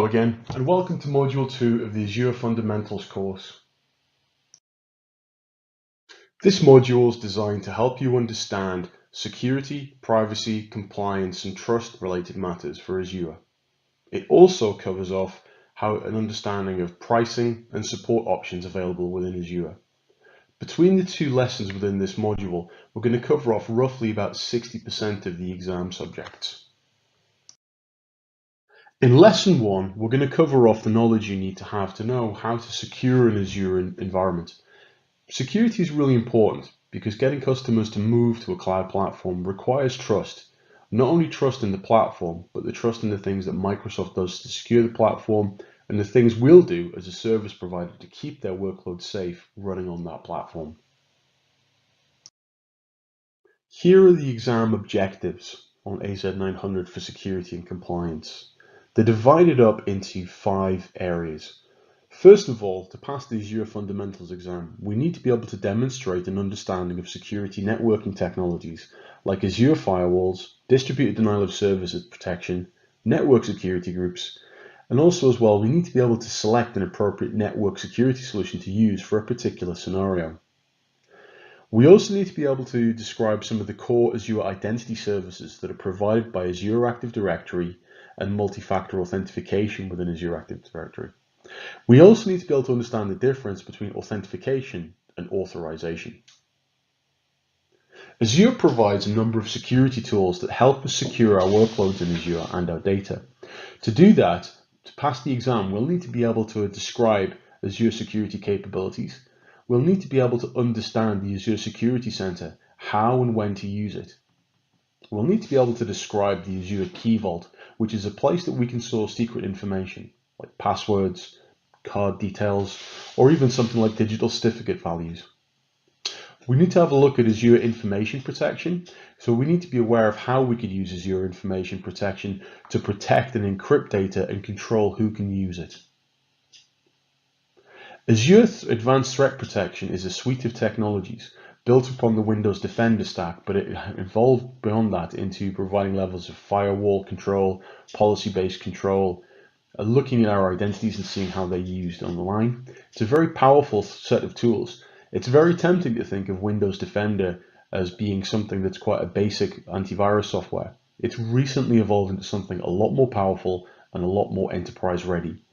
again, and welcome to Module 2 of the Azure Fundamentals course. This module is designed to help you understand security, privacy, compliance, and trust-related matters for Azure. It also covers off an understanding of pricing and support options available within Azure. Between the two lessons within this module, we're going to cover off roughly about 60% of the exam subjects. In lesson 1, we're going to cover off the knowledge you need to have to know how to secure an Azure environment. Security is really important because getting customers to move to a cloud platform requires trust. Not only trust in the platform, but the trust in the things that Microsoft does to secure the platform and the things we'll do as a service provider to keep their workload safe running on that platform. Here are the exam objectives on AZ-900 for security and compliance. They're divided up into 5 areas. First of all, to pass the Azure Fundamentals exam, we need to be able to demonstrate an understanding of security networking technologies like Azure firewalls, distributed denial of service protection, network security groups, and also as well, we need to be able to select an appropriate network security solution to use for a particular scenario. We also need to be able to describe some of the core Azure identity services that are provided by Azure Active Directory and multi-factor authentication within Azure Active Directory. We also need to be able to understand the difference between authentication and authorization. Azure provides a number of security tools that help us secure our workloads in Azure and our data. To do that, to pass the exam, we'll need to be able to describe Azure security capabilities. We'll need to be able to understand the Azure Security Center, how and when to use it. We'll need to be able to describe the Azure Key Vault, which is a place that we can store secret information, like passwords, card details, or even something like digital certificate values. We need to have a look at Azure Information Protection, so we need to be aware of how we could use Azure Information Protection to protect and encrypt data and control who can use it. Azure Advanced Threat Protection is a suite of technologies built upon the Windows Defender stack, but it evolved beyond that into providing levels of firewall control, policy-based control, looking at our identities and seeing how they're used online. It's a very powerful set of tools. It's very tempting to think of Windows Defender as being something that's quite a basic antivirus software. It's recently evolved into something a lot more powerful and a lot more enterprise ready.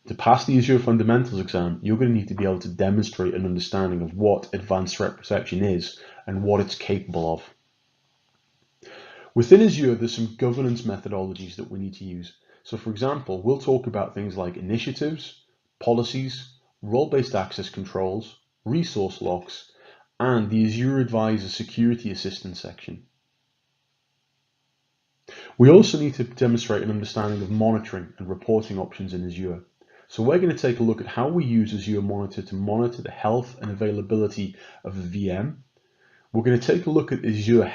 To pass the Azure Fundamentals exam, you're going to need to be able to demonstrate an understanding of what advanced threat protection is and what it's capable of. Within Azure, there's some governance methodologies that we need to use. So for example, we'll talk about things like initiatives, policies, role-based access controls, resource locks, and the Azure Advisor Security Assistance section. We also need to demonstrate an understanding of monitoring and reporting options in Azure. So we're going to take a look at how we use Azure Monitor to monitor the health and availability of a VM. We're going to take a look at the Azure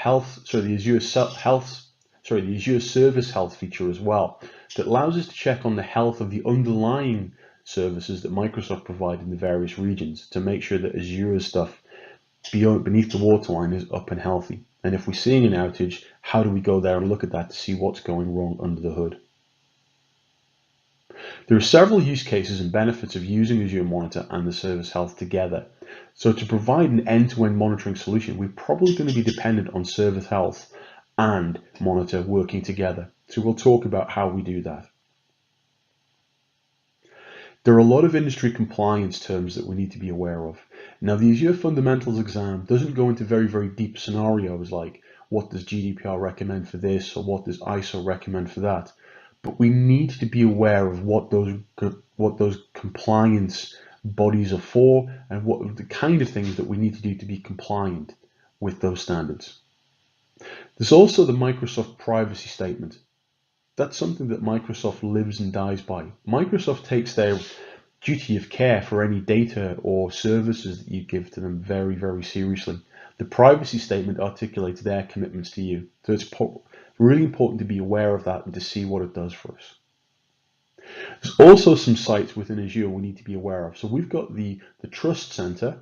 Service Health feature as well, that allows us to check on the health of the underlying services that Microsoft provide in the various regions to make sure that Azure's stuff beneath the waterline is up and healthy. And if we're seeing an outage, how do we go there and look at that to see what's going wrong under the hood? There are several use cases and benefits of using Azure Monitor and the Service Health together. So to provide an end-to-end monitoring solution, we're probably going to be dependent on Service Health and Monitor working together. So we'll talk about how we do that. There are a lot of industry compliance terms that we need to be aware of. Now, the Azure Fundamentals exam doesn't go into very, very deep scenarios like what does GDPR recommend for this or what does ISO recommend for that. But we need to be aware of what those compliance bodies are for and what the kind of things that we need to do to be compliant with those standards. There's also the Microsoft privacy statement. That's something that Microsoft lives and dies by. Microsoft takes their duty of care for any data or services that you give to them very, very seriously. The privacy statement articulates their commitments to you. So it's really important to be aware of that and to see what it does for us. There's also some sites within Azure we need to be aware of. So we've got the Trust Center,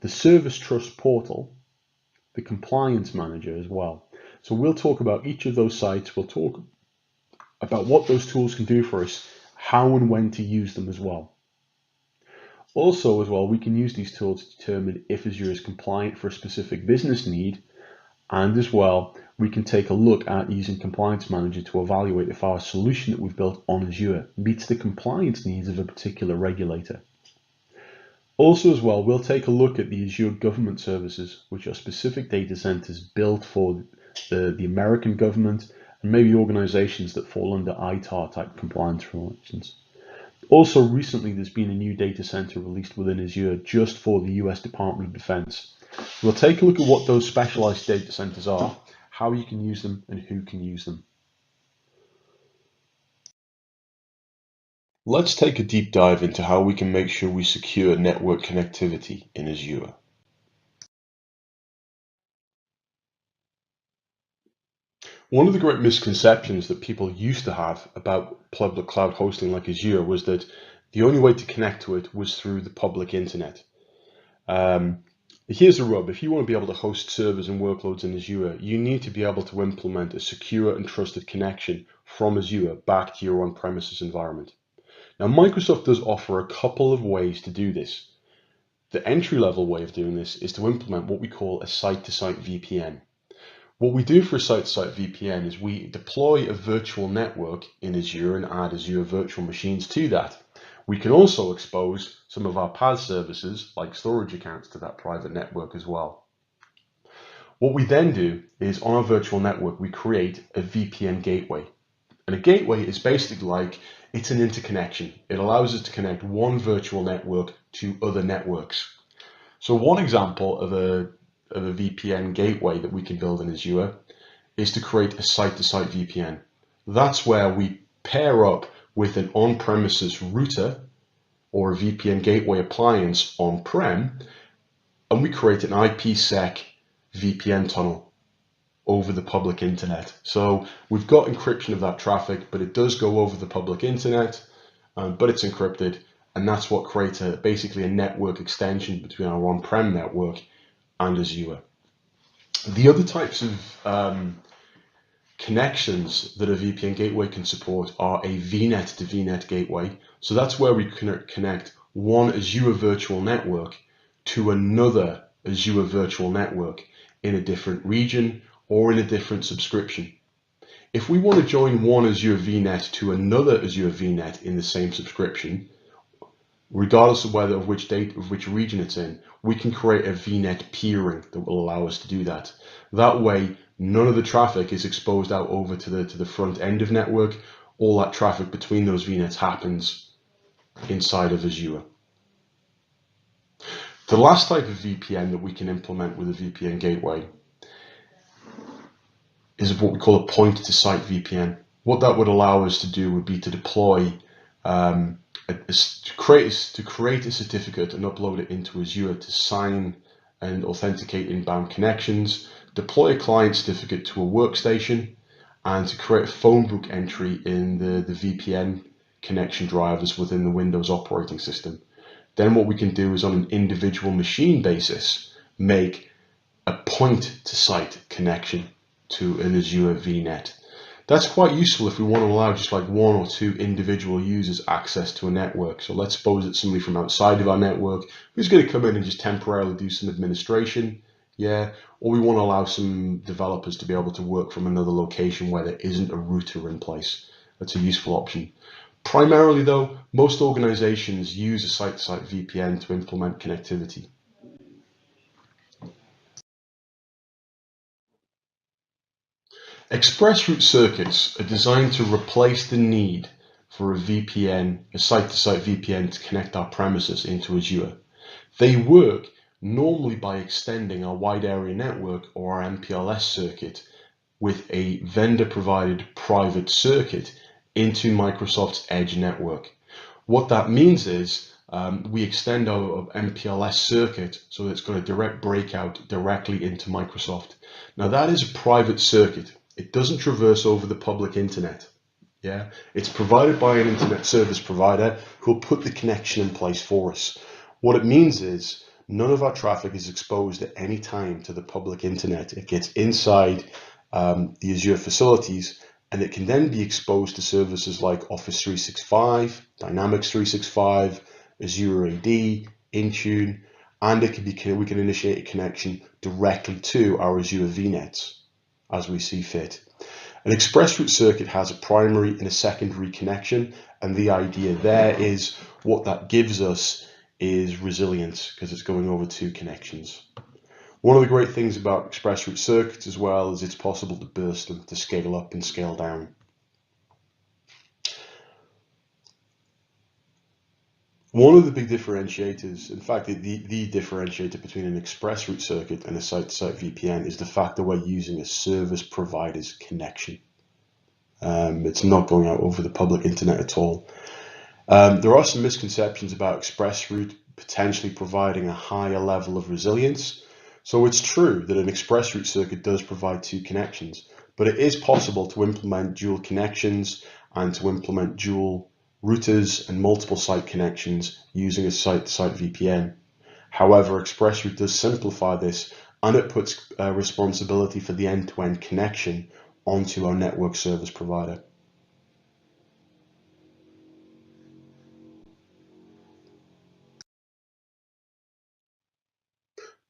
the Service Trust Portal, the Compliance Manager as well. So we'll talk about each of those sites. We'll talk about what those tools can do for us, how and when to use them as well. Also as well, we can use these tools to determine if Azure is compliant for a specific business need, and as well, we can take a look at using Compliance Manager to evaluate if our solution that we've built on Azure meets the compliance needs of a particular regulator. Also as well, we'll take a look at the Azure government services, which are specific data centers built for the American government and maybe organizations that fall under ITAR type compliance regulations. Also recently, there's been a new data center released within Azure just for the US Department of Defense. We'll take a look at what those specialized data centers are, how you can use them, and who can use them. Let's take a deep dive into how we can make sure we secure network connectivity in Azure. One of the great misconceptions that people used to have about public cloud hosting like Azure was that the only way to connect to it was through the public internet. Here's the rub. If you want to be able to host servers and workloads in Azure, you need to be able to implement a secure and trusted connection from Azure back to your on-premises environment. Now, Microsoft does offer a couple of ways to do this. The entry-level way of doing this is to implement what we call a site-to-site VPN. What we do for a site-to-site VPN is we deploy a virtual network in Azure and add Azure virtual machines to that. We can also expose some of our PaaS services, like storage accounts, to that private network as well. What we then do is on our virtual network, we create a VPN gateway. And a gateway is basically like, it's an interconnection. It allows us to connect one virtual network to other networks. So one example of a VPN gateway that we can build in Azure is to create a site-to-site VPN. That's where we pair up with an on-premises router or a VPN gateway appliance on-prem, and we create an IPsec VPN tunnel over the public internet. So we've got encryption of that traffic, but it does go over the public internet, but it's encrypted, and that's what creates basically a network extension between our on-prem network and Azure. The other types of connections that a VPN gateway can support are a VNet to VNet gateway. So that's where we connect one Azure virtual network to another Azure virtual network in a different region or in a different subscription. If we want to join one Azure VNet to another Azure VNet in the same subscription, regardless of which region it's in, we can create a VNet peering that will allow us to do that. That way, none of the traffic is exposed out over to the front end of network. All that traffic between those VNets happens inside of Azure. The last type of VPN that we can implement with a VPN gateway is what we call a point-to-site VPN. What that would allow us to do would be to deploy to create a certificate and upload it into Azure to sign and authenticate inbound connections, deploy a client certificate to a workstation, and to create a phone book entry in the VPN connection drivers within the Windows operating system. Then what we can do is on an individual machine basis, make a point-to-site connection to an Azure VNet. That's quite useful if we want to allow just like one or two individual users access to a network. So let's suppose it's somebody from outside of our network who's going to come in and just temporarily do some administration, or we want to allow some developers to be able to work from another location where there isn't a router in place. That's a useful option. Primarily though, most organizations use a site-to-site VPN to implement connectivity. Express route circuits are designed to replace the need for a VPN, a site-to-site VPN to connect our premises into Azure. They work normally by extending our wide area network or our MPLS circuit with a vendor-provided private circuit into Microsoft's Edge network. What that means is we extend our MPLS circuit so that it's got a direct breakout directly into Microsoft. Now that is a private circuit. It doesn't traverse over the public internet. It's provided by an internet service provider who'll put the connection in place for us. What it means is none of our traffic is exposed at any time to the public internet. It gets inside the Azure facilities and it can then be exposed to services like Office 365, Dynamics 365, Azure AD, Intune, and we can initiate a connection directly to our Azure VNets as we see fit. An express route circuit has a primary and a secondary connection, and the idea there is what that gives us is resilience because it's going over two connections. One of the great things about express route circuits as well is it's possible to burst them, to scale up and scale down. One of the big differentiators, in fact, the differentiator between an express route circuit and a site-to-site VPN is the fact that we're using a service provider's connection. It's not going out over the public internet at all. There are some misconceptions about express route potentially providing a higher level of resilience. So it's true that an express route circuit does provide two connections, but it is possible to implement dual connections and to implement dual routers and multiple site connections using a site-to-site VPN. However, express route does simplify this, and it puts responsibility for the end-to-end connection onto our network service provider.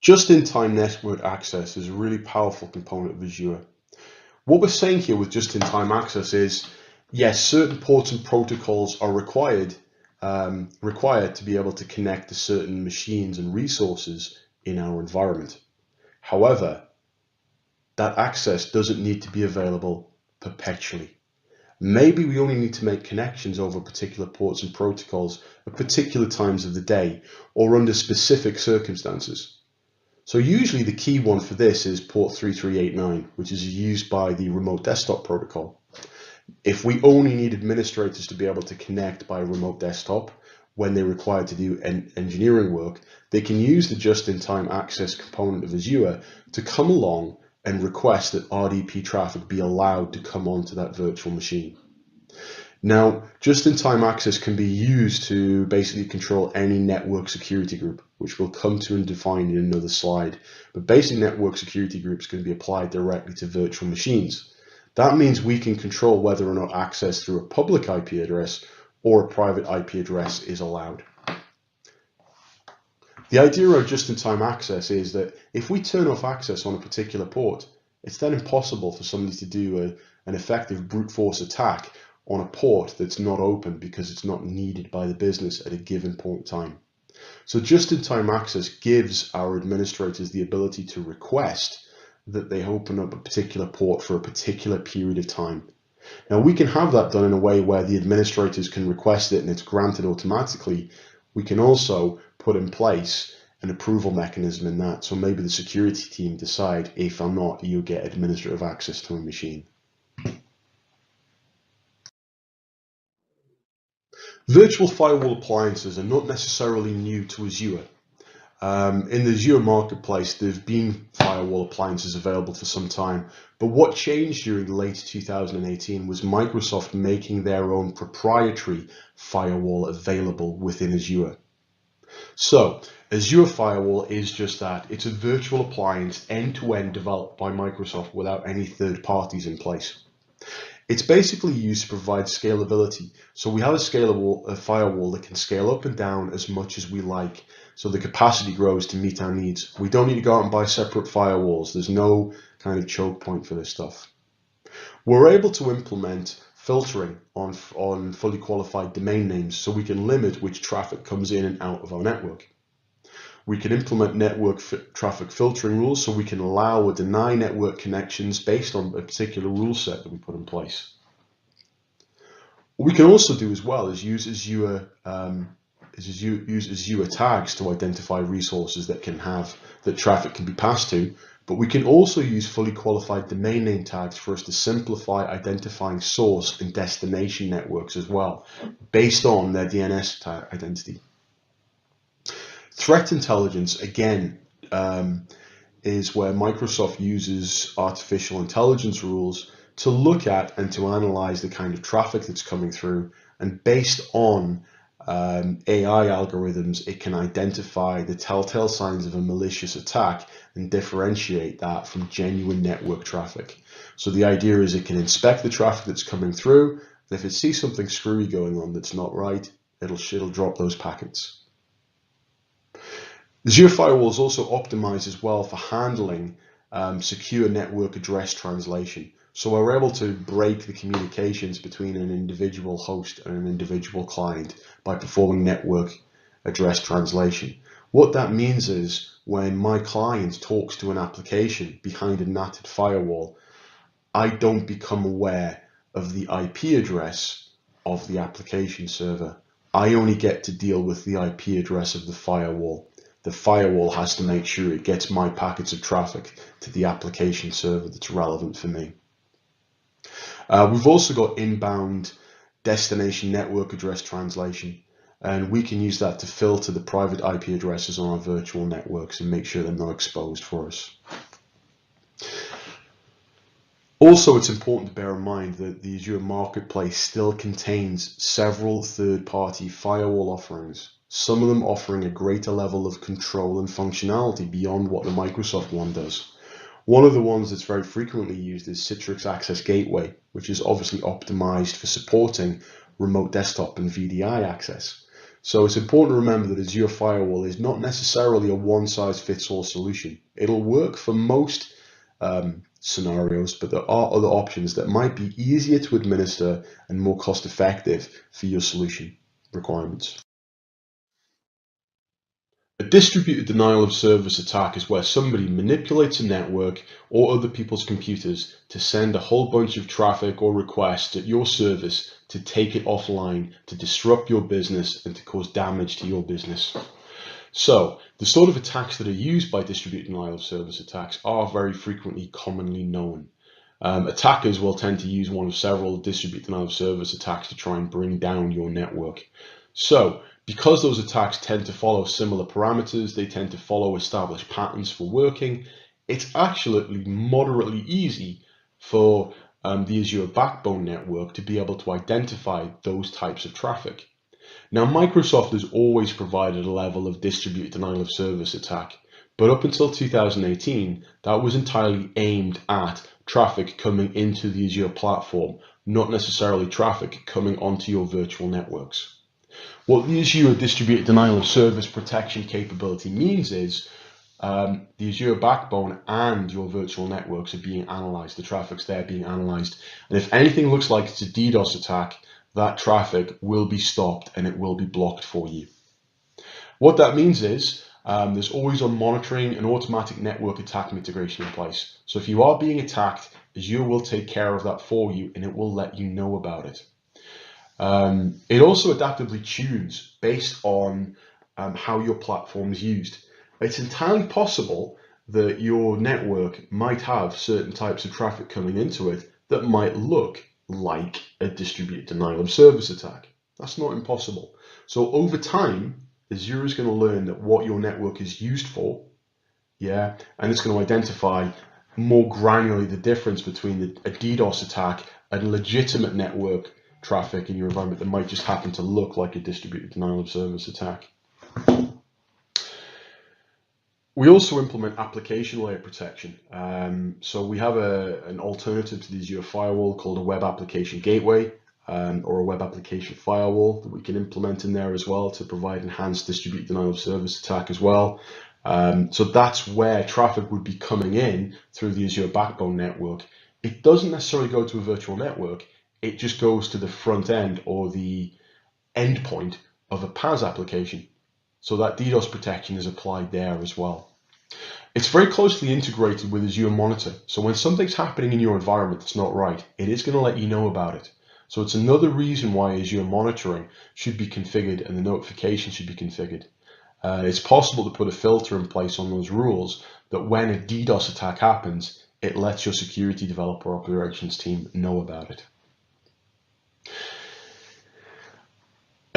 Just-in-time network access is a really powerful component of Azure. What we're saying here with just-in-time access is, yes, certain ports and protocols are required to be able to connect to certain machines and resources in our environment. However, that access doesn't need to be available perpetually. Maybe we only need to make connections over particular ports and protocols at particular times of the day or under specific circumstances. So usually the key one for this is port 3389, which is used by the remote desktop protocol. If we only need administrators to be able to connect by remote desktop when they're required to do engineering work, they can use the just-in-time access component of Azure to come along and request that RDP traffic be allowed to come onto that virtual machine. Now, just-in-time access can be used to basically control any network security group, which we'll come to and define in another slide. But basic network security groups can be applied directly to virtual machines. That means we can control whether or not access through a public IP address or a private IP address is allowed. The idea of just-in-time access is that if we turn off access on a particular port, it's then impossible for somebody to do an effective brute force attack on a port that's not open because it's not needed by the business at a given point in time. So just-in-time access gives our administrators the ability to request that they open up a particular port for a particular period of time. Now we can have that done in a way where the administrators can request it and it's granted automatically. We can also put in place an approval mechanism in that. So maybe the security team decide if or not you get administrative access to a machine. Virtual firewall appliances are not necessarily new to Azure. In the Azure marketplace, there have been firewall appliances available for some time, but what changed during late 2018 was Microsoft making their own proprietary firewall available within Azure. So, Azure Firewall is just that. It's a virtual appliance end-to-end developed by Microsoft without any third parties in place. It's basically used to provide scalability. So we have a scalable firewall that can scale up and down as much as we like. So the capacity grows to meet our needs. We don't need to go out and buy separate firewalls. There's no kind of choke point for this stuff. We're able to implement filtering on fully qualified domain names so we can limit which traffic comes in and out of our network. We can implement network traffic filtering rules so we can allow or deny network connections based on a particular rule set that we put in place. What we can also do as well is use Azure tags to identify resources that traffic can be passed to, but we can also use fully qualified domain name tags for us to simplify identifying source and destination networks as well, based on their DNS tag identity. Threat intelligence, again, is where Microsoft uses artificial intelligence rules to look at and to analyze the kind of traffic that's coming through, and based on AI algorithms, it can identify the telltale signs of a malicious attack and differentiate that from genuine network traffic. So the idea is it can inspect the traffic that's coming through, and if it sees something screwy going on that's not right, it'll drop those packets. Azure Firewall is also optimized as well for handling secure network address translation. So we're able to break the communications between an individual host and an individual client by performing network address translation. What that means is when my client talks to an application behind a natted firewall, I don't become aware of the IP address of the application server. I only get to deal with the IP address of the firewall. The firewall has to make sure it gets my packets of traffic to the application server that's relevant for me. We've also got inbound destination network address translation, and we can use that to filter the private IP addresses on our virtual networks and make sure they're not exposed for us. Also, it's important to bear in mind that the Azure Marketplace still contains several third-party firewall offerings, some of them offering a greater level of control and functionality beyond what the Microsoft one does. One of the ones that's very frequently used is Citrix Access Gateway, which is obviously optimized for supporting remote desktop and VDI access. So it's important to remember that Azure Firewall is not necessarily a one-size-fits-all solution. It'll work for most scenarios, but there are other options that might be easier to administer and more cost-effective for your solution requirements. A distributed denial of service attack is where somebody manipulates a network or other people's computers to send a whole bunch of traffic or requests at your service to take it offline, to disrupt your business and to cause damage to your business. So the sort of attacks that are used by distributed denial of service attacks are very frequently commonly known. Attackers will tend to use one of several distributed denial of service attacks to try and bring down your network. So because those attacks tend to follow similar parameters, they tend to follow established patterns for working, it's actually moderately easy for the Azure Backbone network to be able to identify those types of traffic. Now, Microsoft has always provided a level of distributed denial of service attack, but up until 2018, that was entirely aimed at traffic coming into the Azure platform, not necessarily traffic coming onto your virtual networks. What the Azure Distributed Denial of Service Protection capability means is the Azure Backbone and your virtual networks are being analyzed. The traffic's there being analyzed. And if anything looks like it's a DDoS attack, that traffic will be stopped and it will be blocked for you. What that means is there's always on monitoring and automatic network attack mitigation in place. So if you are being attacked, Azure will take care of that for you and it will let you know about it. It also adaptively tunes based on how your platform is used. It's entirely possible that your network might have certain types of traffic coming into it that might look like a distributed denial of service attack. That's not impossible. So over time, Azure is going to learn that what your network is used for, and it's going to identify more granularly the difference between a DDoS attack and legitimate network traffic in your environment that might just happen to look like a distributed denial of service attack. We also implement application layer protection. So we have an alternative to the Azure Firewall called a Web Application Gateway or a Web Application Firewall that we can implement in there as well to provide enhanced distributed denial of service attack as well. So that's where traffic would be coming in through the Azure Backbone network. It doesn't necessarily go to a virtual network. It just goes to the front end or the endpoint of a PaaS application. So that DDoS protection is applied there as well. It's very closely integrated with Azure Monitor. So when something's happening in your environment that's not right, it is going to let you know about it. So it's another reason why Azure Monitoring should be configured and the notification should be configured. It's possible to put a filter in place on those rules that when a DDoS attack happens, it lets your security developer operations team know about it.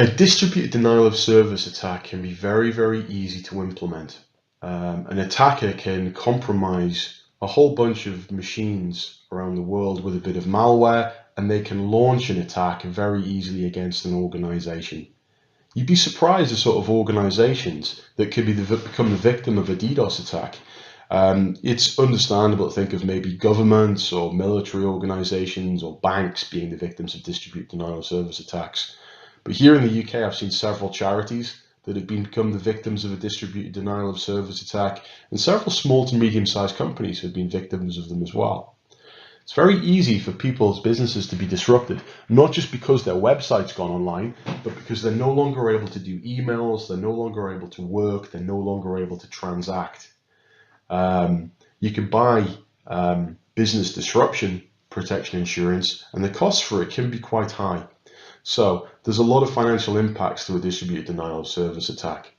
A distributed denial of service attack can be very, very easy to implement. An attacker can compromise a whole bunch of machines around the world with a bit of malware, and they can launch an attack very easily against an organization. You'd be surprised the sort of organizations that could become the victim of a DDoS attack. It's understandable to think of maybe governments or military organizations or banks being the victims of distributed denial of service attacks. But here in the UK, I've seen several charities that have become the victims of a distributed denial of service attack, and several small to medium-sized companies have been victims of them as well. It's very easy for people's businesses to be disrupted, not just because their website's gone online, but because they're no longer able to do emails, they're no longer able to work, they're no longer able to transact. You can buy business disruption protection insurance, and the cost for it can be quite high. So there's a lot of financial impacts to a distributed denial of service attack.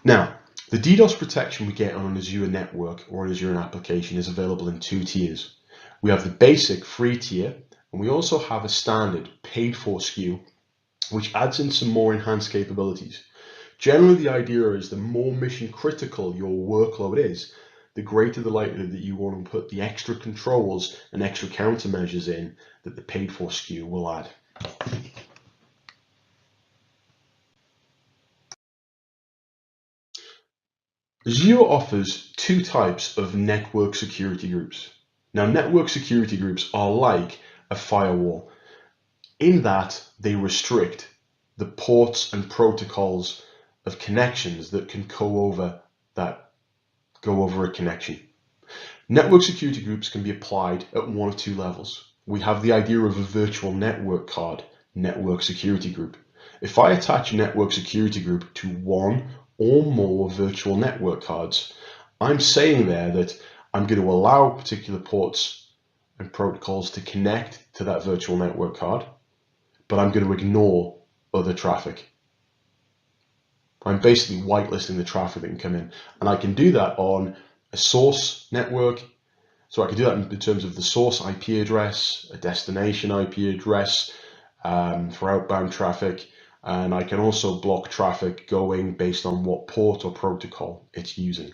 Now, the DDoS protection we get on an Azure network or an Azure application is available in two tiers. We have the basic free tier, and we also have a standard paid for SKU, which adds in some more enhanced capabilities. Generally, the idea is the more mission critical your workload is, the greater the likelihood that you want to put the extra controls and extra countermeasures in that the paid for SKU will add. Azure offers two types of network security groups. Now, network security groups are like a firewall in that they restrict the ports and protocols of connections that can go over a connection. Network security groups can be applied at one of two levels. We have the idea of a virtual network card, network security group. If I attach a network security group to one or more virtual network cards, I'm saying there that I'm going to allow particular ports and protocols to connect to that virtual network card, but I'm going to ignore other traffic. I'm basically whitelisting the traffic that can come in, and I can do that on a source network. So I can do that in terms of the source IP address, a destination IP address for outbound traffic, and I can also block traffic going based on what port or protocol it's using.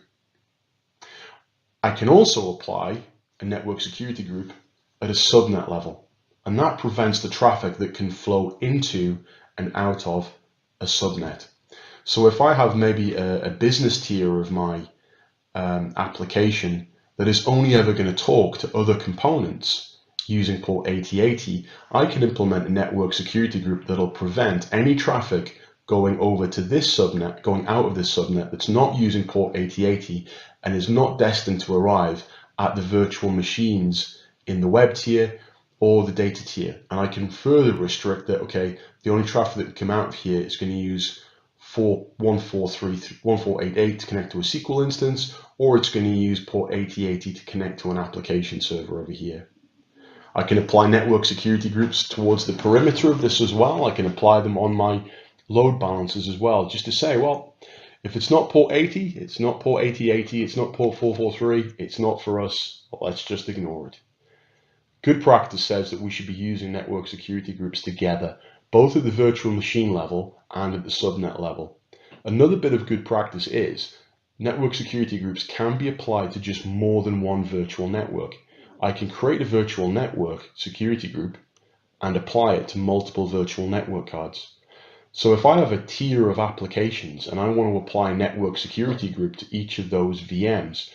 I can also apply a network security group at a subnet level, and that prevents the traffic that can flow into and out of a subnet. So if I have maybe a business tier of my application that is only ever going to talk to other components using port 8080, I can implement a network security group that'll prevent any traffic going over to this subnet, going out of this subnet that's not using port 8080 and is not destined to arrive at the virtual machines in the web tier or the data tier. And I can further restrict that, okay, the only traffic that can come out of here is going to use 1488 to connect to a SQL instance, or it's going to use port 8080 to connect to an application server over here. I can apply network security groups towards the perimeter of this as well. I can apply them on my load balancers as well, just to say, well, if it's not port 80, it's not port 8080, it's not port 443, it's not for us, well, let's just ignore it. Good practice says that we should be using network security groups together, both at the virtual machine level and at the subnet level. Another bit of good practice is network security groups can be applied to just more than one virtual network. I can create a virtual network security group and apply it to multiple virtual network cards. So if I have a tier of applications and I want to apply a network security group to each of those VMs,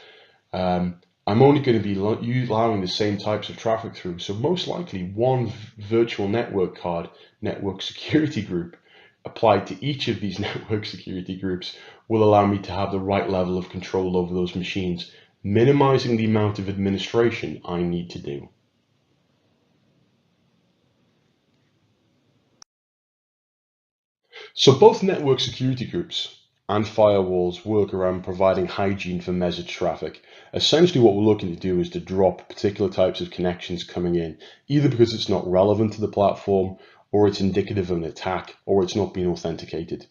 I'm only going to be allowing the same types of traffic through. So most likely one virtual network card network security group applied to each of these network security groups will allow me to have the right level of control over those machines, minimizing the amount of administration I need to do. So both network security groups and firewalls work around providing hygiene for message traffic. Essentially what we're looking to do is to drop particular types of connections coming in, either because it's not relevant to the platform, or it's indicative of an attack, or it's not being authenticated.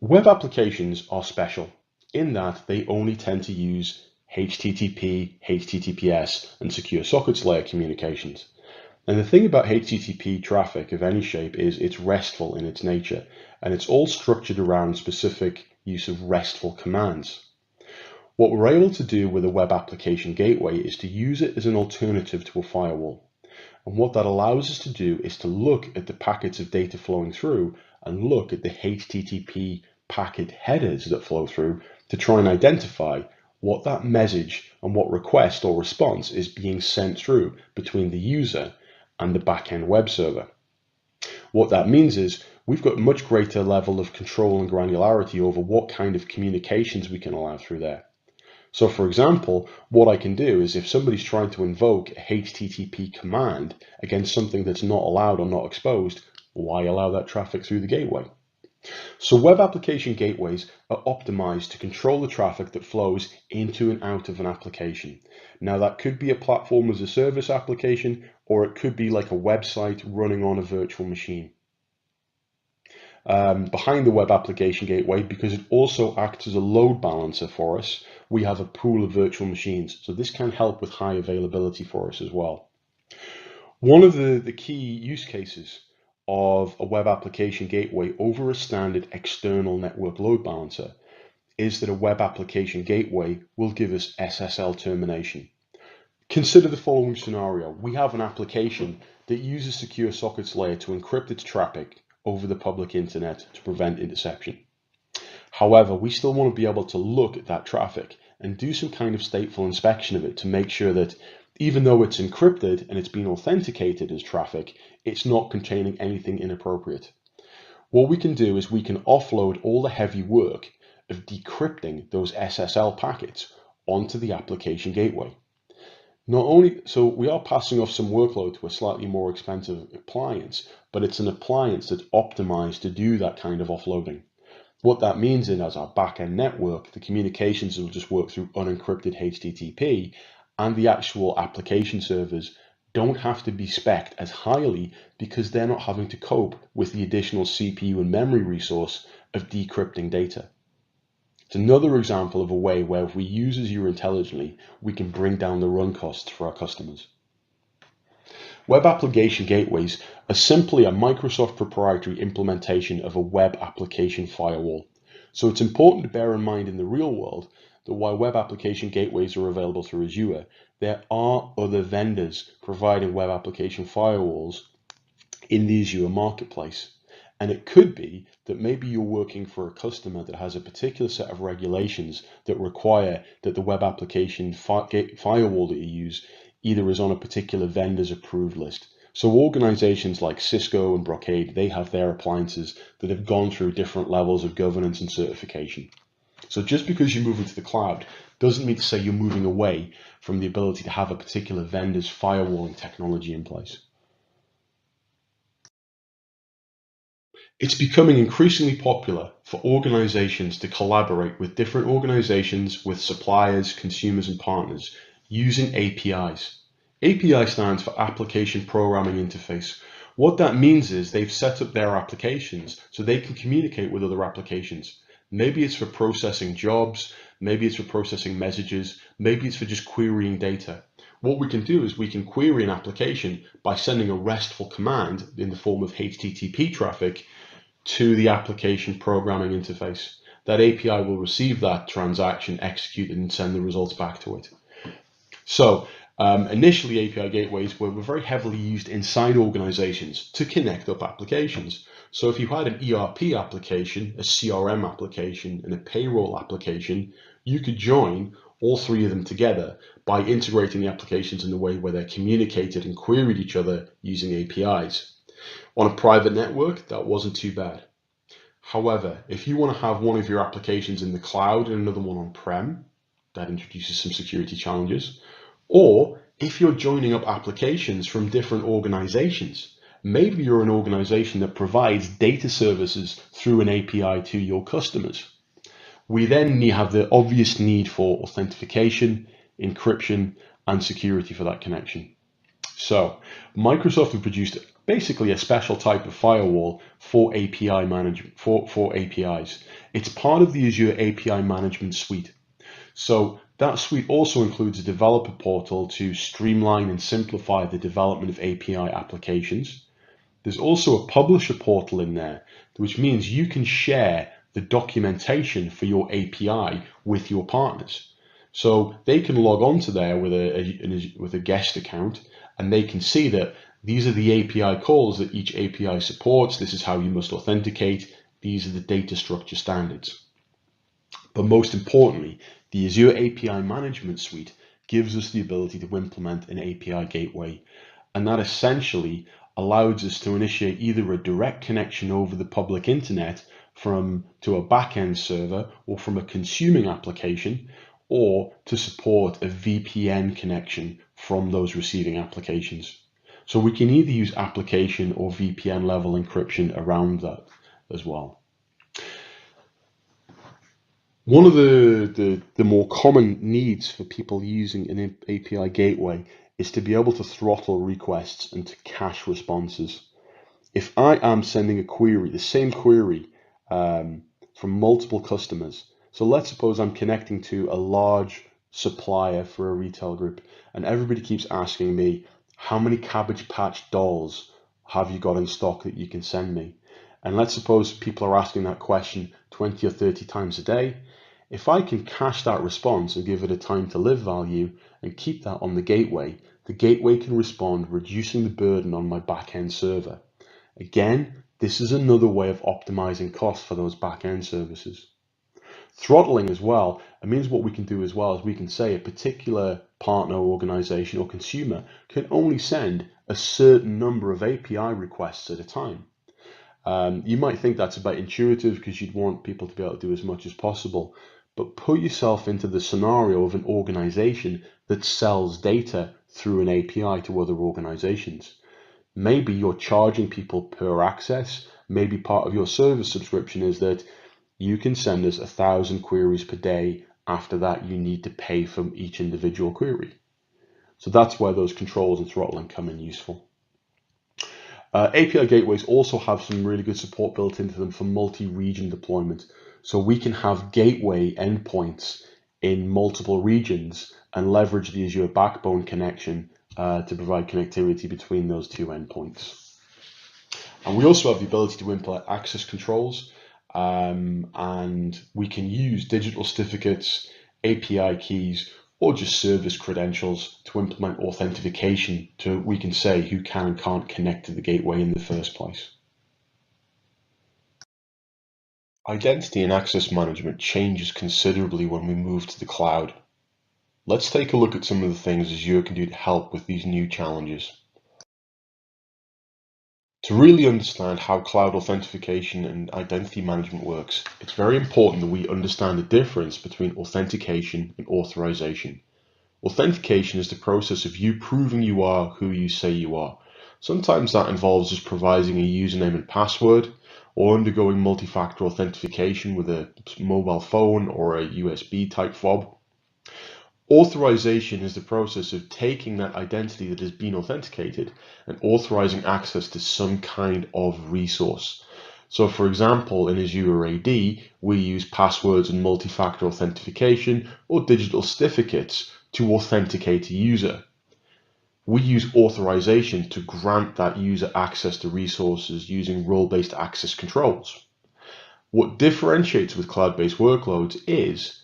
Web applications are special in that they only tend to use HTTP, HTTPS, and secure sockets layer communications. And the thing about HTTP traffic of any shape is it's RESTful in its nature, and it's all structured around specific use of RESTful commands. What we're able to do with a web application gateway is to use it as an alternative to a firewall. And what that allows us to do is to look at the packets of data flowing through and look at the HTTP packet headers that flow through to try and identify what that message and what request or response is being sent through between the user and the backend web server. What that means is we've got much greater level of control and granularity over what kind of communications we can allow through there. So for example, what I can do is if somebody's trying to invoke a HTTP command against something that's not allowed or not exposed, why allow that traffic through the gateway? So web application gateways are optimized to control the traffic that flows into and out of an application. Now that could be a platform as a service application, or it could be like a website running on a virtual machine. Behind the web application gateway, because it also acts as a load balancer for us, we have a pool of virtual machines. So this can help with high availability for us as well. One of the key use cases of a web application gateway over a standard external network load balancer is that a web application gateway will give us SSL termination. Consider the following scenario. We have an application that uses secure sockets layer to encrypt its traffic over the public internet to prevent interception. However, we still want to be able to look at that traffic and do some kind of stateful inspection of it to make sure that even though it's encrypted and it's been authenticated as traffic, it's not containing anything inappropriate. What we can do is we can offload all the heavy work of decrypting those SSL packets onto the application gateway. Not only, so we are passing off some workload to a slightly more expensive appliance, but it's an appliance that's optimized to do that kind of offloading. What that means is as our backend network, the communications will just work through unencrypted HTTP, and the actual application servers don't have to be spec'd as highly because they're not having to cope with the additional CPU and memory resource of decrypting data. It's another example of a way where if we use Azure intelligently, we can bring down the run costs for our customers. Web application gateways are simply a Microsoft proprietary implementation of a web application firewall. So it's important to bear in mind in the real world that while web application gateways are available through Azure, there are other vendors providing web application firewalls in the Azure marketplace. And it could be that maybe you're working for a customer that has a particular set of regulations that require that the web application firewall that you use either is on a particular vendor's approved list. So organizations like Cisco and Brocade, they have their appliances that have gone through different levels of governance and certification. So just because you're moving to the cloud doesn't mean to say you're moving away from the ability to have a particular vendor's firewalling technology in place. It's becoming increasingly popular for organizations to collaborate with different organizations, with suppliers, consumers, and partners using APIs. API stands for Application Programming Interface. What that means is they've set up their applications so they can communicate with other applications. Maybe it's for processing jobs, maybe it's for processing messages, maybe it's for just querying data. What we can do is we can query an application by sending a RESTful command in the form of HTTP traffic to the application programming interface. That API will receive that transaction, execute it, and send the results back to it. So initially API gateways were very heavily used inside organizations to connect up applications. So if you had an ERP application, a CRM application, and a payroll application, you could join all three of them together by integrating the applications in a way where they communicated and queried each other using APIs. On a private network, that wasn't too bad. However, if you want to have one of your applications in the cloud and another one on-prem, that introduces some security challenges. Or if you're joining up applications from different organizations, maybe you're an organization that provides data services through an API to your customers. We then have the obvious need for authentication, encryption, and security for that connection. So Microsoft have produced basically a special type of firewall for API management, for APIs. It's part of the Azure API management suite. So that suite also includes a developer portal to streamline and simplify the development of API applications. There's also a publisher portal in there, which means you can share the documentation for your API with your partners. So they can log on to there with a guest account, and they can see that these are the API calls that each API supports. This is how you must authenticate. These are the data structure standards. But most importantly, the Azure API Management Suite gives us the ability to implement an API gateway, and that essentially allows us to initiate either a direct connection over the public internet to a backend server or from a consuming application, or to support a VPN connection from those receiving applications. So we can either use application or VPN level encryption around that as well. One of the more common needs for people using an API gateway is to be able to throttle requests and to cache responses. If I am sending a query, the same query from multiple customers, so let's suppose I'm connecting to a large supplier for a retail group, and everybody keeps asking me, how many Cabbage Patch dolls have you got in stock that you can send me? And let's suppose people are asking that question 20 or 30 times a day. If I can cache that response and give it a time to live value and keep that on the gateway can respond, reducing the burden on my backend server. Again, this is another way of optimizing costs for those backend services. Throttling as well, it means what we can do as well is we can say a particular partner, organization, or consumer can only send a certain number of API requests at a time. You might think that's a bit intuitive because you'd want people to be able to do as much as possible, but put yourself into the scenario of an organization that sells data through an API to other organizations. Maybe you're charging people per access. Maybe part of your service subscription is that you can send us 1,000 queries per day. After that, you need to pay for each individual query. So that's where those controls and throttling come in useful. API gateways also have some really good support built into them for multi-region deployment. So we can have gateway endpoints in multiple regions and leverage the Azure Backbone connection to provide connectivity between those two endpoints. And we also have the ability to implement access controls, and we can use digital certificates, API keys, or just service credentials to implement authentication we can say who can and can't connect to the gateway in the first place. Identity and access management changes considerably when we move to the cloud. Let's take a look at some of the things Azure can do to help with these new challenges. To really understand how cloud authentication and identity management works, it's very important that we understand the difference between authentication and authorization. Authentication is the process of you proving you are who you say you are. Sometimes that involves just providing a username and password, or undergoing multi-factor authentication with a mobile phone or a USB type fob. Authorization is the process of taking that identity that has been authenticated and authorizing access to some kind of resource. So for example, in Azure AD, we use passwords and multi-factor authentication or digital certificates to authenticate a user. We use authorization to grant that user access to resources using role-based access controls. What differentiates with cloud-based workloads is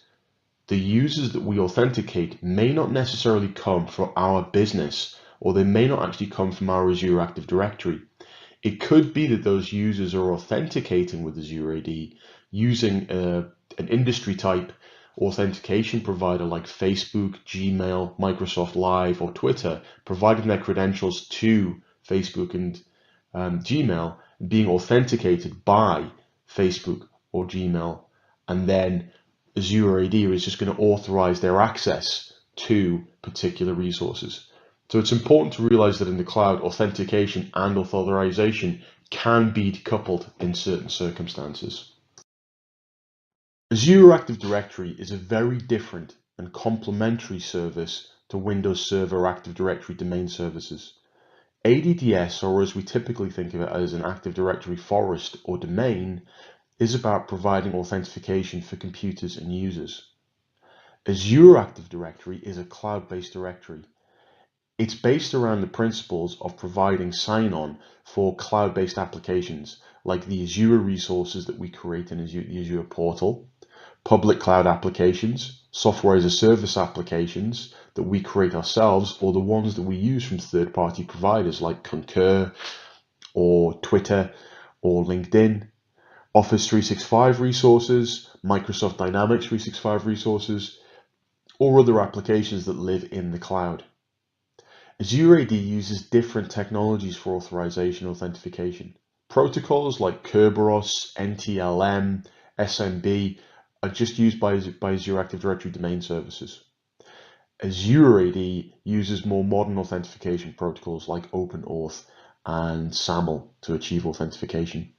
the users that we authenticate may not necessarily come from our business, or they may not actually come from our Azure Active Directory. It could be that those users are authenticating with Azure AD using an industry type authentication provider like Facebook, Gmail, Microsoft Live, or Twitter, providing their credentials to Facebook and Gmail, being authenticated by Facebook or Gmail, and then Azure AD is just going to authorize their access to particular resources. So it's important to realize that in the cloud, authentication and authorization can be decoupled in certain circumstances. Azure Active Directory is a very different and complementary service to Windows Server Active Directory domain services. ADDS, or as we typically think of it as an Active Directory forest or domain, is about providing authentication for computers and users. Azure Active Directory is a cloud-based directory. It's based around the principles of providing sign-on for cloud-based applications like the Azure resources that we create in the Azure portal, public cloud applications, software as a service applications that we create ourselves, or the ones that we use from third-party providers like Coure or Twitter or LinkedIn, Office 365 resources, Microsoft Dynamics 365 resources, or other applications that live in the cloud. Azure AD uses different technologies for authorization authentication. Protocols like Kerberos, NTLM, SMB are just used by Azure Active Directory domain services. Azure AD uses more modern authentication protocols like OpenAuth and SAML to achieve authentication.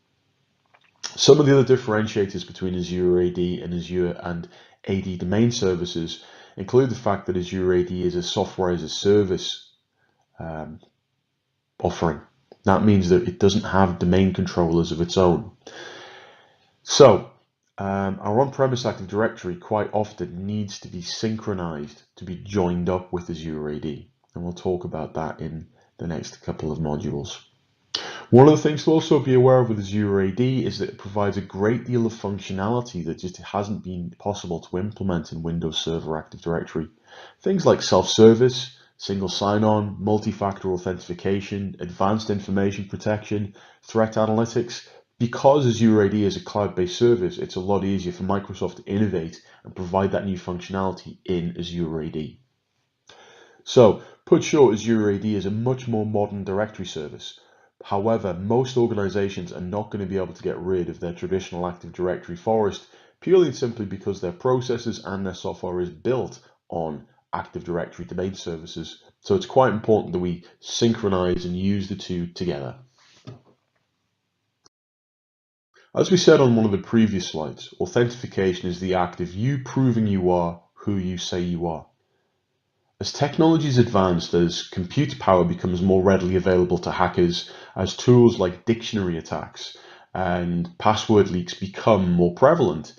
Some of the other differentiators between Azure AD and Azure and AD domain services include the fact that Azure AD is a software as a service offering. That means that it doesn't have domain controllers of its own. So our on-premise Active Directory quite often needs to be synchronized to be joined up with Azure AD. And we'll talk about that in the next couple of modules. One of the things to also be aware of with Azure AD is that it provides a great deal of functionality that just hasn't been possible to implement in Windows Server Active Directory. Things like self-service, single sign-on, multi-factor authentication, advanced information protection, threat analytics. Because Azure AD is a cloud-based service, it's a lot easier for Microsoft to innovate and provide that new functionality in Azure AD. So, put short, Azure AD is a much more modern directory service. However, most organizations are not going to be able to get rid of their traditional Active Directory forest purely and simply because their processes and their software is built on Active Directory domain services. So it's quite important that we synchronize and use the two together. As we said on one of the previous slides, authentication is the act of you proving you are who you say you are. As technologies advance, as compute power becomes more readily available to hackers, as tools like dictionary attacks and password leaks become more prevalent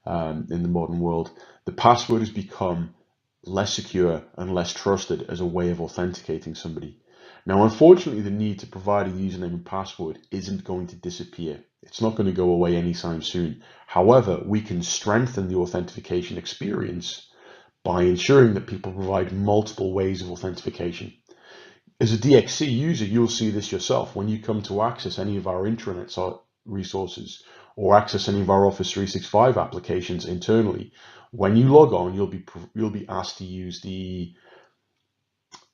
in the modern world, the password has become less secure and less trusted as a way of authenticating somebody. Now, unfortunately, the need to provide a username and password isn't going to disappear. It's not going to go away anytime soon. However, we can strengthen the authentication experience by ensuring that people provide multiple ways of authentication. As a DXC user, you'll see this yourself when you come to access any of our intranet resources or access any of our Office 365 applications internally. When you log on, you'll be asked to use the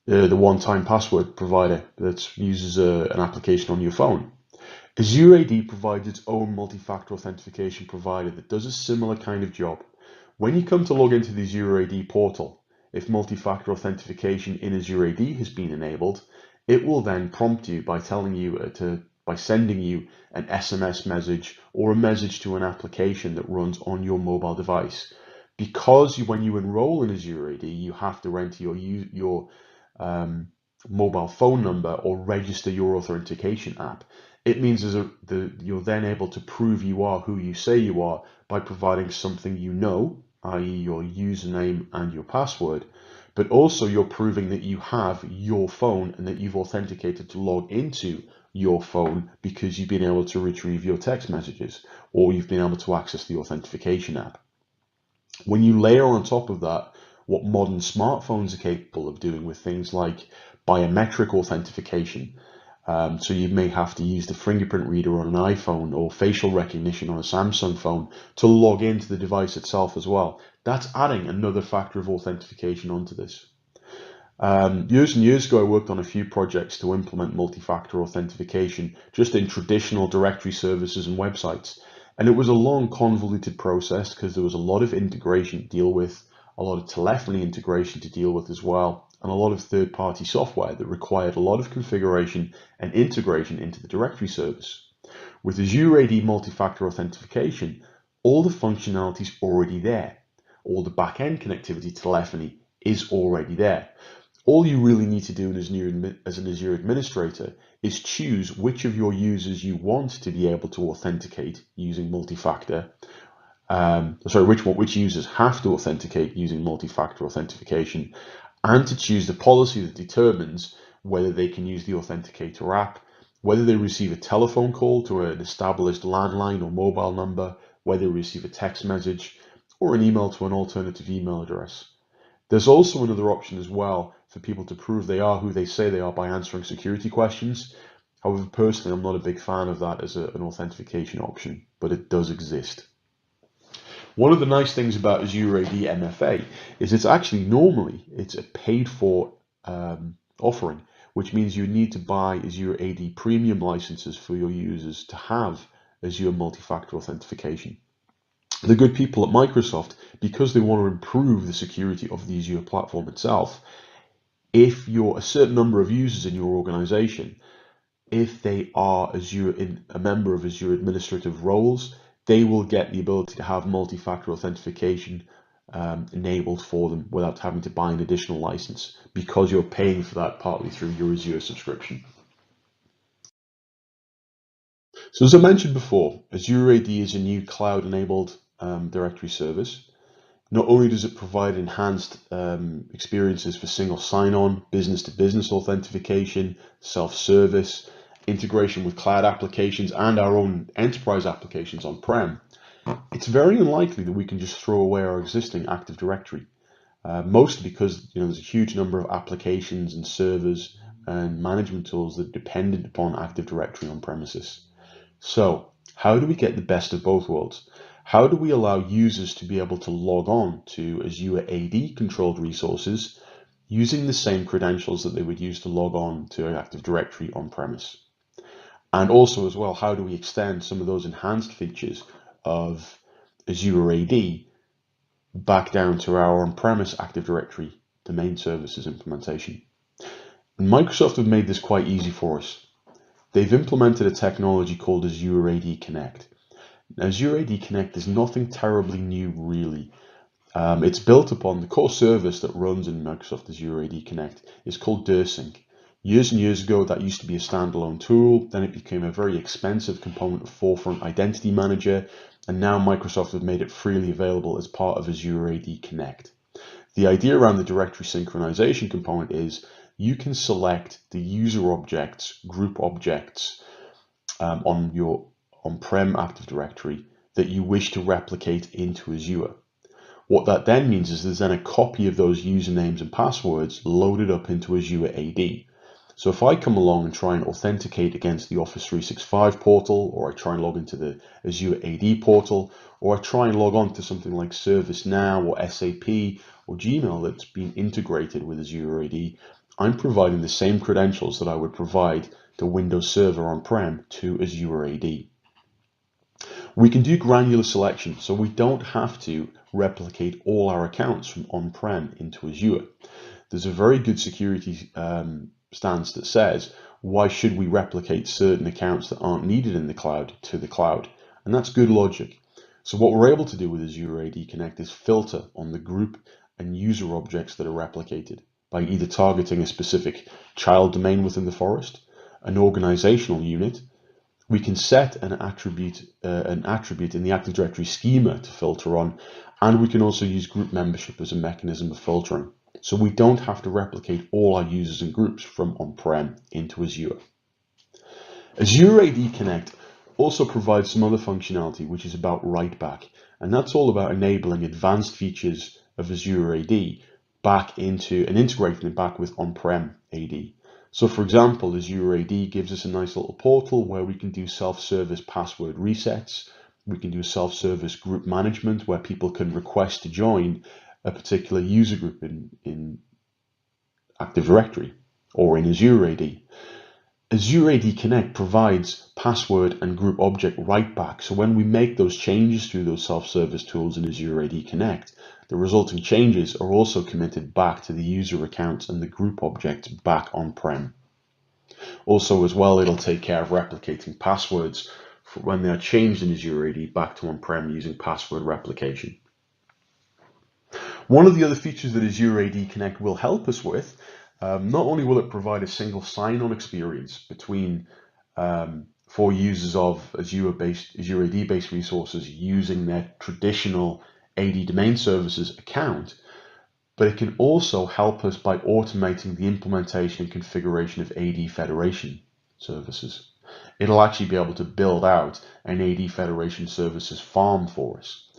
one-time password provider that uses an application on your phone. Azure AD provides its own multi-factor authentication provider that does a similar kind of job. When you come to log into the Azure AD portal, if multi-factor authentication in Azure AD has been enabled, it will then prompt you by telling you by sending you an SMS message or a message to an application that runs on your mobile device. Because when you enroll in Azure AD, you have to enter your mobile phone number or register your authentication app. It means you're then able to prove you are who you say you are by providing something you know, i.e. your username and your password, but also you're proving that you have your phone and that you've authenticated to log into your phone because you've been able to retrieve your text messages or you've been able to access the authentication app. When you layer on top of that what modern smartphones are capable of doing with things like biometric authentication, so you may have to use the fingerprint reader on an iPhone or facial recognition on a Samsung phone to log into the device itself as well. That's adding another factor of authentication onto this. Years and years ago, I worked on a few projects to implement multi-factor authentication just in traditional directory services and websites. And it was a long, convoluted process because there was a lot of integration to deal with, a lot of telephony integration to deal with as well, and a lot of third-party software that required a lot of configuration and integration into the directory service. With Azure AD multi-factor authentication, all the functionality is already there. All the back-end connectivity telephony is already there. All you really need to do as an Azure administrator is choose which of your users you want to be able to authenticate using multi-factor. Which users have to authenticate using multi-factor authentication, and to choose the policy that determines whether they can use the Authenticator app, whether they receive a telephone call to an established landline or mobile number, whether they receive a text message, or an email to an alternative email address. There's also another option as well for people to prove they are who they say they are by answering security questions. However, personally, I'm not a big fan of that as an authentication option, but it does exist. One of the nice things about Azure AD MFA is it's actually it's a paid for offering, which means you need to buy Azure AD premium licenses for your users to have Azure multi-factor authentication. The good people at Microsoft, because they want to improve the security of the Azure platform itself, if you're a certain number of users in your organization, if they are a member of Azure administrative roles, they will get the ability to have multi-factor authentication enabled for them without having to buy an additional license, because you're paying for that partly through your Azure subscription. So as I mentioned before, Azure AD is a new cloud-enabled directory service. Not only does it provide enhanced experiences for single sign-on, business-to-business authentication, self-service, integration with cloud applications and our own enterprise applications on-prem, it's very unlikely that we can just throw away our existing Active Directory, mostly because there's a huge number of applications and servers and management tools that are dependent upon Active Directory on premises. So how do we get the best of both worlds? How do we allow users to be able to log on to Azure AD controlled resources using the same credentials that they would use to log on to Active Directory on premise? And also as well, how do we extend some of those enhanced features of Azure AD back down to our on-premise Active Directory domain services implementation? And Microsoft have made this quite easy for us. They've implemented a technology called Azure AD Connect. Now, Azure AD Connect is nothing terribly new, really. It's built upon the core service that runs in Microsoft Azure AD Connect. It's called DirSync. Years and years ago, that used to be a standalone tool. Then it became a very expensive component of Forefront Identity Manager. And now Microsoft have made it freely available as part of Azure AD Connect. The idea around the directory synchronization component is you can select the user objects, group objects on your on-prem Active Directory that you wish to replicate into Azure. What that then means is there's then a copy of those usernames and passwords loaded up into Azure AD. So if I come along and try and authenticate against the Office 365 portal, or I try and log into the Azure AD portal, or I try and log on to something like ServiceNow or SAP or Gmail that's been integrated with Azure AD, I'm providing the same credentials that I would provide to Windows Server on-prem to Azure AD. We can do granular selection, so we don't have to replicate all our accounts from on-prem into Azure. There's a very good security stance that says, why should we replicate certain accounts that aren't needed in the cloud to the cloud? And that's good logic. So what we're able to do with Azure AD Connect is filter on the group and user objects that are replicated by either targeting a specific child domain within the forest, an organizational unit. We can set an attribute in the Active Directory schema to filter on, and we can also use group membership as a mechanism of filtering. So we don't have to replicate all our users and groups from on-prem into Azure. Azure AD Connect also provides some other functionality, which is about write back, and that's all about enabling advanced features of Azure AD back into and integrating it back with on-prem AD. So for example, Azure AD gives us a nice little portal where we can do self-service password resets. We can do self-service group management where people can request to join a particular user group in Active Directory or in Azure AD. Azure AD Connect provides password and group object write back. So when we make those changes through those self-service tools in Azure AD Connect, the resulting changes are also committed back to the user accounts and the group objects back on-prem. Also as well, it'll take care of replicating passwords for when they are changed in Azure AD back to on-prem using password replication. One of the other features that Azure AD Connect will help us with, not only will it provide a single sign-on experience between for users of Azure AD-based resources using their traditional AD domain services account, but it can also help us by automating the implementation and configuration of AD Federation services. It'll actually be able to build out an AD Federation services farm for us.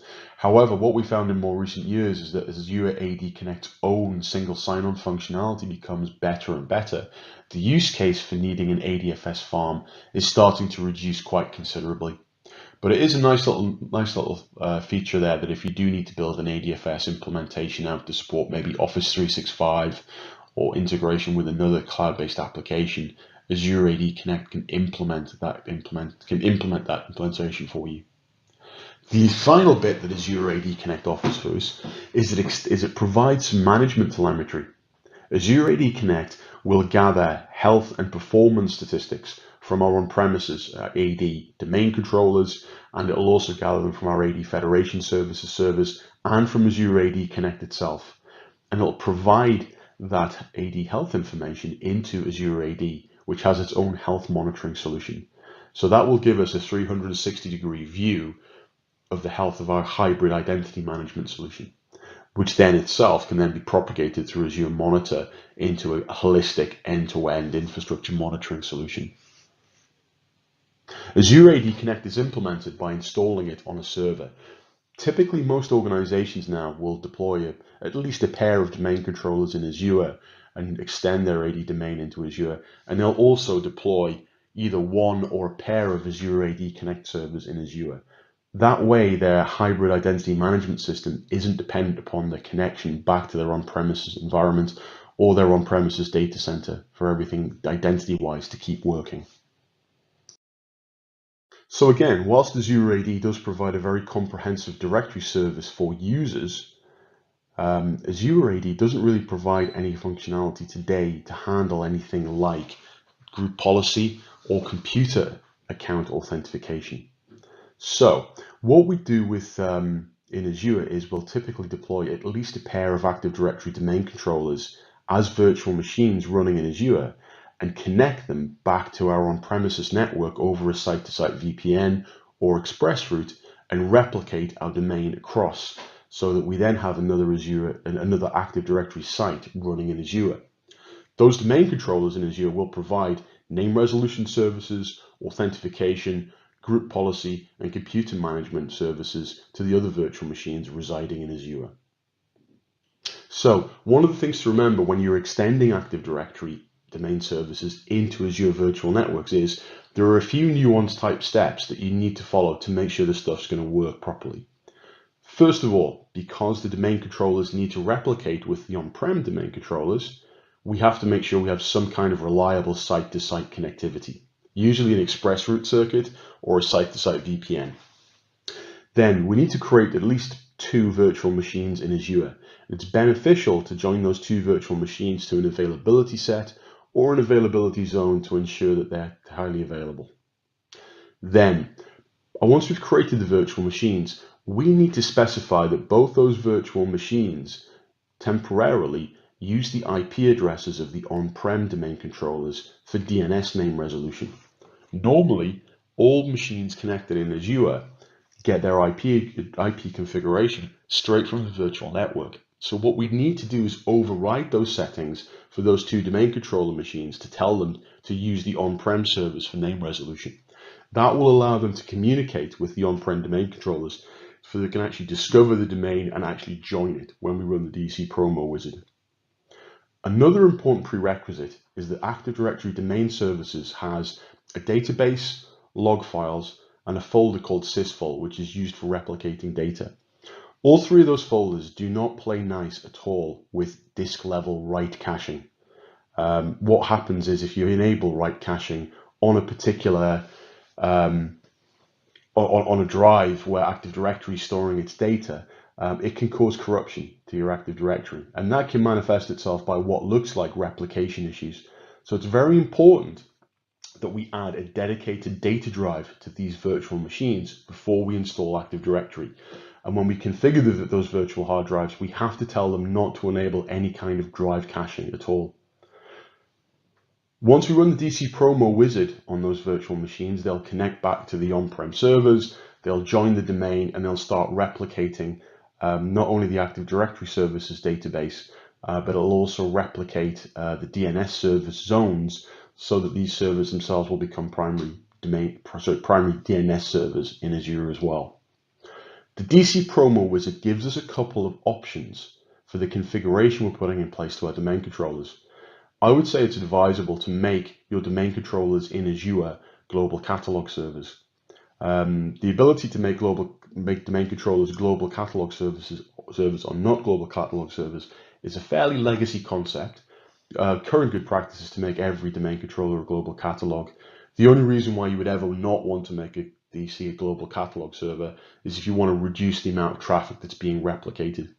However, what we found in more recent years is that as Azure AD Connect's own single sign-on functionality becomes better and better, the use case for needing an ADFS farm is starting to reduce quite considerably. But it is a nice little feature there that if you do need to build an ADFS implementation out to support maybe Office 365 or integration with another cloud-based application, Azure AD Connect can implement that implementation for you. The final bit that Azure AD Connect offers for us is that it provides management telemetry. Azure AD Connect will gather health and performance statistics from our on-premises AD domain controllers, and it will also gather them from our AD Federation Services servers and from Azure AD Connect itself. And it will provide that AD health information into Azure AD, which has its own health monitoring solution. So that will give us a 360-degree view of the health of our hybrid identity management solution, which then itself can then be propagated through Azure Monitor into a holistic end-to-end infrastructure monitoring solution. Azure AD Connect is implemented by installing it on a server. Typically, most organizations now will deploy at least a pair of domain controllers in Azure and extend their AD domain into Azure, and they'll also deploy either one or a pair of Azure AD Connect servers in Azure. That way, their hybrid identity management system isn't dependent upon the connection back to their on-premises environment or their on-premises data center for everything identity-wise to keep working. So again, whilst Azure AD does provide a very comprehensive directory service for users, Azure AD doesn't really provide any functionality today to handle anything like group policy or computer account authentication. So what we do with in Azure is we'll typically deploy at least a pair of Active Directory domain controllers as virtual machines running in Azure and connect them back to our on-premises network over a site-to-site VPN or express route and replicate our domain across, so that we then have another Active Directory site running in Azure. Those domain controllers in Azure will provide name resolution services, authentication, group policy, and computer management services to the other virtual machines residing in Azure. So one of the things to remember when you're extending Active Directory domain services into Azure Virtual Networks is there are a few nuanced type steps that you need to follow to make sure this stuff's going to work properly. First of all, because the domain controllers need to replicate with the on-prem domain controllers, we have to make sure we have some kind of reliable site-to-site connectivity, usually an express route circuit or a site-to-site VPN. Then we need to create at least 2 virtual machines in Azure. It's beneficial to join those 2 virtual machines to an availability set or an availability zone to ensure that they're highly available. Then, once we've created the virtual machines, we need to specify that both those virtual machines temporarily use the IP addresses of the on-prem domain controllers for DNS name resolution. Normally, all machines connected in Azure get their IP configuration straight from the virtual network. So what we need to do is override those settings for those 2 domain controller machines to tell them to use the on-prem servers for name resolution. That will allow them to communicate with the on-prem domain controllers so they can actually discover the domain and actually join it when we run the DC promo wizard. Another important prerequisite is that Active Directory Domain Services has a database, log files, and a folder called sysful, which is used for replicating data. All 3 of those folders do not play nice at all with disk level write caching. What happens is if you enable write caching on a particular on a drive where Active Directory is storing its data, it can cause corruption to your Active Directory, and that can manifest itself by what looks like replication issues. So it's very important that we add a dedicated data drive to these virtual machines before we install Active Directory. And when we configure those virtual hard drives, we have to tell them not to enable any kind of drive caching at all. Once we run the DC promo wizard on those virtual machines, they'll connect back to the on-prem servers, they'll join the domain, and they'll start replicating not only the Active Directory services database, but it'll also replicate the DNS service zones so that these servers themselves will become primary DNS servers in Azure as well. The DC promo wizard gives us a couple of options for the configuration we're putting in place to our domain controllers. I would say it's advisable to make your domain controllers in Azure global catalog servers. The ability to make domain controllers global catalog servers or not global catalog servers is a fairly legacy concept. Current good practice is to make every domain controller a global catalog. The only reason why you would ever not want to make a DC a global catalog server is if you want to reduce the amount of traffic that's being replicated.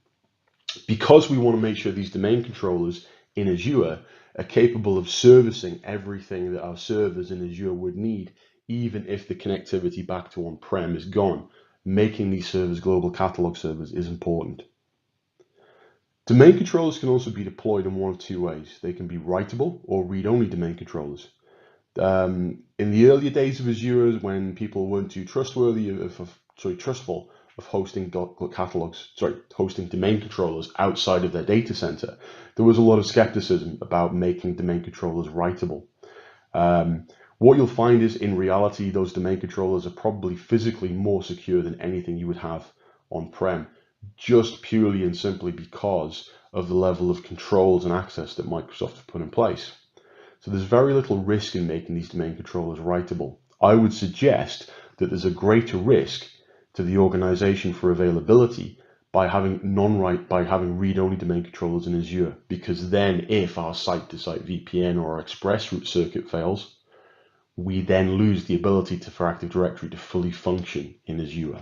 Because we want to make sure these domain controllers in Azure are capable of servicing everything that our servers in Azure would need, even if the connectivity back to on-prem is gone, making these servers global catalog servers is important. Domain controllers can also be deployed in one of two ways. They can be writable or read-only domain controllers. In the earlier days of Azure, when people weren't too trustful of hosting hosting domain controllers outside of their data center, there was a lot of skepticism about making domain controllers writable. What you'll find is, in reality, those domain controllers are probably physically more secure than anything you would have on-prem, just purely and simply because of the level of controls and access that Microsoft have put in place. So there's very little risk in making these domain controllers writable. I would suggest that there's a greater risk to the organization for availability by having read-only domain controllers in Azure, because then if our site-to-site VPN or our express route circuit fails, we then lose the ability for Active Directory to fully function in Azure.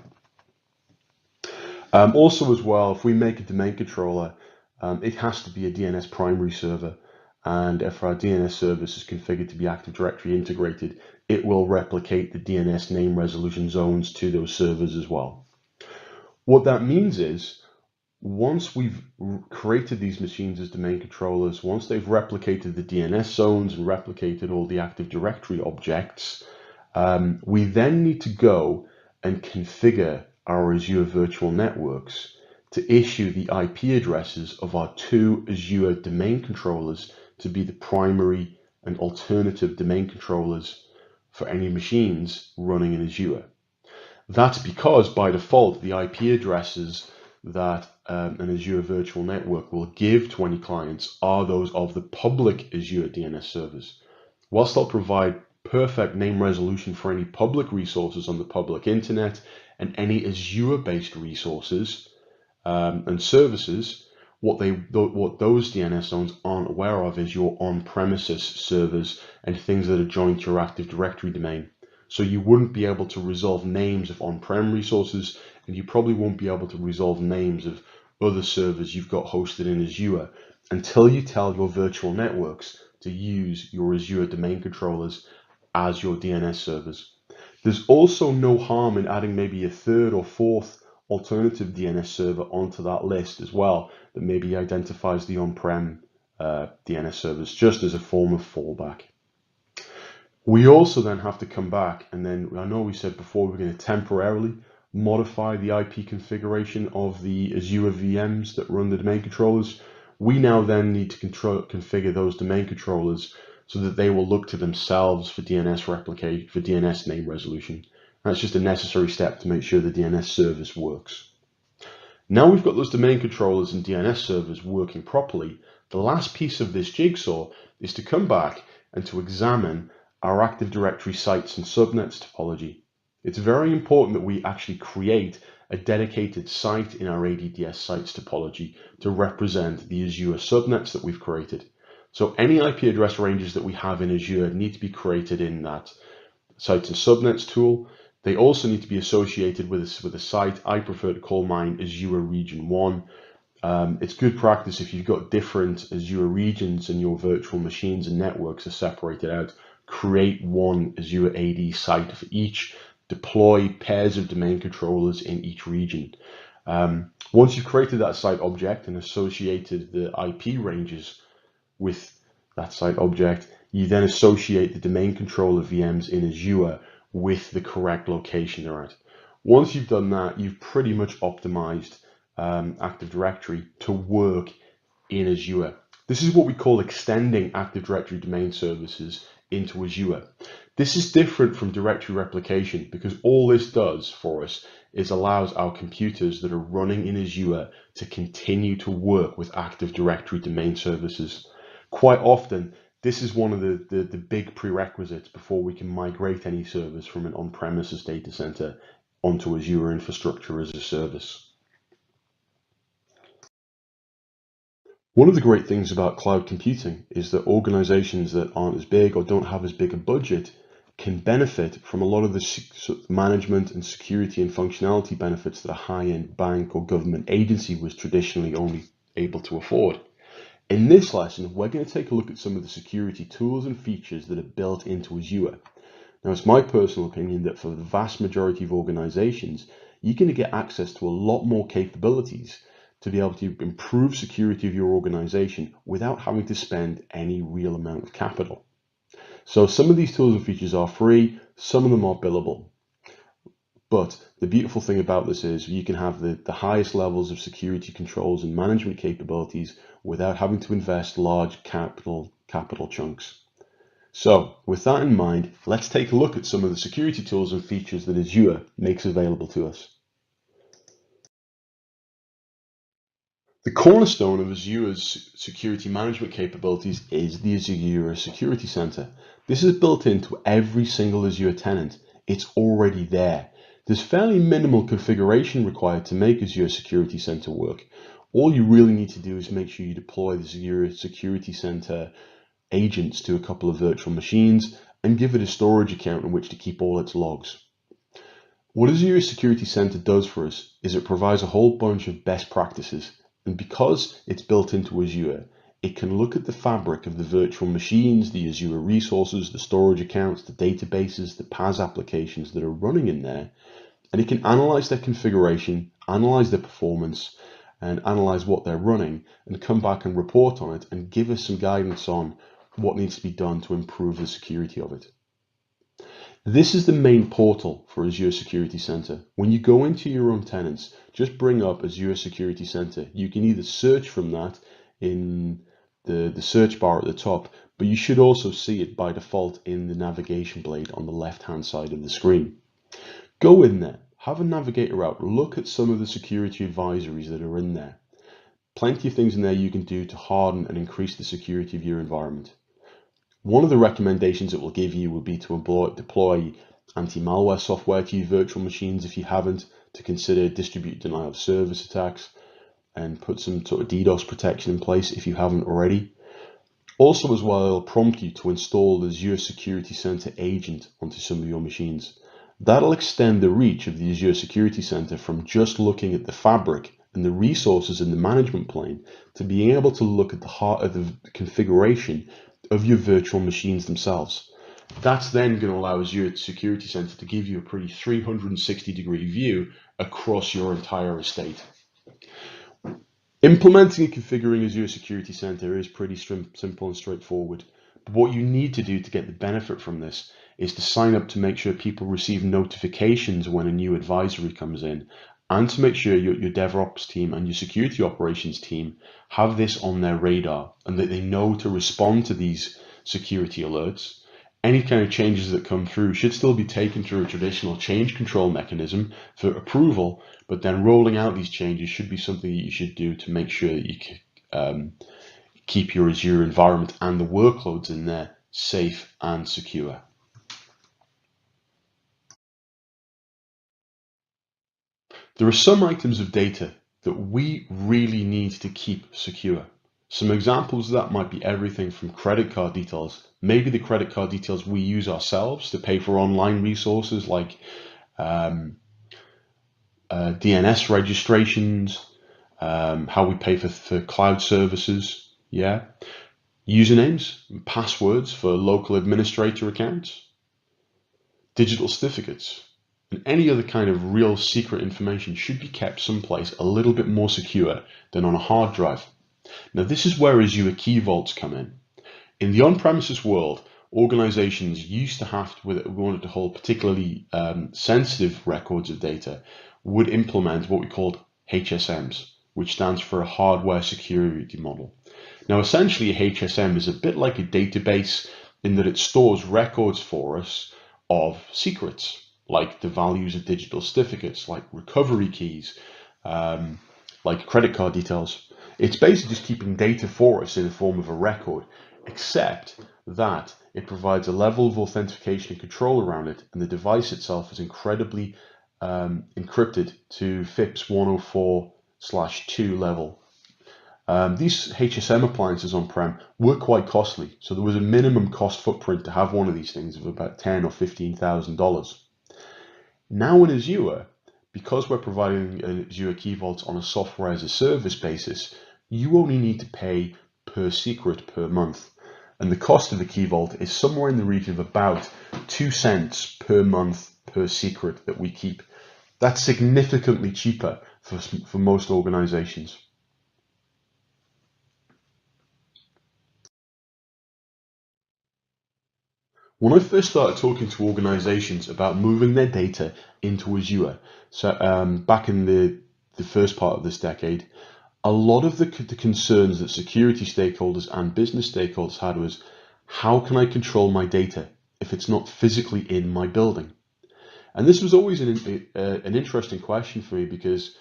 Also as well, if we make a domain controller, it has to be a DNS primary server, and if our DNS service is configured to be Active Directory integrated, it will replicate the DNS name resolution zones to those servers as well. What that means is, once we've created these machines as domain controllers, once they've replicated the DNS zones and replicated all the Active Directory objects, we then need to go and configure our Azure virtual networks to issue the IP addresses of our two Azure domain controllers to be the primary and alternative domain controllers for any machines running in Azure. That's because by default, the IP addresses that an Azure virtual network will give to any clients are those of the public Azure DNS servers. Whilst they'll provide perfect name resolution for any public resources on the public internet and any Azure-based resources and services, what those DNS zones aren't aware of is your on-premises servers and things that are joined to your Active Directory domain. So you wouldn't be able to resolve names of on-prem resources, and you probably won't be able to resolve names of other servers you've got hosted in Azure until you tell your virtual networks to use your Azure domain controllers as your DNS servers. There's also no harm in adding maybe a third or fourth alternative DNS server onto that list as well, that maybe identifies the on-prem DNS servers just as a form of fallback. We also then have to come back, and then I know we said before we're going to temporarily modify the IP configuration of the Azure VMs that run the domain controllers. We now then need to configure those domain controllers so that they will look to themselves for DNS replicate, for DNS name resolution. That's just a necessary step to make sure the DNS service works. Now we've got those domain controllers and DNS servers working properly, the last piece of this jigsaw is to come back and to examine our Active Directory sites and subnets topology. It's very important that we actually create a dedicated site in our ADDS sites topology to represent the Azure subnets that we've created. So any IP address ranges that we have in Azure need to be created in that sites and subnets tool. They also need to be associated with a site. I prefer to call mine Azure Region 1. It's good practice if you've got different Azure regions and your virtual machines and networks are separated out. Create one Azure AD site for each. Deploy pairs of domain controllers in each region. Once you've created that site object and associated the IP ranges with that site object, you then associate the domain controller VMs in Azure with the correct location they're at. Once you've done that, you've pretty much optimized Active Directory to work in Azure. This is what we call extending Active Directory domain services into Azure. This is different from directory replication because all this does for us is allows our computers that are running in Azure to continue to work with Active Directory domain services. Quite often, this is one of the big prerequisites before we can migrate any servers from an on-premises data center onto Azure infrastructure as a service. One of the great things about cloud computing is that organizations that aren't as big or don't have as big a budget can benefit from a lot of the management and security and functionality benefits that a high-end bank or government agency was traditionally only able to afford. In this lesson, we're going to take a look at some of the security tools and features that are built into Azure. Now, it's my personal opinion that for the vast majority of organizations, you're going to get access to a lot more capabilities to be able to improve security of your organization without having to spend any real amount of capital. So some of these tools and features are free, some of them are billable. But the beautiful thing about this is you can have the highest levels of security controls and management capabilities without having to invest large capital chunks. So with that in mind, let's take a look at some of the security tools and features that Azure makes available to us. The cornerstone of Azure's security management capabilities is the Azure Security Center. This is built into every single Azure tenant. It's already there. There's fairly minimal configuration required to make Azure Security Center work. All you really need to do is make sure you deploy the Azure Security Center agents to a couple of virtual machines and give it a storage account in which to keep all its logs. What Azure Security Center does for us is it provides a whole bunch of best practices. And because it's built into Azure, it can look at the fabric of the virtual machines, the Azure resources, the storage accounts, the databases, the PaaS applications that are running in there, and it can analyze their configuration, analyze their performance, and analyze what they're running, and come back and report on it and give us some guidance on what needs to be done to improve the security of it. This is the main portal for Azure Security Center. When you go into your own tenants, just bring up Azure Security Center. You can either search from that in the search bar at the top, but you should also see it by default in the navigation blade on the left-hand side of the screen. Go in there, have a navigator out, look at some of the security advisories that are in there. Plenty of things in there you can do to harden and increase the security of your environment. One of the recommendations it will give you would be to deploy anti-malware software to your virtual machines if you haven't, to consider distributed denial of service attacks, and put some sort of DDoS protection in place if you haven't already. Also as well, it'll prompt you to install the Azure Security Center agent onto some of your machines. That'll extend the reach of the Azure Security Center from just looking at the fabric and the resources in the management plane to being able to look at the heart of the configuration of your virtual machines themselves. That's then going to allow Azure Security Center to give you a pretty 360-degree view across your entire estate. Implementing and configuring Azure Security Center is pretty simple and straightforward. But what you need to do to get the benefit from this is to sign up to make sure people receive notifications when a new advisory comes in, and to make sure your DevOps team and your security operations team have this on their radar and that they know to respond to these security alerts. Any kind of changes that come through should still be taken through a traditional change control mechanism for approval, but then rolling out these changes should be something that you should do to make sure that you can keep your Azure environment and the workloads in there safe and secure. There are some items of data that we really need to keep secure. Some examples of that might be everything from credit card details, maybe the credit card details we use ourselves to pay for online resources like DNS registrations, how we pay for cloud services, usernames and passwords for local administrator accounts, digital certificates, and any other kind of real secret information should be kept someplace a little bit more secure than on a hard drive. Now, this is where Azure Key Vaults come in. In the on-premises world, organizations used to have to, wanted to hold particularly sensitive records of data, would implement what we called HSMs, which stands for a hardware security model. Now, essentially, a HSM is a bit like a database in that it stores records for us of secrets, like the values of digital certificates, like recovery keys, like credit card details. It's basically just keeping data for us in the form of a record, except that it provides a level of authentication and control around it, and the device itself is incredibly encrypted to FIPS 104/2 level. These HSM appliances on-prem were quite costly, so there was a minimum cost footprint to have one of these things of about $10,000 or $15,000. Now in Azure, because we're providing Azure Key Vaults on a software as a service basis, you only need to pay per secret per month. And the cost of the Key Vault is somewhere in the region of about 2 cents per month per secret that we keep. That's significantly cheaper for most organizations. When I first started talking to organizations about moving their data into Azure, so back in the first part of this decade, a lot of the concerns that security stakeholders and business stakeholders had was, how can I control my data if it's not physically in my building? And this was always an interesting question for me, because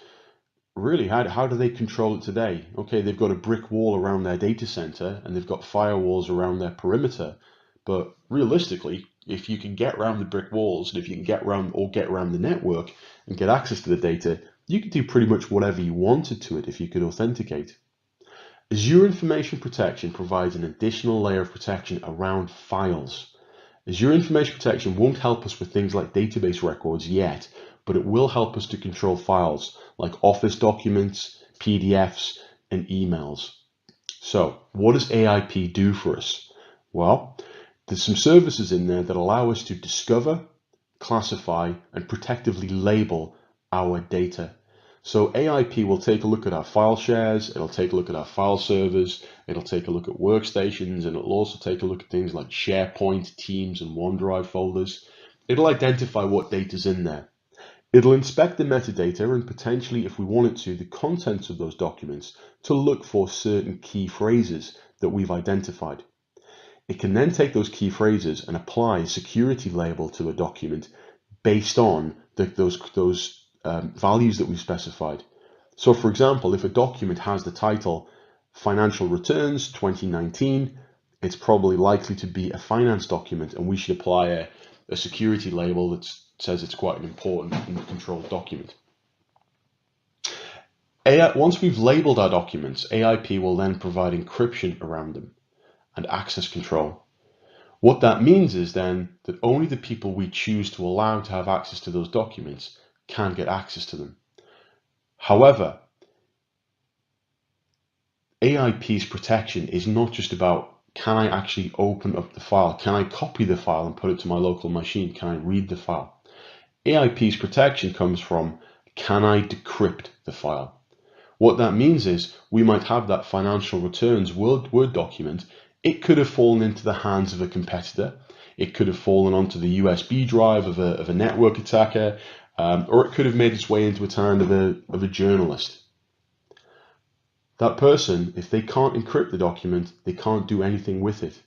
really, how do they control it today? Okay, they've got a brick wall around their data center and they've got firewalls around their perimeter. But realistically, if you can get around the brick walls, and if you can get around the network and get access to the data, you can do pretty much whatever you wanted to it if you could authenticate. Azure Information Protection provides an additional layer of protection around files. Azure Information Protection won't help us with things like database records yet, but it will help us to control files like Office documents, PDFs, and emails. So, what does AIP do for us? Well, there's some services in there that allow us to discover, classify, and protectively label our data. So AIP will take a look at our file shares, it'll take a look at our file servers, it'll take a look at workstations, and it'll also take a look at things like SharePoint, Teams, and OneDrive folders. It'll identify what data's in there. It'll inspect the metadata and potentially, if we want it to, the contents of those documents to look for certain key phrases that we've identified. It can then take those key phrases and apply a security label to a document based on those values that we've specified. So for example, if a document has the title Financial Returns 2019, it's probably likely to be a finance document, and we should apply a security label that says it's quite an important and controlled document. Once we've labeled our documents, AIP will then provide encryption around them and access control. What that means is then that only the people we choose to allow to have access to those documents can get access to them. However, AIP's protection is not just about, can I actually open up the file? Can I copy the file and put it to my local machine? Can I read the file? AIP's protection comes from, can I decrypt the file? What that means is we might have that financial returns Word document. It could have fallen into the hands of a competitor. It could have fallen onto the USB drive of a network attacker, or it could have made its way into the hand of a journalist. That person, if they can't encrypt the document, they can't do anything with it.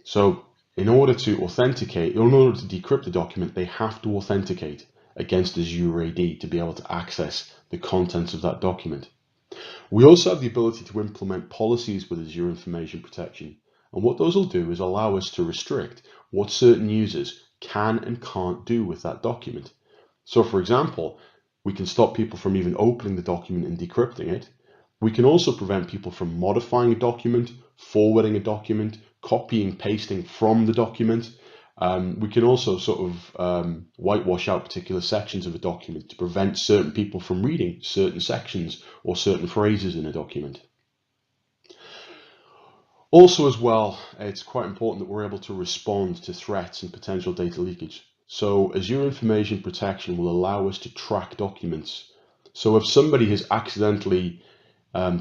So in order to decrypt the document, they have to authenticate against Azure AD to be able to access the contents of that document. We also have the ability to implement policies with Azure Information Protection. And what those will do is allow us to restrict what certain users can and can't do with that document. So for example, we can stop people from even opening the document and decrypting it. We can also prevent people from modifying a document, forwarding a document, copying, pasting from the document. We can also sort of whitewash out particular sections of a document to prevent certain people from reading certain sections or certain phrases in a document. Also as well, it's quite important that we're able to respond to threats and potential data leakage. So Azure Information Protection will allow us to track documents. So if somebody has accidentally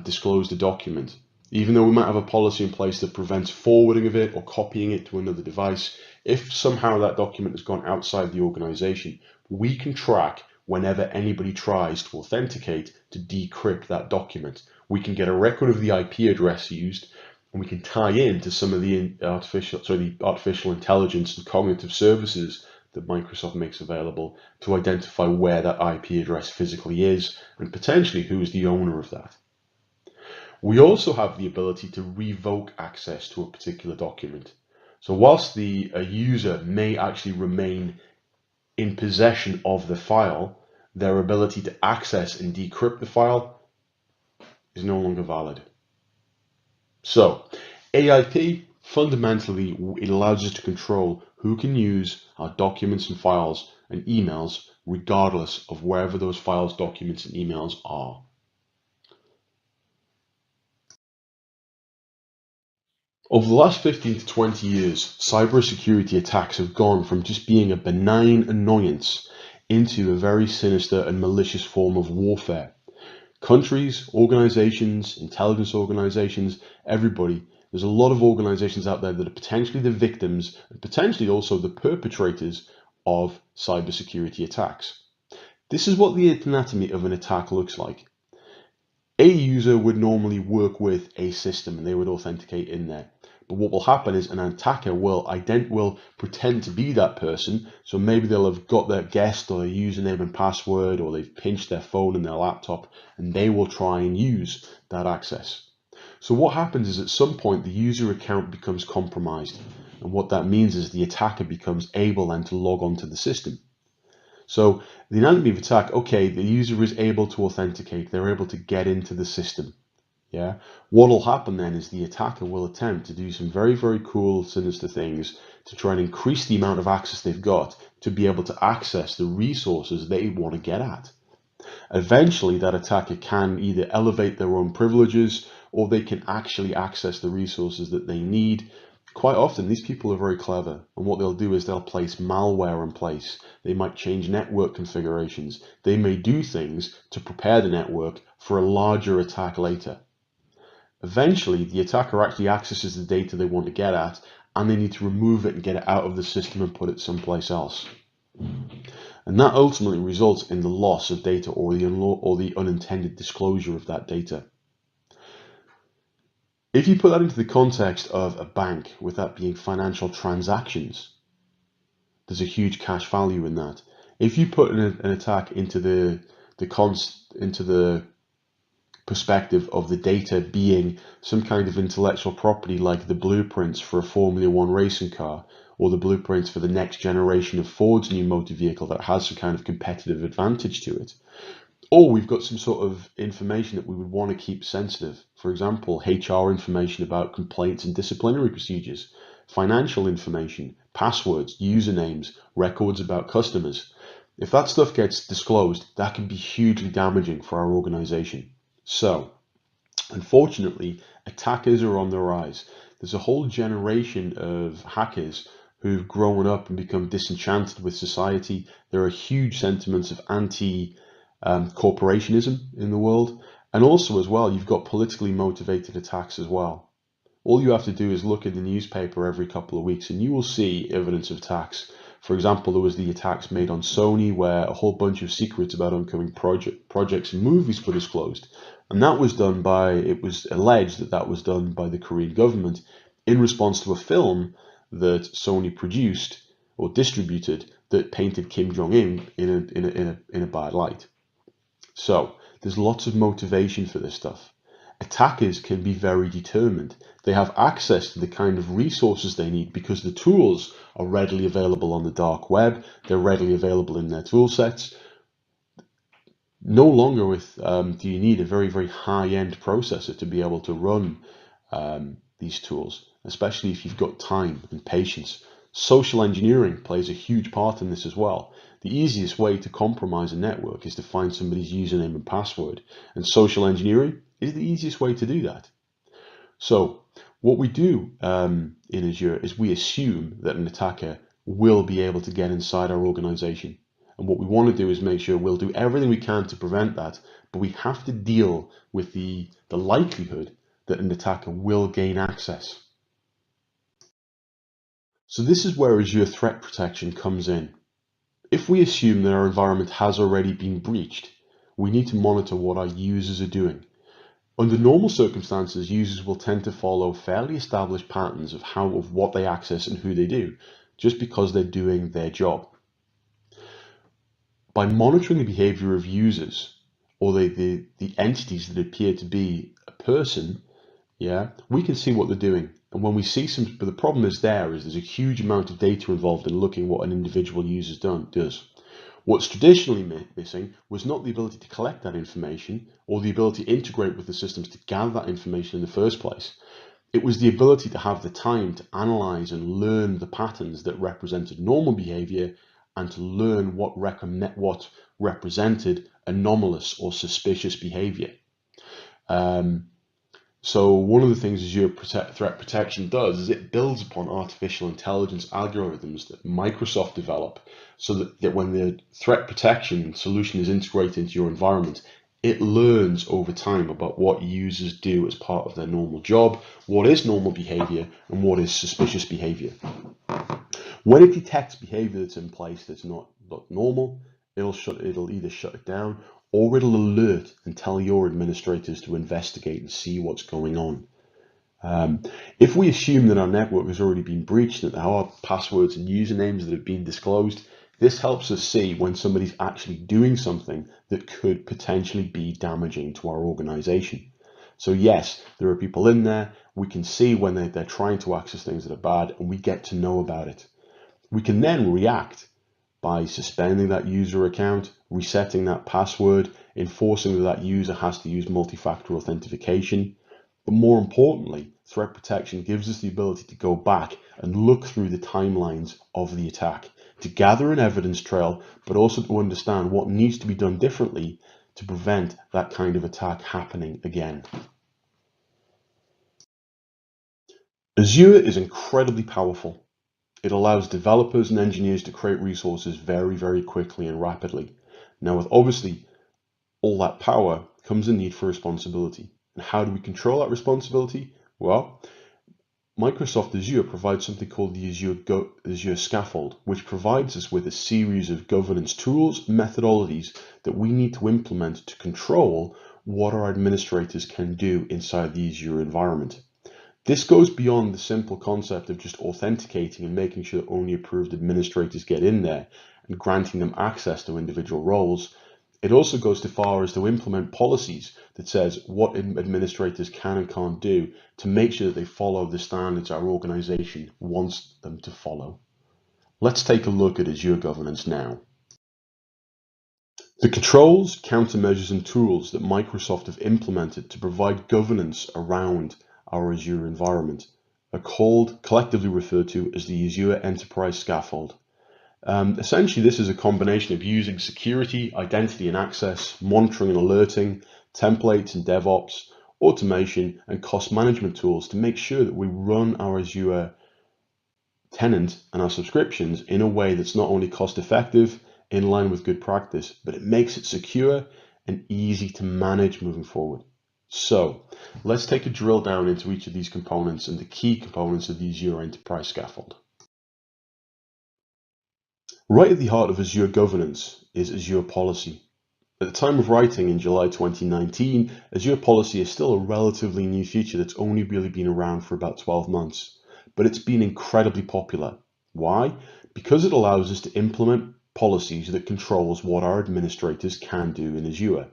disclosed a document, even though we might have a policy in place that prevents forwarding of it or copying it to another device, if somehow that document has gone outside the organization, we can track whenever anybody tries to authenticate to decrypt that document. We can get a record of the IP address used, And we can tie into some of the artificial intelligence and cognitive services that Microsoft makes available to identify where that IP address physically is and potentially who is the owner of that. We also have the ability to revoke access to a particular document. So whilst a user may actually remain in possession of the file, their ability to access and decrypt the file is no longer valid. So AIP fundamentally, it allows us to control who can use our documents and files and emails regardless of wherever those files, documents, and emails are. Over the last 15 to 20 years, cybersecurity attacks have gone from just being a benign annoyance into a very sinister and malicious form of warfare. Countries, organizations, intelligence organizations, everybody, there's a lot of organizations out there that are potentially the victims and potentially also the perpetrators of cybersecurity attacks. This is what the anatomy of an attack looks like. A user would normally work with a system and they would authenticate in there. But what will happen is an attacker will pretend to be that person. So maybe they'll have got their guest or their username and password, or they've pinched their phone and their laptop, and they will try and use that access. So what happens is at some point the user account becomes compromised. And what that means is the attacker becomes able then to log onto the system. So the anatomy of attack, okay, the user is able to authenticate, they're able to get into the system. Yeah. What will happen then is the attacker will attempt to do some very, very cool, sinister things to try and increase the amount of access they've got to be able to access the resources they want to get at. Eventually, that attacker can either elevate their own privileges or they can actually access the resources that they need. Quite often, these people are very clever, and what they'll do is they'll place malware in place. They might change network configurations. They may do things to prepare the network for a larger attack later. Eventually, the attacker actually accesses the data they want to get at, and they need to remove it and get it out of the system and put it someplace else. And that ultimately results in the loss of data or the unintended disclosure of that data. If you put that into the context of a bank, with that being financial transactions, there's a huge cash value in that. If you put an attack into the perspective of the data being some kind of intellectual property, like the blueprints for a Formula One racing car, or the blueprints for the next generation of Ford's new motor vehicle that has some kind of competitive advantage to it, or we've got some sort of information that we would want to keep sensitive. For example, HR information about complaints and disciplinary procedures, financial information, passwords, usernames, records about customers. If that stuff gets disclosed, that can be hugely damaging for our organization. So, unfortunately, attackers are on the rise. There's a whole generation of hackers who've grown up and become disenchanted with society. There are huge sentiments of anti-corporationism in the world. And also as well, you've got politically motivated attacks as well. All you have to do is look at the newspaper every couple of weeks and you will see evidence of attacks. For example, there was the attacks made on Sony where a whole bunch of secrets about upcoming projects and movies were disclosed. And that was done it was alleged that that was done by the Korean government in response to a film that Sony produced or distributed that painted Kim Jong-un in a bad light. So there's lots of motivation for this stuff. Attackers can be very determined. They have access to the kind of resources they need because the tools are readily available on the dark web. They're readily available in their tool sets. No longer do you need a very, very high-end processor to be able to run these tools, especially if you've got time and patience. Social engineering plays a huge part in this as well. The easiest way to compromise a network is to find somebody's username and password, and social engineering is the easiest way to do that. So what we do in Azure is we assume that an attacker will be able to get inside our organization. And what we want to do is make sure we'll do everything we can to prevent that, but we have to deal with the likelihood that an attacker will gain access. So this is where Azure Threat Protection comes in. If we assume that our environment has already been breached, we need to monitor what our users are doing. Under normal circumstances, users will tend to follow fairly established patterns of what they access and who they do, just because they're doing their job. By monitoring the behavior of users or the entities that appear to be a person, we can see what they're doing. And when we see but the problem is there's a huge amount of data involved in looking what an individual user does. What's traditionally missing was not the ability to collect that information or the ability to integrate with the systems to gather that information in the first place. It was the ability to have the time to analyze and learn the patterns that represented normal behavior and to learn what represented anomalous or suspicious behavior. So one of the things Azure Threat Protection does is it builds upon artificial intelligence algorithms that Microsoft develop so that when the threat protection solution is integrated into your environment, it learns over time about what users do as part of their normal job, what is normal behavior, and what is suspicious behavior. When it detects behavior that's in place that's not normal, it'll either shut it down or it'll alert and tell your administrators to investigate and see what's going on. If we assume that our network has already been breached, that there are passwords and usernames that have been disclosed, this helps us see when somebody's actually doing something that could potentially be damaging to our organization. So yes, there are people in there. We can see when they're trying to access things that are bad, and we get to know about it. We can then react by suspending that user account, resetting that password, enforcing that user has to use multi-factor authentication. But more importantly, threat protection gives us the ability to go back and look through the timelines of the attack, to gather an evidence trail, but also to understand what needs to be done differently to prevent that kind of attack happening again. Azure is incredibly powerful. It allows developers and engineers to create resources very, very quickly and rapidly. Now, with obviously all that power comes a need for responsibility. And how do we control that responsibility? Well, Microsoft Azure provides something called the Azure Scaffold, which provides us with a series of governance tools, methodologies that we need to implement to control what our administrators can do inside the Azure environment. This goes beyond the simple concept of just authenticating and making sure that only approved administrators get in there and granting them access to individual roles. It also goes as far as to implement policies that says what administrators can and can't do to make sure that they follow the standards our organization wants them to follow. Let's take a look at Azure governance now. The controls, countermeasures, and tools that Microsoft have implemented to provide governance around our Azure environment are collectively referred to as the Azure Enterprise Scaffold. Essentially, this is a combination of using security, identity and access, monitoring and alerting, templates and DevOps, automation, and cost management tools to make sure that we run our Azure tenant and our subscriptions in a way that's not only cost effective, in line with good practice, but it makes it secure and easy to manage moving forward. So let's take a drill down into each of these components and the key components of the Azure Enterprise Scaffold. Right at the heart of Azure governance is Azure Policy. At the time of writing in July 2019, Azure Policy is still a relatively new feature that's only really been around for about 12 months, but it's been incredibly popular. Why? Because it allows us to implement policies that controls what our administrators can do in Azure.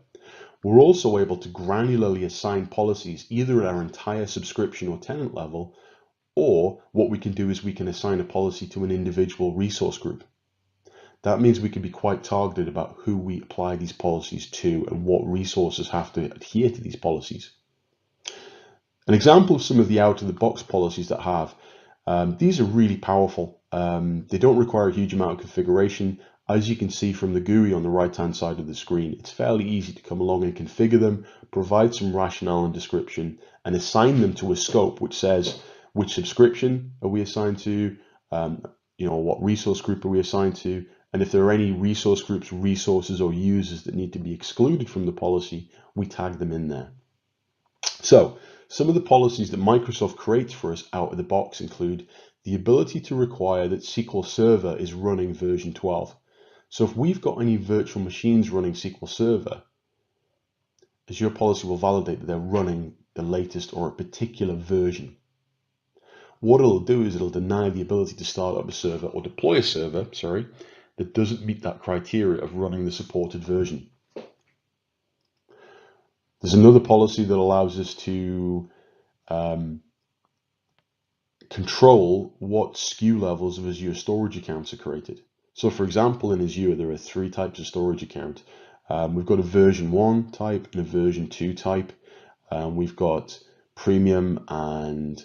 We're also able to granularly assign policies either at our entire subscription or tenant level, or what we can do is we can assign a policy to an individual resource group. That means we can be quite targeted about who we apply these policies to and what resources have to adhere to these policies. An example of some of the out-of-the-box policies that have, these are really powerful. They don't require a huge amount of configuration. As you can see from the GUI on the right-hand side of the screen, it's fairly easy to come along and configure them, provide some rationale and description, and assign them to a scope which says which subscription are we assigned to, what resource group are we assigned to, and if there are any resource groups, resources, or users that need to be excluded from the policy, we tag them in there. So some of the policies that Microsoft creates for us out of the box include the ability to require that SQL Server is running version 12. So if we've got any virtual machines running SQL Server, Azure policy will validate that they're running the latest or a particular version. What it'll do is it'll deny the ability to start up a server or deploy a server, that doesn't meet that criteria of running the supported version. There's another policy that allows us to control what SKU levels of Azure storage accounts are created. So for example, in Azure, there are 3 types of storage account. We've got a version 1 type and a version 2 type. We've got premium and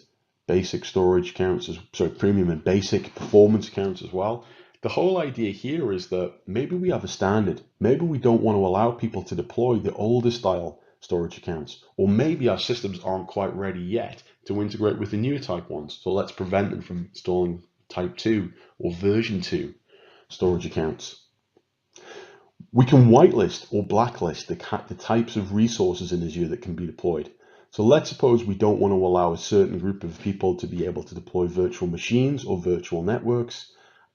basic storage accounts, premium and basic performance accounts as well. The whole idea here is that maybe we have a standard. Maybe we don't want to allow people to deploy the older style storage accounts, or maybe our systems aren't quite ready yet to integrate with the newer type ones. So let's prevent them from installing type 2 or version 2 storage accounts. We can whitelist or blacklist the types of resources in Azure that can be deployed. So let's suppose we don't want to allow a certain group of people to be able to deploy virtual machines or virtual networks.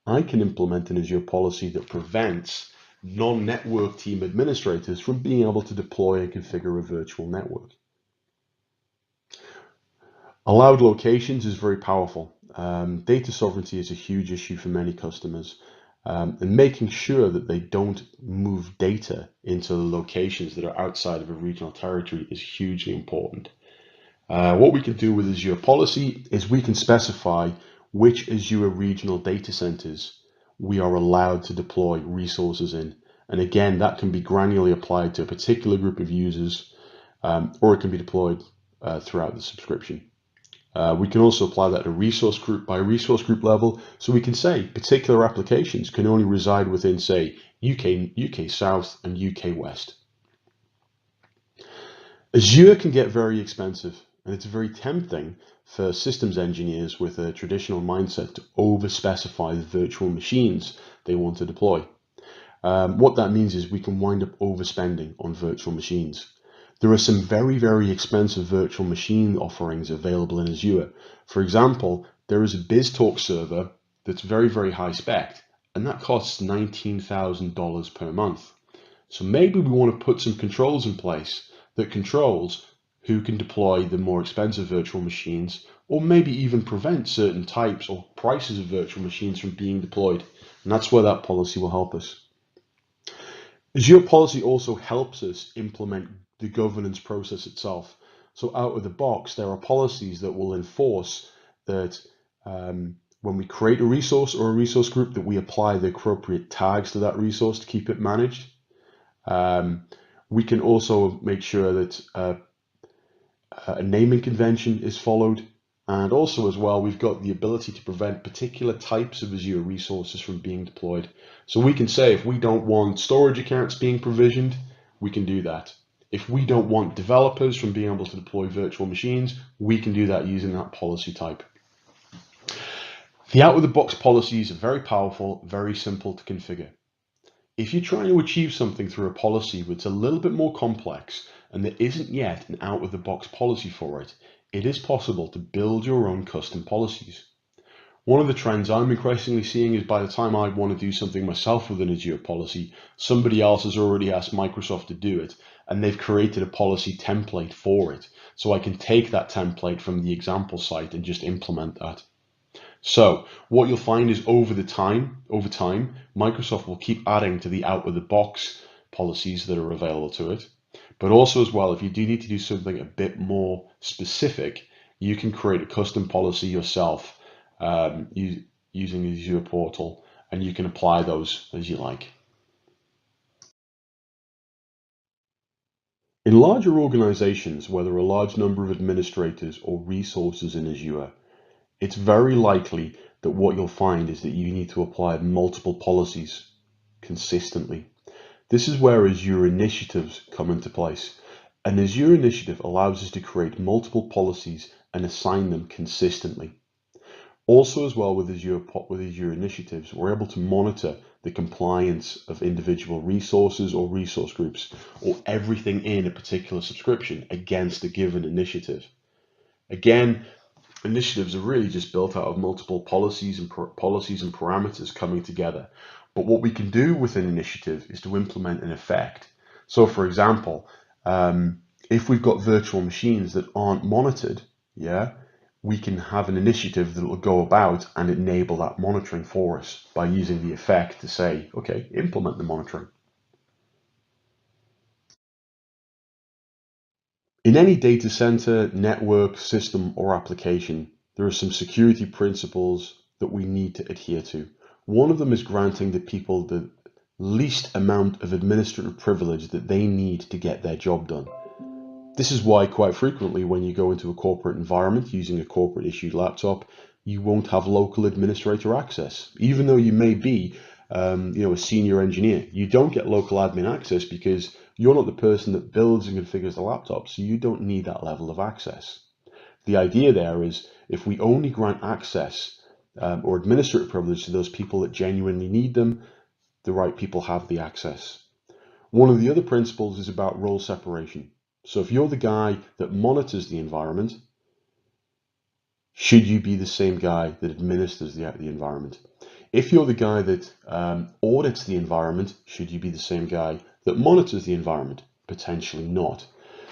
I can implement an Azure policy that prevents non-network team administrators from being able to deploy and configure a virtual network. Allowed locations is very powerful. Data sovereignty is a huge issue for many customers, and making sure that they don't move data into the locations that are outside of a regional territory is hugely important. What we can do with Azure policy is we can specify which Azure regional data centers we are allowed to deploy resources in. And again, that can be granularly applied to a particular group of users, or it can be deployed throughout the subscription. We can also apply that at a resource group by resource group level. So we can say particular applications can only reside within, say, UK South and UK West. Azure can get very expensive, and it's very tempting for systems engineers with a traditional mindset to over-specify the virtual machines they want to deploy. What that means is we can wind up overspending on virtual machines. There are some very, very expensive virtual machine offerings available in Azure. For example, there is a BizTalk server that's very, very high spec, and that costs $19,000 per month. So maybe we want to put some controls in place that controls who can deploy the more expensive virtual machines, or maybe even prevent certain types or prices of virtual machines from being deployed. And that's where that policy will help us. Azure policy also helps us implement the governance process itself. So out of the box, there are policies that will enforce that when we create a resource or a resource group, that we apply the appropriate tags to that resource to keep it managed. We can also make sure that a naming convention is followed. And also as well, we've got the ability to prevent particular types of Azure resources from being deployed. So we can say if we don't want storage accounts being provisioned, we can do that. If we don't want developers from being able to deploy virtual machines, we can do that using that policy type. The out-of-the-box policies are very powerful, very simple to configure. If you're trying to achieve something through a policy that's a little bit more complex and there isn't yet an out-of-the-box policy for it, it is possible to build your own custom policies. One of the trends I'm increasingly seeing is by the time I want to do something myself with an Azure policy, somebody else has already asked Microsoft to do it, and they've created a policy template for it. So I can take that template from the example site and just implement that. So what you'll find is over time, Microsoft will keep adding to the out-of-the-box policies that are available to it. But also as well, if you do need to do something a bit more specific, you can create a custom policy yourself using the Azure portal, and you can apply those as you like. In larger organizations where there are a large number of administrators or resources in Azure, it's very likely that what you'll find is that you need to apply multiple policies consistently. This is where Azure initiatives come into place. An Azure initiative allows us to create multiple policies and assign them consistently. Also as well with Azure initiatives, we're able to monitor the compliance of individual resources or resource groups or everything in a particular subscription against a given initiative. Again, initiatives are really just built out of multiple policies and parameters coming together. But what we can do with an initiative is to implement an effect. So for example, If we've got virtual machines that aren't monitored, yeah, we can have an initiative that will go about and enable that monitoring for us by using the effect to say, okay, implement the monitoring. In any data center, network, system, or application, there are some security principles that we need to adhere to. One of them is granting the people the least amount of administrative privilege that they need to get their job done. This is why quite frequently when you go into a corporate environment using a corporate issued laptop, you won't have local administrator access. Even though you may be a senior engineer, you don't get local admin access because you're not the person that builds and configures the laptop, so you don't need that level of access. The idea there is if we only grant access or administrative privilege to those people that genuinely need them, the right people have the access. One of the other principles is about role separation. So if you're the guy that monitors the environment, should you be the same guy that administers the environment? If you're the guy that audits the environment, should you be the same guy that monitors the environment? Potentially not.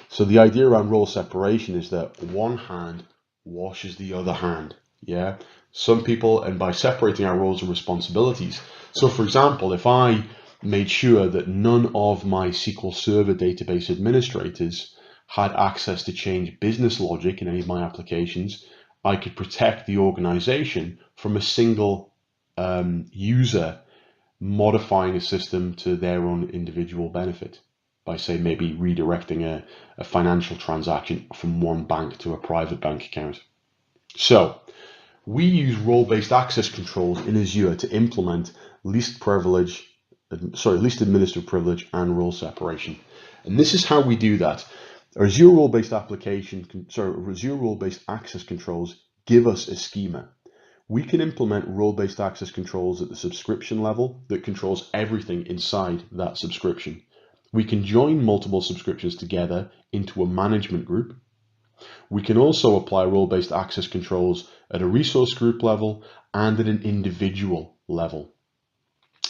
So the idea around role separation is that one hand washes the other hand. Yeah. Some people, and by separating our roles and responsibilities. So for example, if I made sure that none of my SQL Server database administrators had access to change business logic in any of my applications, I could protect the organization from a single user modifying a system to their own individual benefit by, say, maybe redirecting a financial transaction from one bank to a private bank account. So we use role-based access controls in Azure to implement least administrative privilege and role separation. And this is how we do that. Azure role-based access controls give us a schema. We can implement role-based access controls at the subscription level that controls everything inside that subscription. We can join multiple subscriptions together into a management group. We can also apply role-based access controls at a resource group level and at an individual level.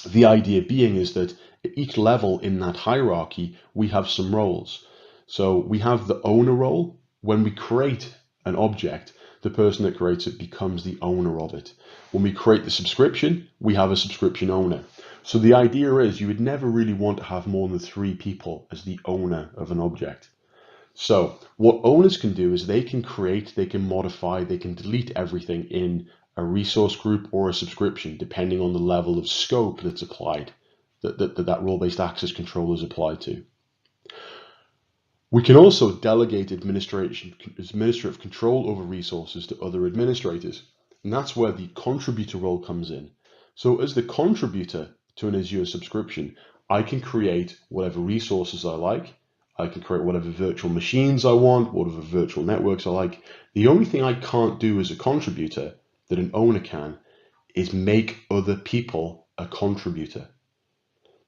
The idea being is that at each level in that hierarchy, we have some roles. So we have the owner role. When we create an object, the person that creates it becomes the owner of it. When we create the subscription, we have a subscription owner. So the idea is you would never really want to have more than 3 people as the owner of an object. So what owners can do is they can create, they can modify, they can delete everything in a resource group or a subscription, depending on the level of scope that's applied, that role-based access control is applied to. We can also delegate administrative control over resources to other administrators, and that's where the contributor role comes in. So as the contributor to an Azure subscription, I can create whatever resources I like. I can create whatever virtual machines I want, whatever virtual networks I like. The only thing I can't do as a contributor that an owner can is make other people a contributor.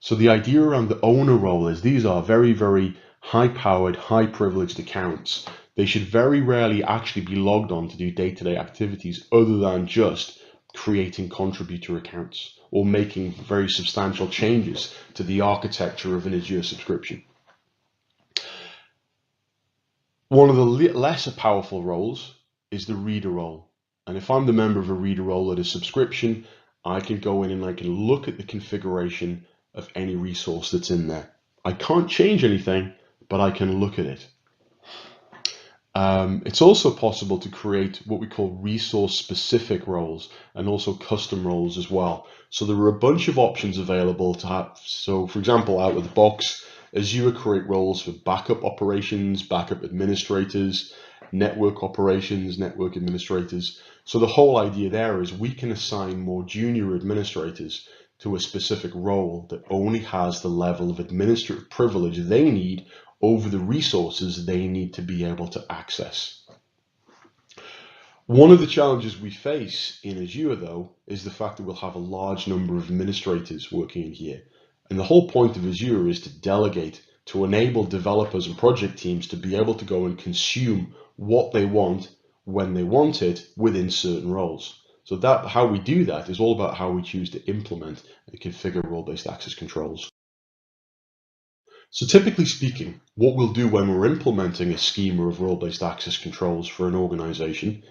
So the idea around the owner role is these are very, very high-powered, high-privileged accounts. They should very rarely actually be logged on to do day-to-day activities other than just creating contributor accounts or making very substantial changes to the architecture of an Azure subscription. One of the lesser powerful roles is the reader role. And if I'm the member of a reader role at a subscription, I can go in and I can look at the configuration of any resource that's in there. I can't change anything, but I can look at it. It's also possible to create what we call resource-specific roles and also custom roles as well. So there are a bunch of options available to have. So for example, out of the box, Azure create roles for backup operations, backup administrators, network operations, network administrators. So the whole idea there is we can assign more junior administrators to a specific role that only has the level of administrative privilege they need over the resources they need to be able to access. One of the challenges we face in Azure, though, is the fact that we'll have a large number of administrators working in here. And the whole point of Azure is to delegate, to enable developers and project teams to be able to go and consume what they want when they want it within certain roles. So how we do that is all about how we choose to implement and configure role-based access controls. So typically speaking, what we'll do when we're implementing a schema of role-based access controls for an organization,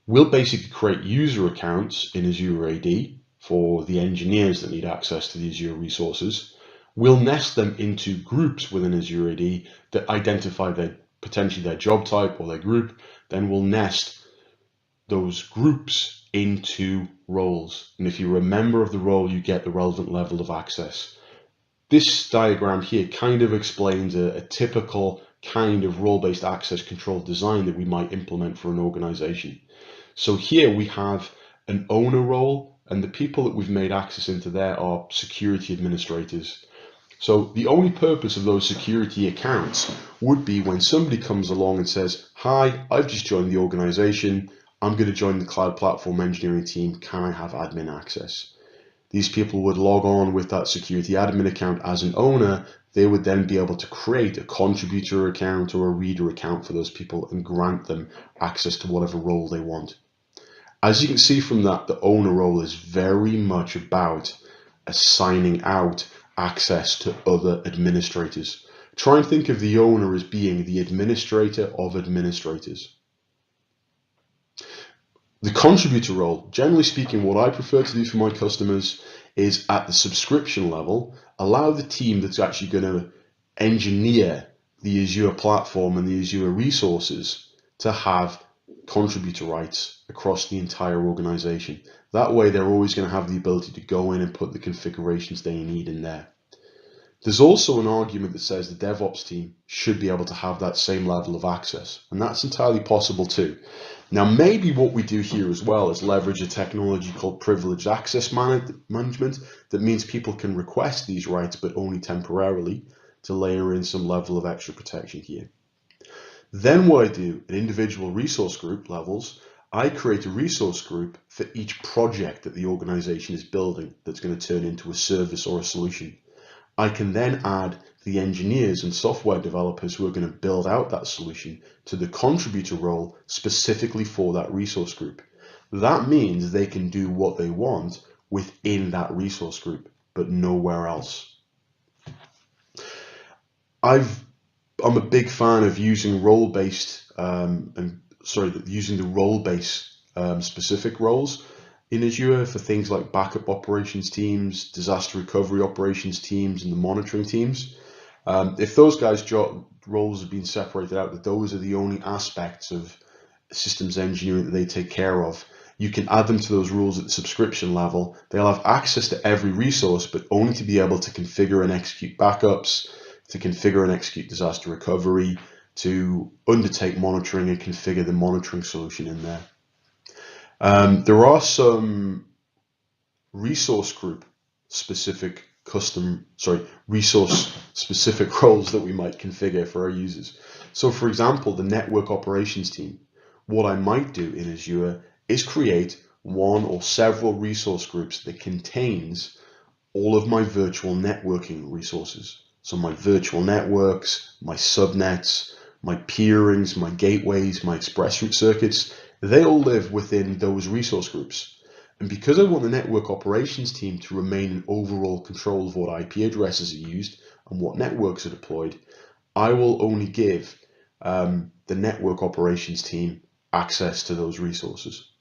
we'll basically create user accounts in Azure AD for the engineers that need access to the Azure resources. We'll nest them into groups within Azure AD that identify potentially their job type or their group. Then we'll nest those groups into roles. And if you're a member of the role, you get the relevant level of access. This diagram here kind of explains a typical kind of role-based access control design that we might implement for an organization. So here we have an owner role, and the people that we've made access into there are security administrators. So the only purpose of those security accounts would be when somebody comes along and says, hi, I've just joined the organization. I'm going to join the cloud platform engineering team. Can I have admin access? These people would log on with that security admin account as an owner. They would then be able to create a contributor account or a reader account for those people and grant them access to whatever role they want. As you can see from that, the owner role is very much about assigning out access to other administrators. Try and think of the owner as being the administrator of administrators. The contributor role, generally speaking, what I prefer to do for my customers is at the subscription level, allow the team that's actually going to engineer the Azure platform and the Azure resources to have contributor rights across the entire organization. That way, they're always going to have the ability to go in and put the configurations they need in there. There's also an argument that says the DevOps team should be able to have that same level of access, and that's entirely possible too. Now, maybe what we do here as well is leverage a technology called privileged access management that means people can request these rights, but only temporarily, to layer in some level of extra protection here. Then what I do at individual resource group levels, I create a resource group for each project that the organization is building that's going to turn into a service or a solution. I can then add the engineers and software developers who are going to build out that solution to the contributor role specifically for that resource group. That means they can do what they want within that resource group, but nowhere else. I'm a big fan of using role-based using the role-based specific roles in Azure for things like backup operations teams, disaster recovery operations teams, and the monitoring teams. If those guys' roles have been separated out, that those are the only aspects of systems engineering that they take care of, you can add them to those rules at the subscription level. They'll have access to every resource, but only to be able to configure and execute backups, to configure and execute disaster recovery, to undertake monitoring and configure the monitoring solution in there. There are some resource specific roles that we might configure for our users. So for example, the network operations team, what I might do in Azure is create one or several resource groups that contains all of my virtual networking resources. So my virtual networks, my subnets, my peerings, my gateways, my express route circuits, they all live within those resource groups. And because I want the network operations team to remain in overall control of what IP addresses are used and what networks are deployed, I will only give the network operations team access to those resources.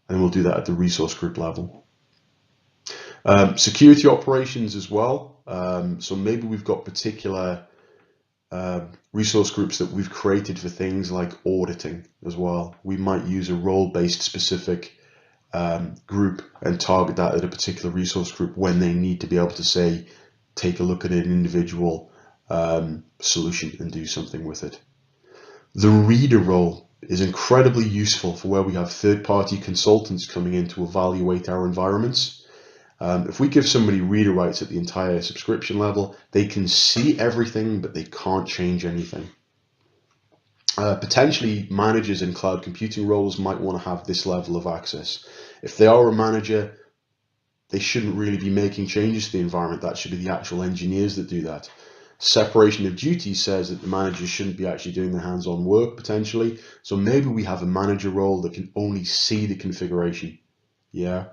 And we'll do that at the resource group level. Security operations as well. So maybe we've got particular resource groups that we've created for things like auditing as well. We might use a role-based specific group and target that at a particular resource group when they need to be able to say, take a look at an individual solution and do something with it. The reader role is incredibly useful for where we have third-party consultants coming in to evaluate our environments. If we give somebody reader rights at the entire subscription level, they can see everything, but they can't change anything. Potentially, managers in cloud computing roles might want to have this level of access. If they are a manager, they shouldn't really be making changes to the environment. That should be the actual engineers that do that. Separation of duties says that the managers shouldn't be actually doing the hands-on work, potentially. So maybe we have a manager role that can only see the configuration. Yeah.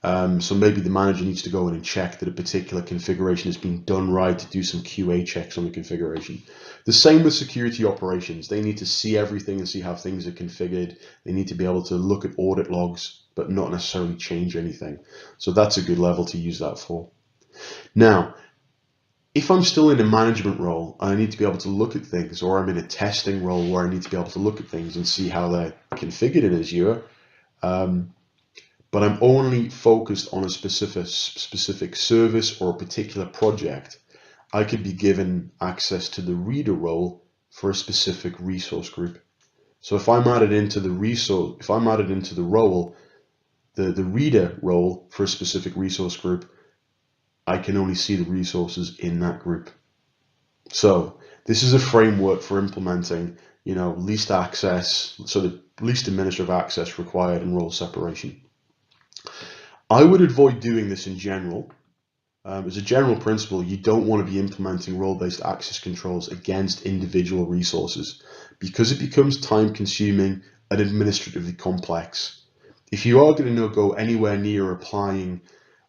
So maybe the manager needs to go in and check that a particular configuration has been done right, to do some QA checks on the configuration. The same with security operations. They need to see everything and see how things are configured. They need to be able to look at audit logs, but not necessarily change anything. So that's a good level to use that for. Now, if I'm still in a management role, I need to be able to look at things, or I'm in a testing role where I need to be able to look at things and see how they're configured in Azure. But I'm only focused on a specific service or a particular project, I could be given access to the reader role for a specific resource group. So if I'm added into the role, the reader role for a specific resource group, I can only see the resources in that group. So this is a framework for implementing, least access, so the least administrative access required and role separation. I would avoid doing this in general. As a general principle, you don't want to be implementing role-based access controls against individual resources because it becomes time-consuming and administratively complex. If you are going to go anywhere near applying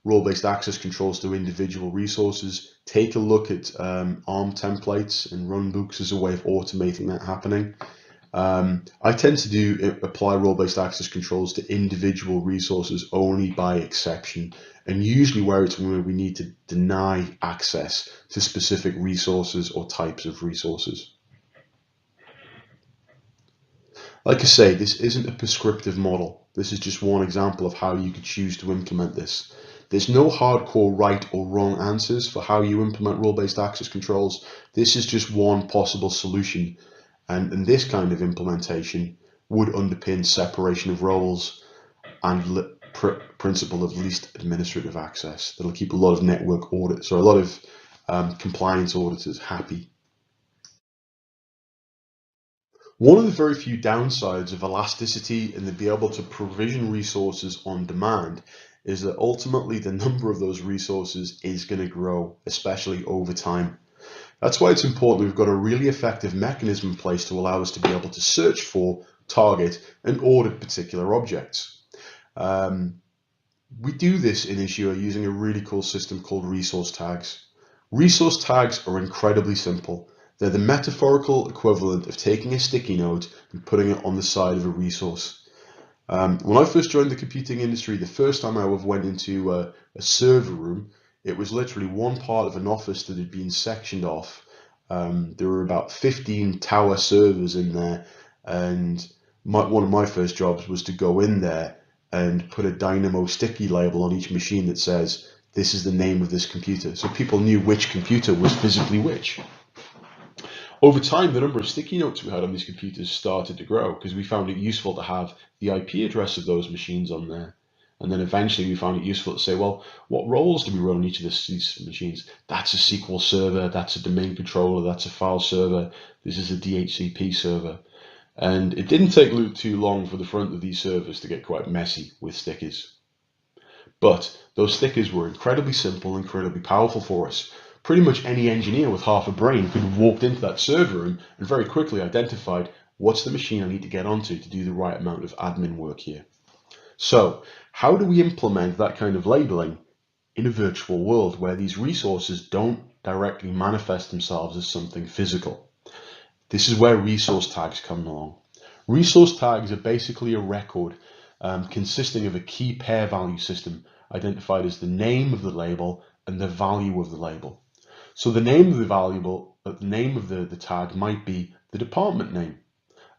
role-based access controls to individual resources, take a look at ARM templates and runbooks as a way of automating that happening. I tend to apply role-based access controls to individual resources only by exception, and usually where we need to deny access to specific resources or types of resources. Like I say, this isn't a prescriptive model. This is just one example of how you could choose to implement this. There's no hardcore right or wrong answers for how you implement role-based access controls. This is just one possible solution. And this kind of implementation would underpin separation of roles and principle of least administrative access. That'll keep a lot of network audits or a lot of compliance auditors happy. One of the very few downsides of elasticity and to be able to provision resources on demand is that ultimately the number of those resources is going to grow, especially over time. That's why it's important that we've got a really effective mechanism in place to allow us to be able to search for, target, and audit particular objects. We do this in Azure using a really cool system called resource tags. Resource tags are incredibly simple. They're the metaphorical equivalent of taking a sticky note and putting it on the side of a resource. When I first joined the computing industry, the first time I went into a server room, it was literally one part of an office that had been sectioned off. There were about 15 tower servers in there, and one of my first jobs was to go in there and put a Dynamo sticky label on each machine that says, this is the name of this computer, so people knew which computer was physically which. Over time, the number of sticky notes we had on these computers started to grow because we found it useful to have the IP address of those machines on there. And then eventually we found it useful to say, well, what roles do we run on each of these machines? That's a SQL server, that's a domain controller, that's a file server, this is a DHCP server. And it didn't take too long for the front of these servers to get quite messy with stickers. But those stickers were incredibly simple, incredibly powerful for us. Pretty much any engineer with half a brain could have walked into that server room and very quickly identified what's the machine I need to get onto to do the right amount of admin work here. So how do we implement that kind of labeling in a virtual world where these resources don't directly manifest themselves as something physical? This is where resource tags come along. Resource tags are basically a record consisting of a key pair value system identified as the name of the label and the value of the label. So the name of the tag might be the department name,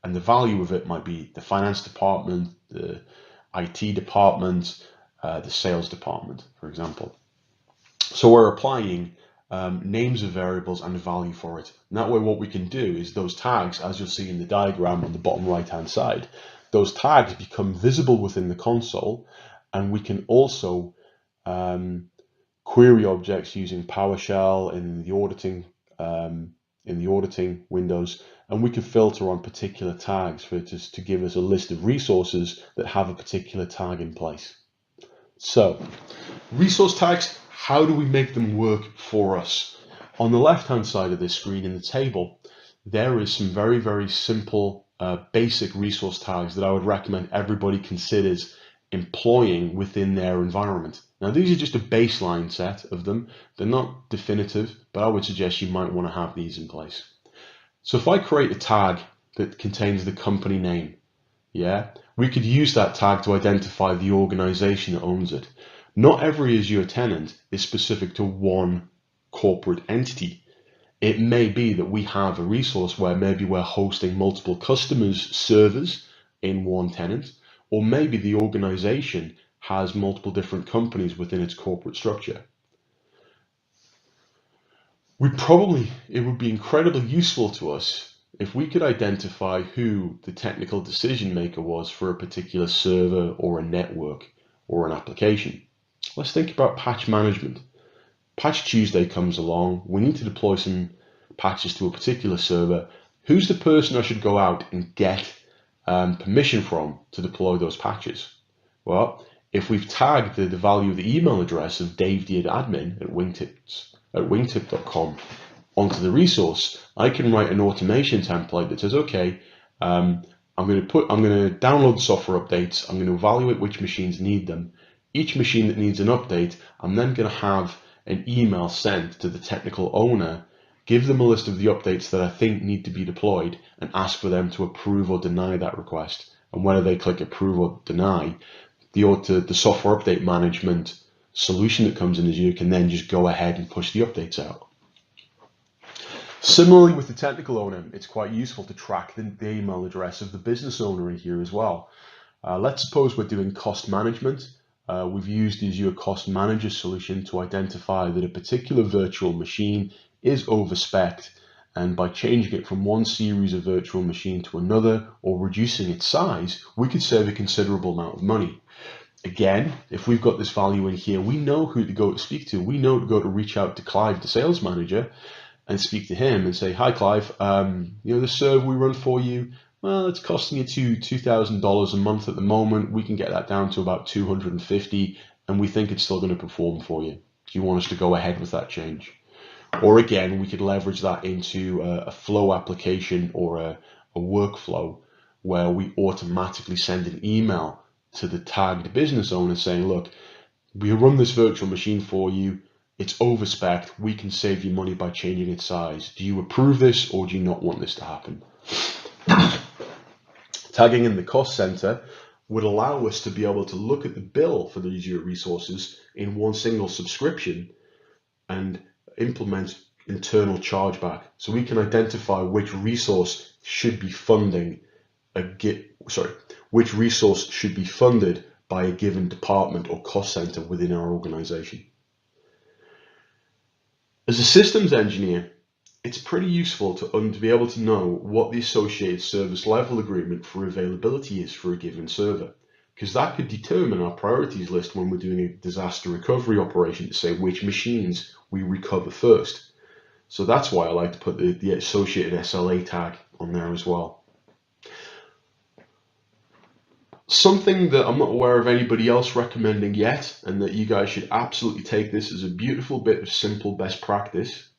and the value of it might be the finance department, the IT department, the sales department, for example. So we're applying names of variables and a value for it. And that way what we can do is those tags, as you'll see in the diagram on the bottom right hand side, those tags become visible within the console, and we can also query objects using PowerShell in the auditing windows, and we can filter on particular tags for it to give us a list of resources that have a particular tag in place. So, resource tags, how do we make them work for us? On the left-hand side of this screen in the table, there is some very, very simple basic resource tags that I would recommend everybody considers employing within their environment. Now, these are just a baseline set of them. They're not definitive, but I would suggest you might want to have these in place. So if I create a tag that contains the company name, we could use that tag to identify the organization that owns it. Not every Azure tenant is specific to one corporate entity. It may be that we have a resource where maybe we're hosting multiple customers' servers in one tenant, or maybe the organization has multiple different companies within its corporate structure. It would be incredibly useful to us if we could identify who the technical decision maker was for a particular server or a network or an application. Let's think about patch management. Patch Tuesday comes along, we need to deploy some patches to a particular server. Who's the person I should go out and get permission from to deploy those patches? Well, if we've tagged the value of the email address of davedeardadmin at wingtip.com onto the resource, I can write an automation template that says, okay, I'm going to download the software updates. I'm going to evaluate which machines need them. Each machine that needs an update, I'm then going to have an email sent to the technical owner, give them a list of the updates that I think need to be deployed, and ask for them to approve or deny that request. And whether they click approve or deny, the software update management solution that comes in Azure can then just go ahead and push the updates out. Similarly with the technical owner, it's quite useful to track the email address of the business owner in here as well. Let's suppose we're doing cost management. We've used the Azure Cost Manager solution to identify that a particular virtual machine is overspec'd, and by changing it from one series of virtual machine to another or reducing its size, we could save a considerable amount of money. Again, if we've got this value in here, we know who to go to speak to. We know to go to reach out to Clive, the sales manager, and speak to him and say, hi Clive, the server we run for you, well, it's costing you $2,000 a month at the moment. We can get that down to about $250, and we think it's still going to perform for you. Do you want us to go ahead with that change? Or again, we could leverage that into a flow application or a workflow where we automatically send an email to the tagged business owner saying, look, we run this virtual machine for you. It's overspec'd. We can save you money by changing its size. Do you approve this, or do you not want this to happen? Tagging in the cost center would allow us to be able to look at the bill for the Azure resources in one single subscription and implement internal chargeback. So we can identify which resource should be funded by a given department or cost center within our organization. As a systems engineer, it's pretty useful to be able to know what the associated service level agreement for availability is for a given server, because that could determine our priorities list when we're doing a disaster recovery operation to say which machines we recover first. So that's why I like to put the associated SLA tag on there as well. Something that I'm not aware of anybody else recommending yet, and that you guys should absolutely take this as a beautiful bit of simple best practice,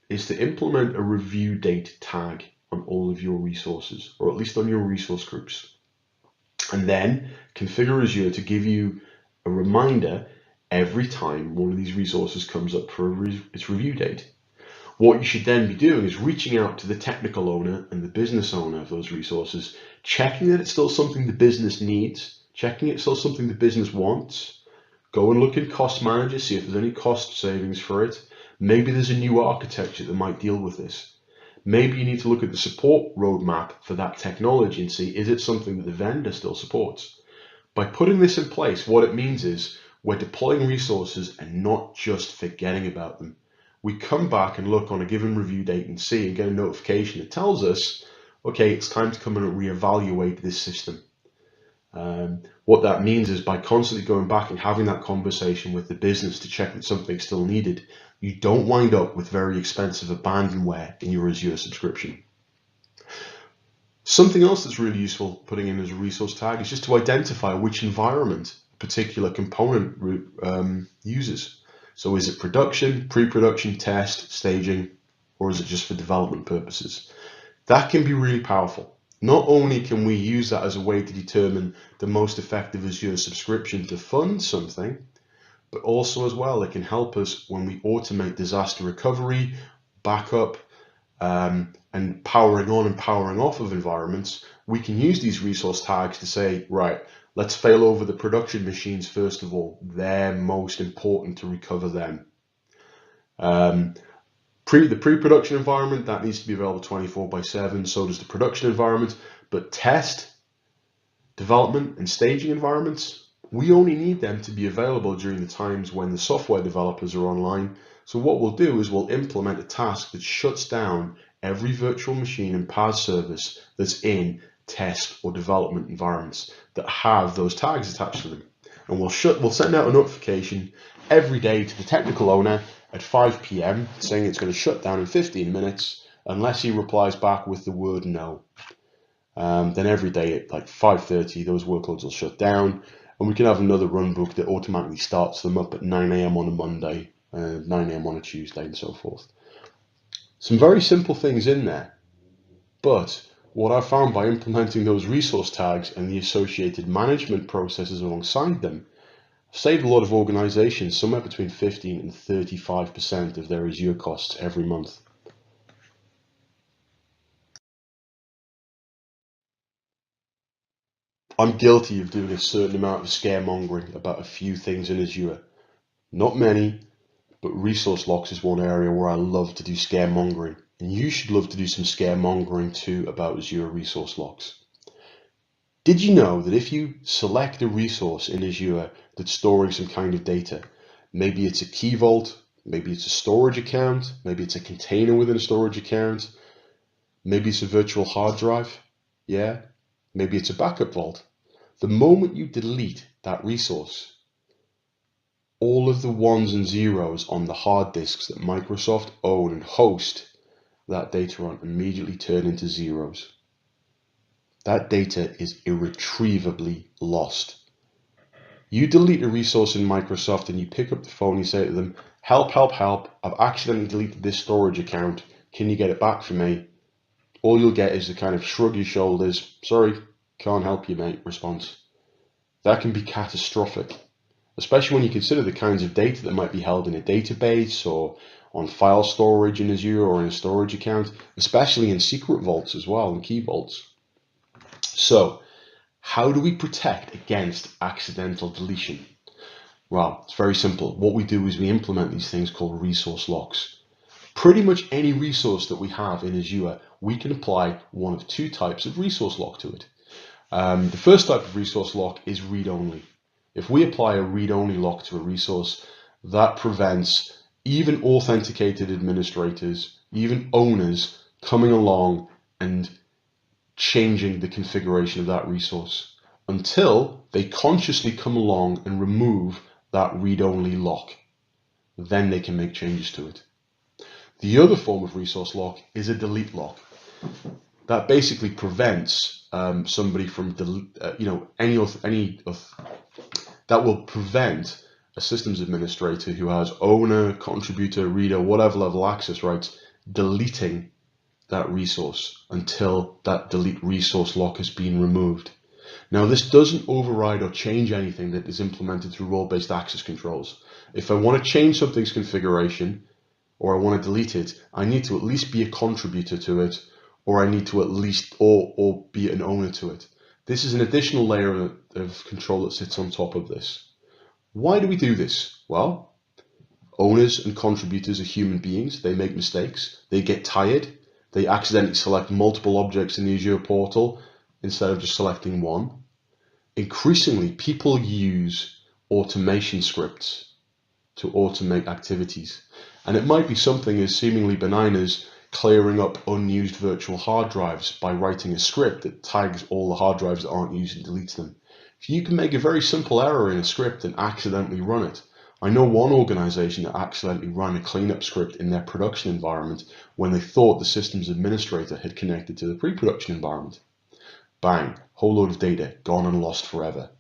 is to implement a review date tag on all of your resources, or at least on your resource groups. And then configure Azure to give you a reminder every time one of these resources comes up for its review date. What you should then be doing is reaching out to the technical owner and the business owner of those resources, checking that it's still something the business needs, checking it's still something the business wants. Go and look in Cost Manager, see if there's any cost savings for it. Maybe there's a new architecture that might deal with this. Maybe you need to look at the support roadmap for that technology and see, is it something that the vendor still supports? By putting this in place, what it means is we're deploying resources and not just forgetting about them. We come back and look on a given review date and see and get a notification that tells us, okay, it's time to come in and reevaluate this system. What that means is by constantly going back and having that conversation with the business to check that something's still needed, you don't wind up with very expensive abandonware in your Azure subscription. Something else that's really useful putting in as a resource tag is just to identify which environment a particular component uses. So is it production, pre-production, test, staging, or is it just for development purposes? That can be really powerful. not only can we use that as a way to determine the most effective Azure subscription to fund something, but also as well, it can help us when we automate disaster recovery, backup, and powering on and powering off of environments. We can use these resource tags to say, right, let's fail over the production machines first of all. They're most important to recover them. The pre-production environment, that needs to be available 24/7, so does the production environment. But test, development, and staging environments, we only need them to be available during the times when the software developers are online. So what we'll do is we'll implement a task that shuts down every virtual machine and PaaS service that's in test or development environments that have those tags attached to them. And we'll send out a notification every day to the technical owner at 5 p.m. saying it's going to shut down in 15 minutes unless he replies back with the word no. Then every day at like 5:30, those workloads will shut down, and we can have another run book that automatically starts them up at 9 a.m. on a Monday, 9 a.m. on a Tuesday, and so forth. Some very simple things in there, but what I found by implementing those resource tags and the associated management processes alongside them saved a lot of organizations somewhere between 15 and 35% of their Azure costs every month. I'm guilty of doing a certain amount of scaremongering about a few things in Azure. Not many, but resource locks is one area where I love to do scaremongering. And you should love to do some scaremongering too about Azure resource locks. Did you know that if you select a resource in Azure that's storing some kind of data, maybe it's a key vault, maybe it's a storage account, maybe it's a container within a storage account, maybe it's a virtual hard drive, yeah, maybe it's a backup vault. The moment you delete that resource, all of the ones and zeros on the hard disks that Microsoft own and host that data on immediately turn into zeros. That data is irretrievably lost. You delete a resource in Microsoft and you pick up the phone and you say to them, help, help, help, I've accidentally deleted this storage account. Can you get it back for me? All you'll get is a kind of shrug your shoulders, sorry, can't help you, mate, response. That can be catastrophic, especially when you consider the kinds of data that might be held in a database or on file storage in Azure or in a storage account, especially in secret vaults as well and key vaults. So, how do we protect against accidental deletion? Well, it's very simple. What we do is we implement these things called resource locks. Pretty much any resource that we have in Azure, we can apply one of two types of resource lock to it. The first type of resource lock is read-only. If we apply a read-only lock to a resource, that prevents even authenticated administrators, even owners, coming along and changing the configuration of that resource until they consciously come along and remove that read-only lock. Then they can make changes to it. The other form of resource lock is a delete lock. That basically prevents somebody from that will prevent a systems administrator who has owner, contributor, reader, whatever level access rights deleting that resource until that delete resource lock has been removed. Now, this doesn't override or change anything that is implemented through role-based access controls. If I want to change something's configuration or I want to delete it, I need to at least be a contributor to it, or I need to at least or be an owner to it. This is an additional layer of control that sits on top of this. Why do we do this? Well, owners and contributors are human beings. They make mistakes. They get tired. They accidentally select multiple objects in the Azure portal instead of just selecting one. Increasingly, people use automation scripts to automate activities. And it might be something as seemingly benign as clearing up unused virtual hard drives by writing a script that tags all the hard drives that aren't used and deletes them. If you can make a very simple error in a script and accidentally run it. I know one organization that accidentally ran a cleanup script in their production environment when they thought the systems administrator had connected to the pre-production environment. Bang, whole load of data gone and lost forever.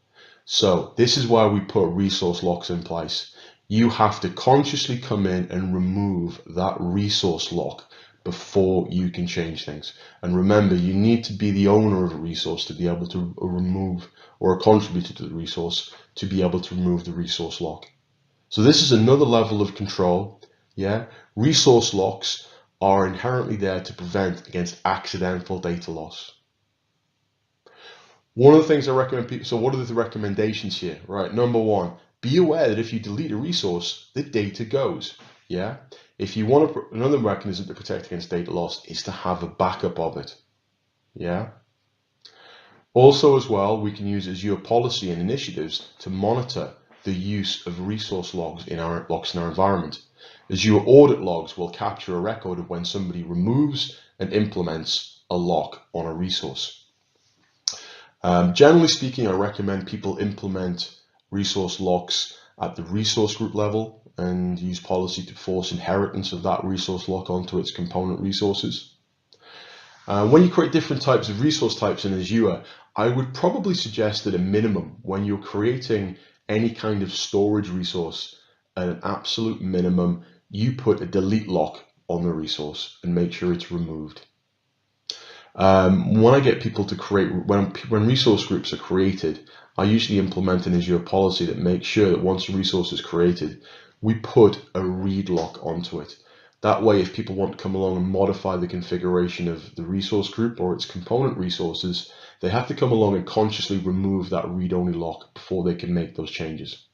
So this is why we put resource locks in place. You have to consciously come in and remove that resource lock before you can change things. And remember, you need to be the owner of a resource to be able to remove, or a contributor to the resource to be able to remove the resource lock. So this is another level of control. Yeah, resource locks are inherently there to prevent against accidental data loss. One of the things I recommend people, so what are the recommendations here? Right, number one, be aware that if you delete a resource, the data goes. Yeah, if you want to, another mechanism to protect against data loss is to have a backup of it. Yeah. Also, as well, we can use Azure policy and initiatives to monitor the use of resource logs in our environment. Azure audit logs will capture a record of when somebody removes and implements a lock on a resource. Generally speaking, I recommend people implement resource locks at the resource group level and use policy to force inheritance of that resource lock onto its component resources. When you create different types of resource types in Azure, I would probably suggest at a minimum, when you're creating any kind of storage resource, at an absolute minimum, you put a delete lock on the resource and make sure it's removed. When I get people to create, when resource groups are created, I usually implement an Azure policy that makes sure that once a resource is created, we put a read lock onto it. That way, if people want to come along and modify the configuration of the resource group or its component resources, they have to come along and consciously remove that read-only lock before they can make those changes.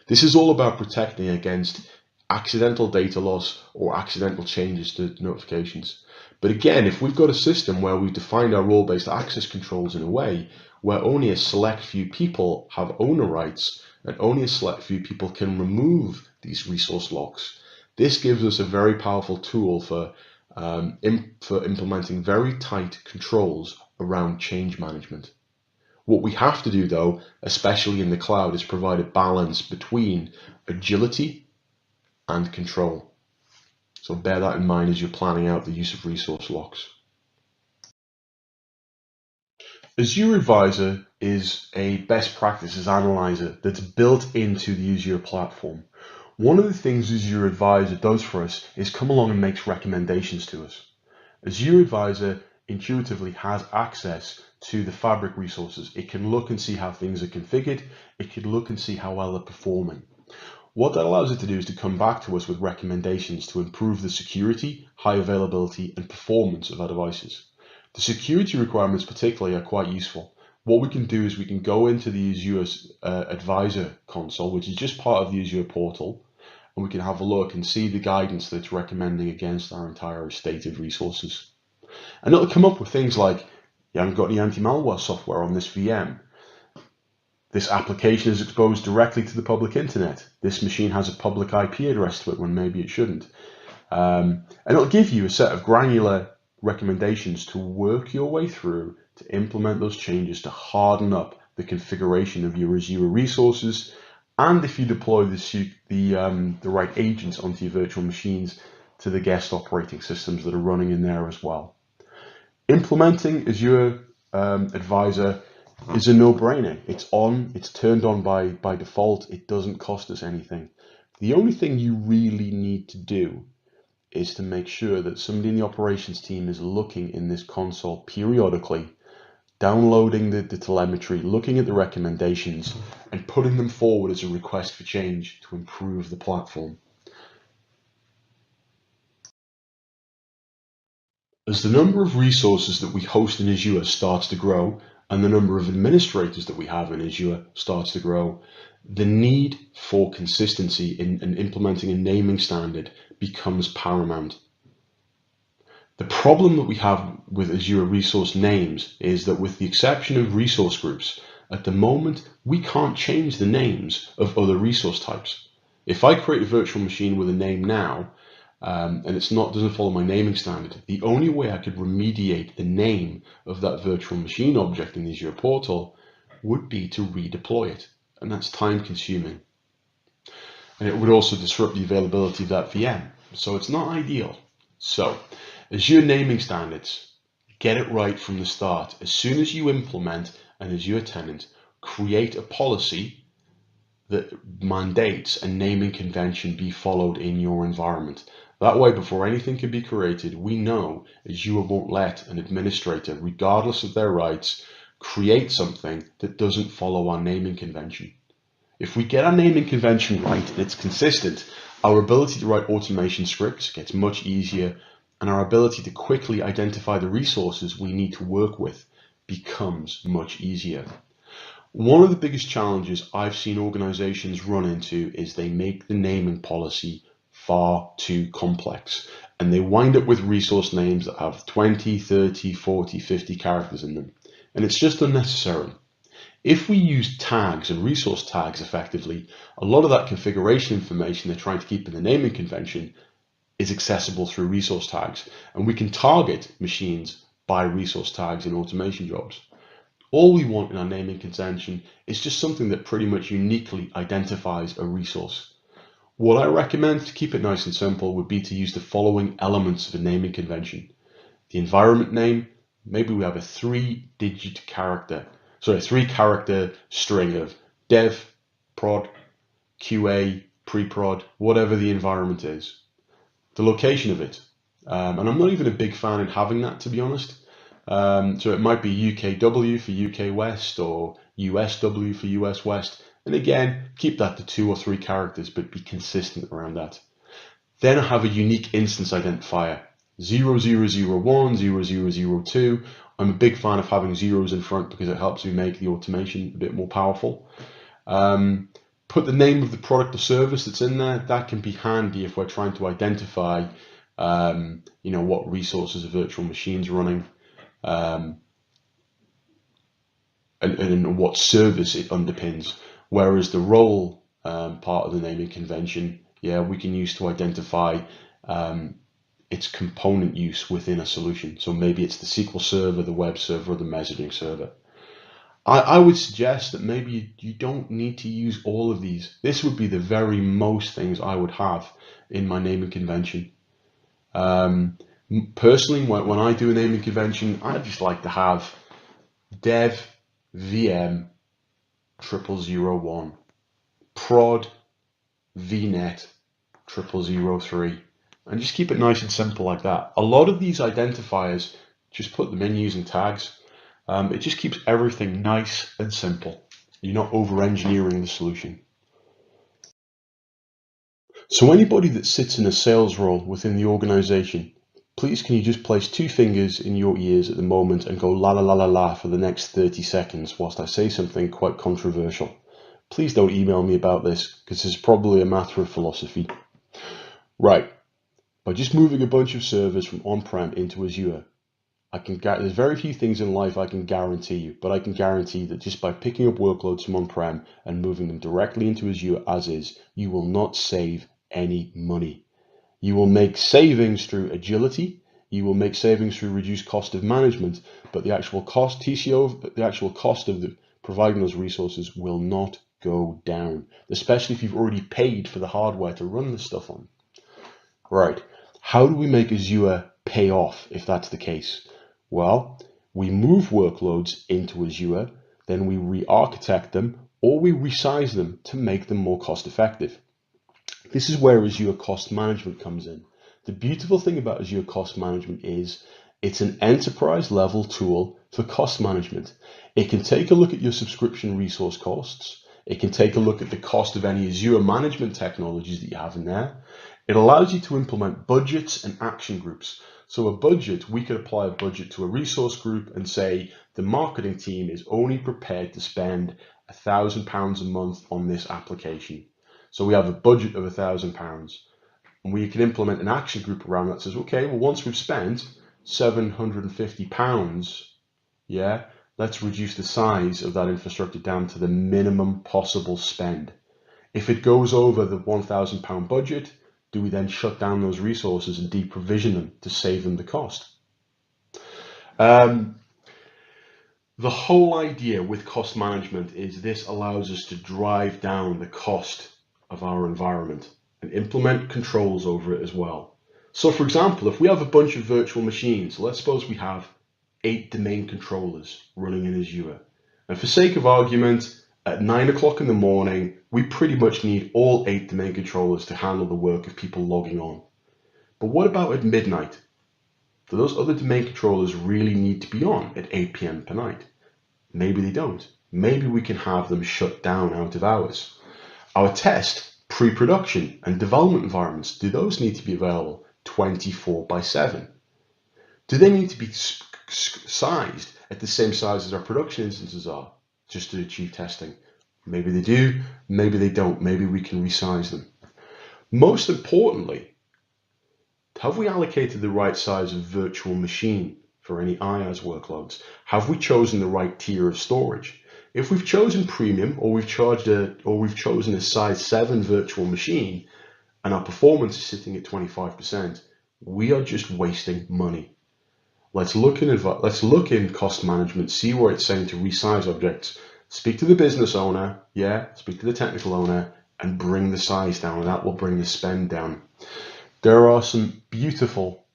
This is all about protecting against accidental data loss or accidental changes to notifications. But again, if we've got a system where we've defined our role-based access controls in a way where only a select few people have owner rights and only a select few people can remove these resource locks, this gives us a very powerful tool for implementing very tight controls around change management. What we have to do, though, especially in the cloud, is provide a balance between agility and control. So bear that in mind as you're planning out the use of resource locks. Azure Advisor is a best practices analyzer that's built into the Azure platform. One of the things Azure Advisor does for us is come along and makes recommendations to us. Azure Advisor intuitively has access to the Fabric resources. It can look and see how things are configured. It can look and see how well they're performing. What that allows it to do is to come back to us with recommendations to improve the security, high availability, and performance of our devices. The security requirements particularly are quite useful. What we can do is we can go into the Azure Advisor console, which is just part of the Azure portal, and we can have a look and see the guidance that's recommending against our entire estate of resources. And it'll come up with things like, you haven't got any anti-malware software on this VM. This application is exposed directly to the public internet. This machine has a public IP address to it when maybe it shouldn't. And it'll give you a set of granular recommendations to work your way through to implement those changes to harden up the configuration of your Azure resources, and if you deploy the right agents onto your virtual machines, to the guest operating systems that are running in there as well. Implementing Azure Advisor is a no-brainer. It's on, it's turned on by default. It doesn't cost us anything. The only thing you really need to do is to make sure that somebody in the operations team is looking in this console periodically, downloading the telemetry, looking at the recommendations, and putting them forward as a request for change to improve the platform. As the number of resources that we host in Azure starts to grow, and the number of administrators that we have in Azure starts to grow, the need for consistency in implementing a naming standard becomes paramount. The problem that we have with Azure resource names is that, with the exception of resource groups, at the moment, we can't change the names of other resource types. If I create a virtual machine with a name now, and it doesn't follow my naming standard, the only way I could remediate the name of that virtual machine object in the Azure portal would be to redeploy it, and that's time consuming. And it would also disrupt the availability of that VM, so it's not ideal. So, Azure naming standards, get it right from the start. As soon as you implement an Azure tenant, create a policy that mandates a naming convention be followed in your environment. That way, before anything can be created, we know Azure won't let an administrator, regardless of their rights, create something that doesn't follow our naming convention. If we get our naming convention right and it's consistent, our ability to write automation scripts gets much easier, and our ability to quickly identify the resources we need to work with becomes much easier. One of the biggest challenges I've seen organizations run into is they make the naming policy far too complex, and they wind up with resource names that have 20, 30, 40, 50 characters in them, and it's just unnecessary. If we use tags and resource tags effectively, a lot of that configuration information they're trying to keep in the naming convention is accessible through resource tags, and we can target machines by resource tags in automation jobs. All we want in our naming convention is just something that pretty much uniquely identifies a resource. What I recommend to keep it nice and simple would be to use the following elements of a naming convention. The environment name, maybe we have a three character string of dev, prod, QA, pre-prod, whatever the environment is. The location of it. And I'm not even a big fan in having that, to be honest. So it might be UKW for UK West or USW for US West. And again, keep that to 2 or 3 characters, but be consistent around that. Then I have a unique instance identifier, 0001, 0002. I'm a big fan of having zeros in front because it helps me make the automation a bit more powerful. Put the name of the product or service that's in there. That can be handy if we're trying to identify, what resources a virtual machine's running, and what service it underpins. Whereas the role part of the naming convention, we can use to identify its component use within a solution. So maybe it's the SQL server, the web server, or the messaging server. I would suggest that maybe you don't need to use all of these. This would be the very most things I would have in my naming convention. Personally, when I do a naming convention, I just like to have dev VM 0001, prod vnet 0003, and just keep it nice and simple like that. A lot of these identifiers, just put them in using tags. It just keeps everything nice and simple. You're not over-engineering the solution. So anybody that sits in a sales role within the organization, please can you just place 2 fingers in your ears at the moment and go la la la la la for the next 30 seconds whilst I say something quite controversial. Please don't email me about this because it's probably a matter of philosophy. Right, by just moving a bunch of servers from on-prem into Azure, there's very few things in life I can guarantee you, but I can guarantee that just by picking up workloads from on-prem and moving them directly into Azure as is, you will not save any money. You will make savings through agility, you will make savings through reduced cost of management, but the actual cost, TCO, the actual cost of providing those resources will not go down, especially if you've already paid for the hardware to run this stuff on. Right, how do we make Azure pay off if that's the case? Well, we move workloads into Azure, then we re-architect them or we resize them to make them more cost effective. This is where Azure Cost Management comes in. The beautiful thing about Azure Cost Management is it's an enterprise level tool for cost management. It can take a look at your subscription resource costs. It can take a look at the cost of any Azure management technologies that you have in there. It allows you to implement budgets and action groups. So a budget, we could apply a budget to a resource group and say the marketing team is only prepared to spend £1,000 a month on this application. So we have a budget of £1,000, and we can implement an action group around that says, okay, well, once we've spent £750, let's reduce the size of that infrastructure down to the minimum possible spend. If it goes over the £1,000 budget, do we then shut down those resources and deprovision them to save them the cost? The whole idea with cost management is this allows us to drive down the cost of our environment and implement controls over it as well. So for example, if we have a bunch of virtual machines, let's suppose we have 8 domain controllers running in Azure. And for sake of argument, at 9 o'clock in the morning, we pretty much need all 8 domain controllers to handle the work of people logging on. But what about at midnight? Do those other domain controllers really need to be on at 8 p.m. per night? Maybe they don't. Maybe we can have them shut down out of hours. Our test, pre-production and development environments, do those need to be available 24/7? Do they need to be sized at the same size as our production instances are just to achieve testing? Maybe they do, maybe they don't. Maybe we can resize them. Most importantly, have we allocated the right size of virtual machine for any IaaS workloads? Have we chosen the right tier of storage? If we've chosen premium, or we've chosen a size 7 virtual machine, and our performance is sitting at 25%, we are just wasting money. Let's look in cost management, see where it's saying to resize objects. Speak to the business owner, speak to the technical owner, and bring the size down, and that will bring the spend down. There are some beautiful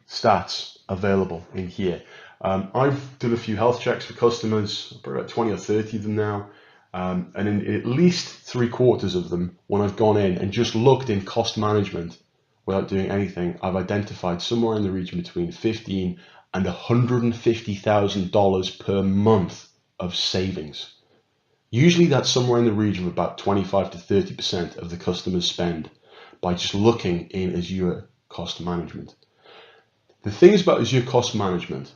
stats available in here. I've done a few health checks for customers, probably about 20 or 30 of them now, and in at least 3/4 of them, when I've gone in and just looked in cost management without doing anything, I've identified somewhere in the region between $15,000 and $150,000 per month of savings. Usually that's somewhere in the region of about 25 to 30% of the customer's spend by just looking in Azure cost management. The thing is about Azure cost management,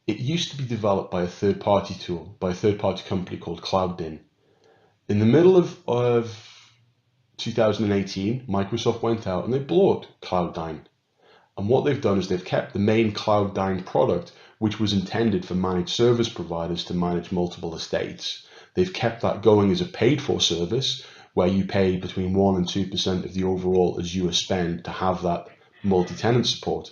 it used to be developed by a third-party tool, by a third-party company called CloudDyn. In the middle of 2018, Microsoft went out and they bought CloudDyn. And what they've done is they've kept the main CloudDyn product, which was intended for managed service providers to manage multiple estates. They've kept that going as a paid-for service, where you pay between 1% and 2% of the overall Azure spend to have that multi-tenant support.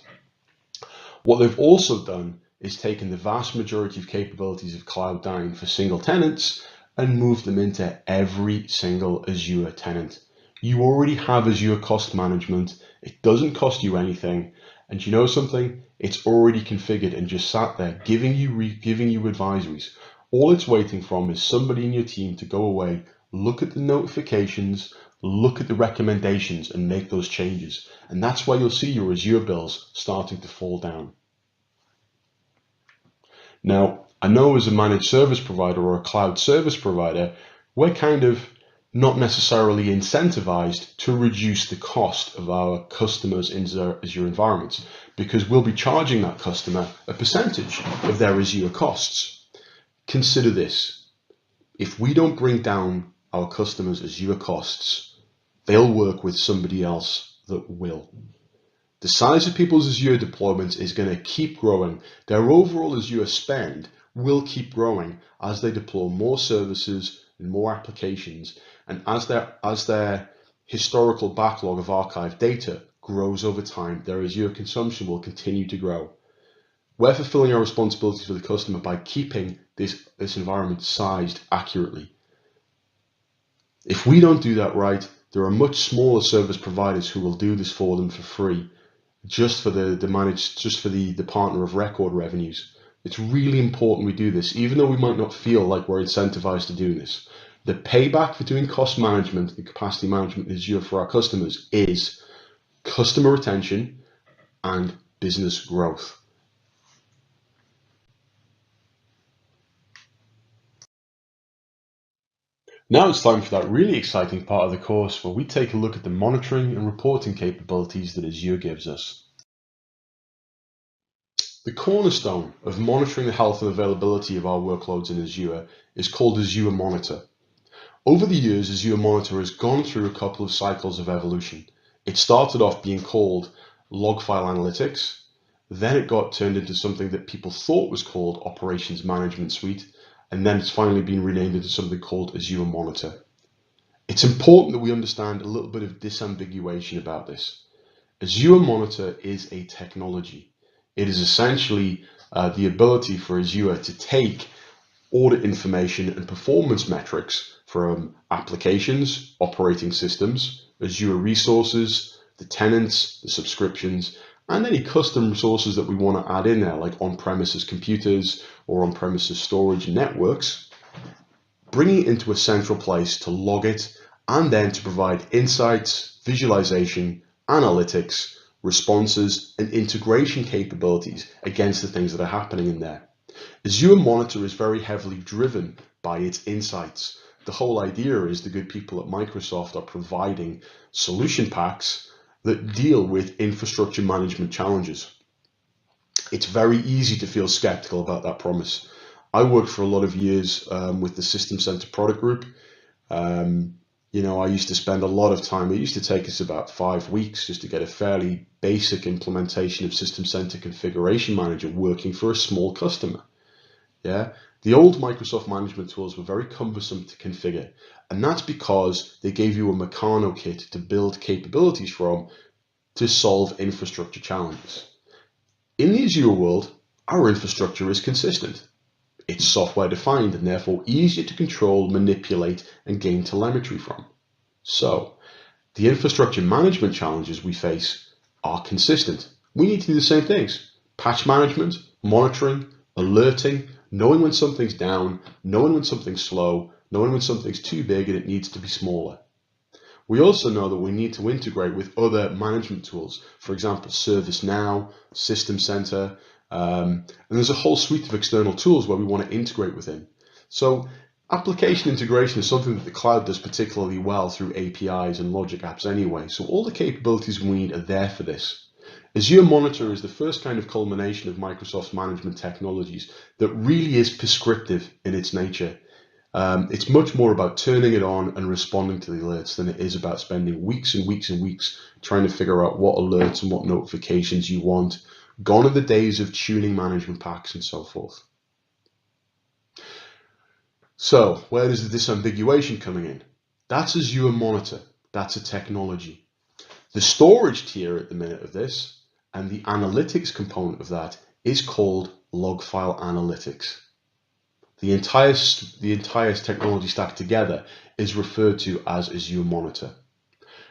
What they've also done is taken the vast majority of capabilities of CloudDyn for single tenants and moved them into every single Azure tenant. You already have Azure cost management. It doesn't cost you anything. And you know something? It's already configured and just sat there giving you advisories. All it's waiting from is somebody in your team to go away, look at the notifications, look at the recommendations, and make those changes. And that's why you'll see your Azure bills starting to fall down. Now, I know as a managed service provider or a cloud service provider, we're kind of not necessarily incentivized to reduce the cost of our customers in Azure environments, because we'll be charging that customer a percentage of their Azure costs. Consider this: if we don't bring down our customers' Azure costs, they'll work with somebody else that will. The size of people's Azure deployments is going to keep growing. Their overall Azure spend will keep growing as they deploy more services and more applications, and as their historical backlog of archived data grows over time, their Azure consumption will continue to grow. We're fulfilling our responsibilities for the customer by keeping this environment sized accurately. If we don't do that right, there are much smaller service providers who will do this for them for free, just for the partner of record revenues. It's really important we do this, even though we might not feel like we're incentivized to do this. The payback for doing cost management and capacity management in Azure for our customers is customer retention and business growth. Now it's time for that really exciting part of the course where we take a look at the monitoring and reporting capabilities that Azure gives us. The cornerstone of monitoring the health and availability of our workloads in Azure is called Azure Monitor. Over the years, Azure Monitor has gone through a couple of cycles of evolution. It started off being called Log File Analytics, then it got turned into something that people thought was called Operations Management Suite, and then it's finally been renamed into something called Azure Monitor. It's important that we understand a little bit of disambiguation about this. Azure Monitor is a technology. It is essentially the ability for Azure to take audit information and performance metrics from applications, operating systems, Azure resources, the tenants, the subscriptions, and any custom resources that we want to add in there, like on-premises computers or on-premises storage networks, bringing it into a central place to log it and then to provide insights, visualization, analytics responses, and integration capabilities against the things that are happening in there. Azure Monitor is very heavily driven by its insights. The whole idea is the good people at Microsoft are providing solution packs that deal with infrastructure management challenges. It's very easy to feel skeptical about that promise. I worked for a lot of years with the System Center product group. I used to spend a lot of time. It used to take us about 5 weeks just to get a fairly basic implementation of System Center Configuration Manager working for a small customer. Yeah, the old Microsoft management tools were very cumbersome to configure, and that's because they gave you a Meccano kit to build capabilities from to solve infrastructure challenges. In the Azure world, our infrastructure is consistent. It's software defined and therefore easier to control, manipulate, and gain telemetry from. So, the infrastructure management challenges we face are consistent. We need to do the same things: patch management, monitoring, alerting, knowing when something's down, knowing when something's slow, knowing when something's too big and it needs to be smaller. We also know that we need to integrate with other management tools, for example, ServiceNow, System Center, and there's a whole suite of external tools where we want to integrate within. So application integration is something that the cloud does particularly well through APIs and logic apps anyway, so all the capabilities we need are there for this. Azure Monitor is the first kind of culmination of Microsoft's management technologies that really is prescriptive in its nature. It's much more about turning it on and responding to the alerts than it is about spending weeks and weeks and weeks trying to figure out what alerts and what notifications you want. Gone are the days of tuning management packs and so forth. So where does the disambiguation coming in? That's Azure Monitor. That's a technology. The storage tier at the minute of this and the analytics component of that is called log file analytics. The entire technology stack together is referred to as Azure Monitor.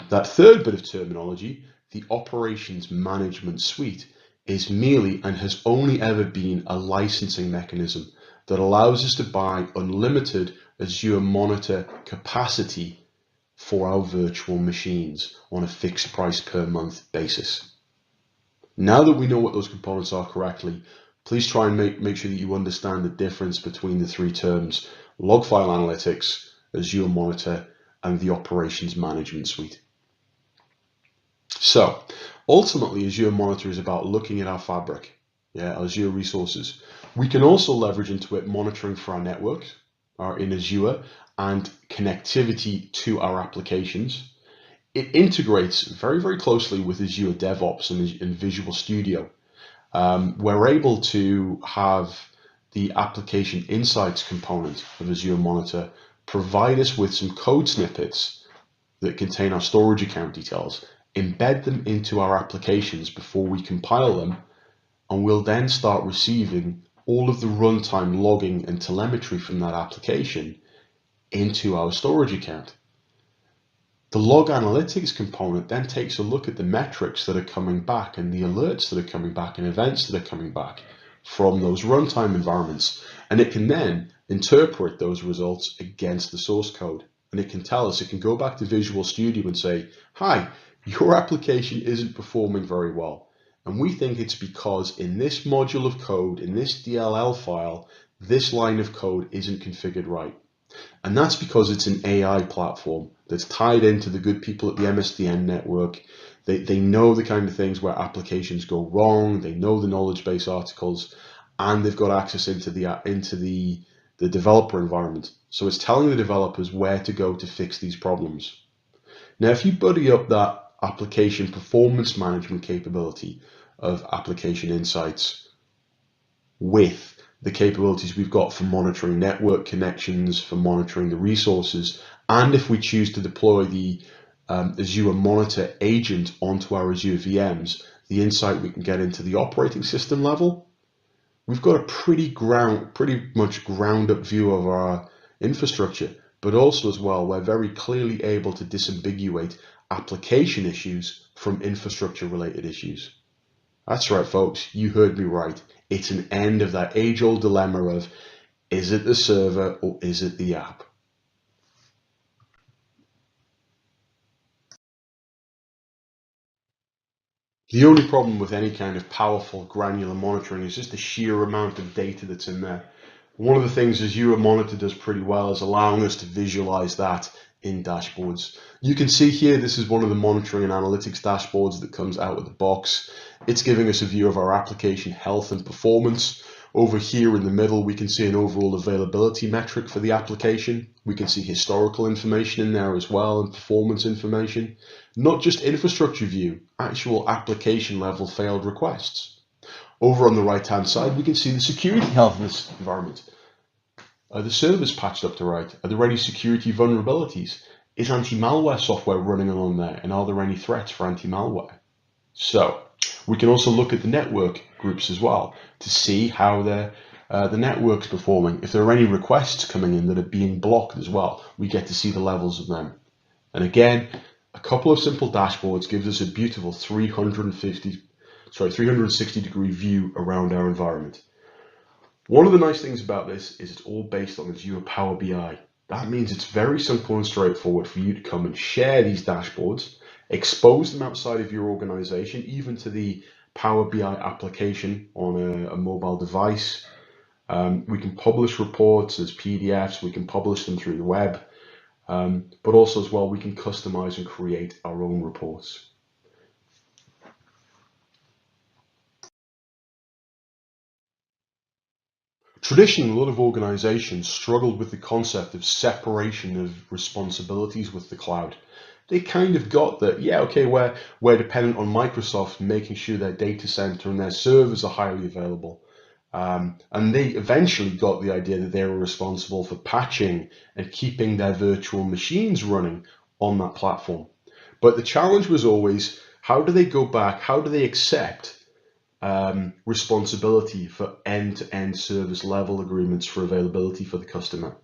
That third bit of terminology, the Operations Management Suite, is merely and has only ever been a licensing mechanism that allows us to buy unlimited Azure Monitor capacity for our virtual machines on a fixed price per month basis. Now that we know what those components are correctly, please try and make sure that you understand the difference between the three terms: log file analytics, Azure Monitor, and the Operations Management Suite. So ultimately, Azure Monitor is about looking at our fabric, Azure resources. We can also leverage into it monitoring for our networks in Azure and connectivity to our applications. It integrates very, very closely with Azure DevOps and Visual Studio. We're able to have the application insights component of Azure Monitor provide us with some code snippets that contain our storage account details, embed them into our applications before we compile them, and we'll then start receiving all of the runtime logging and telemetry from that application into our storage account. The log analytics component then takes a look at the metrics that are coming back and the alerts that are coming back and events that are coming back from those runtime environments, and it can then interpret those results against the source code. And it can tell us, it can go back to Visual Studio and say, hi, your application isn't performing very well. And we think it's because in this module of code, in this DLL file, this line of code isn't configured right. And that's because it's an AI platform that's tied into the good people at the MSDN network. They know the kind of things where applications go wrong. They know the knowledge base articles, and they've got access into the developer environment. So it's telling the developers where to go to fix these problems. Now, if you buddy up that application performance management capability of application insights with the capabilities we've got for monitoring network connections, for monitoring the resources, and if we choose to deploy the Azure Monitor agent onto our Azure VMs, the insight we can get into the operating system level, we've got a pretty much ground up view of our infrastructure, but also as well, we're very clearly able to disambiguate application issues from infrastructure related issues. That's right, folks, you heard me right. It's an end of that age-old dilemma of, is it the server or is it the app? The only problem with any kind of powerful granular monitoring is just the sheer amount of data that's in there. One of the things Azure Monitor does pretty well is allowing us to visualize that in dashboards. You can see here, this is one of the monitoring and analytics dashboards that comes out of the box. It's giving us a view of our application health and performance. Over here in the middle, we can see an overall availability metric for the application. We can see historical information in there as well and performance information. Not just infrastructure view, actual application level failed requests. Over on the right hand side, we can see the security health of this environment. Are the servers patched up to right? Are there any security vulnerabilities? Is anti-malware software running along there? And are there any threats for anti-malware? So we can also look at the network groups as well to see how the network's performing. If there are any requests coming in that are being blocked as well, we get to see the levels of them. And again, a couple of simple dashboards gives us a beautiful 360 degree view around our environment. One of the nice things about this is it's all based on Azure Power BI. That means it's very simple and straightforward for you to come and share these dashboards, expose them outside of your organization, even to the Power BI application on a mobile device. We can publish reports as PDFs, we can publish them through the web, but also as well, we can customize and create our own reports. Traditionally, a lot of organizations struggled with the concept of separation of responsibilities with the cloud. They kind of got that, yeah, okay, we're dependent on Microsoft making sure their data center and their servers are highly available. And they eventually got the idea that they were responsible for patching and keeping their virtual machines running on that platform. But the challenge was always, how do they go back? How do they accept responsibility for end-to-end service level agreements for availability for the customer?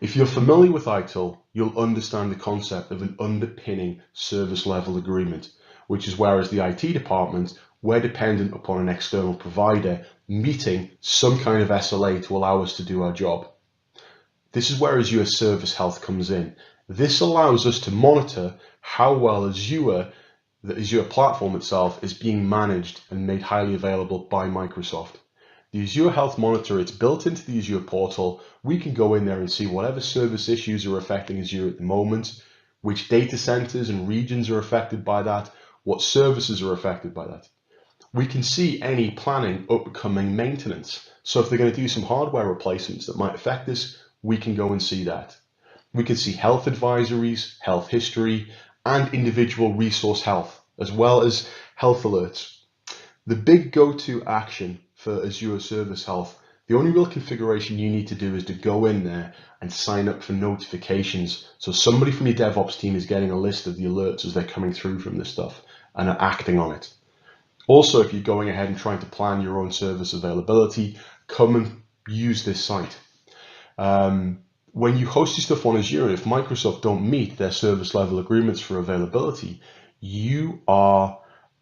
If you're familiar with ITIL, you'll understand the concept of an underpinning service level agreement, which is where as the IT department, we're dependent upon an external provider meeting some kind of SLA to allow us to do our job. This is where Azure Service Health comes in. This allows us to monitor how well Azure, the Azure platform itself, is being managed and made highly available by Microsoft. The Azure Health Monitor, it's built into the Azure portal. We can go in there and see whatever service issues are affecting Azure at the moment, which data centers and regions are affected by that, what services are affected by that. We can see any planning upcoming maintenance. So if they're going to do some hardware replacements that might affect this, we can go and see that. We can see health advisories, health history, and individual resource health, as well as health alerts. The big go-to action for Azure Service Health, the only real configuration you need to do is to go in there and sign up for notifications. So somebody from your DevOps team is getting a list of the alerts as they're coming through from this stuff and are acting on it. Also, if you're going ahead and trying to plan your own service availability, come and use this site. When you host your stuff on Azure, if Microsoft don't meet their service level agreements for availability, you are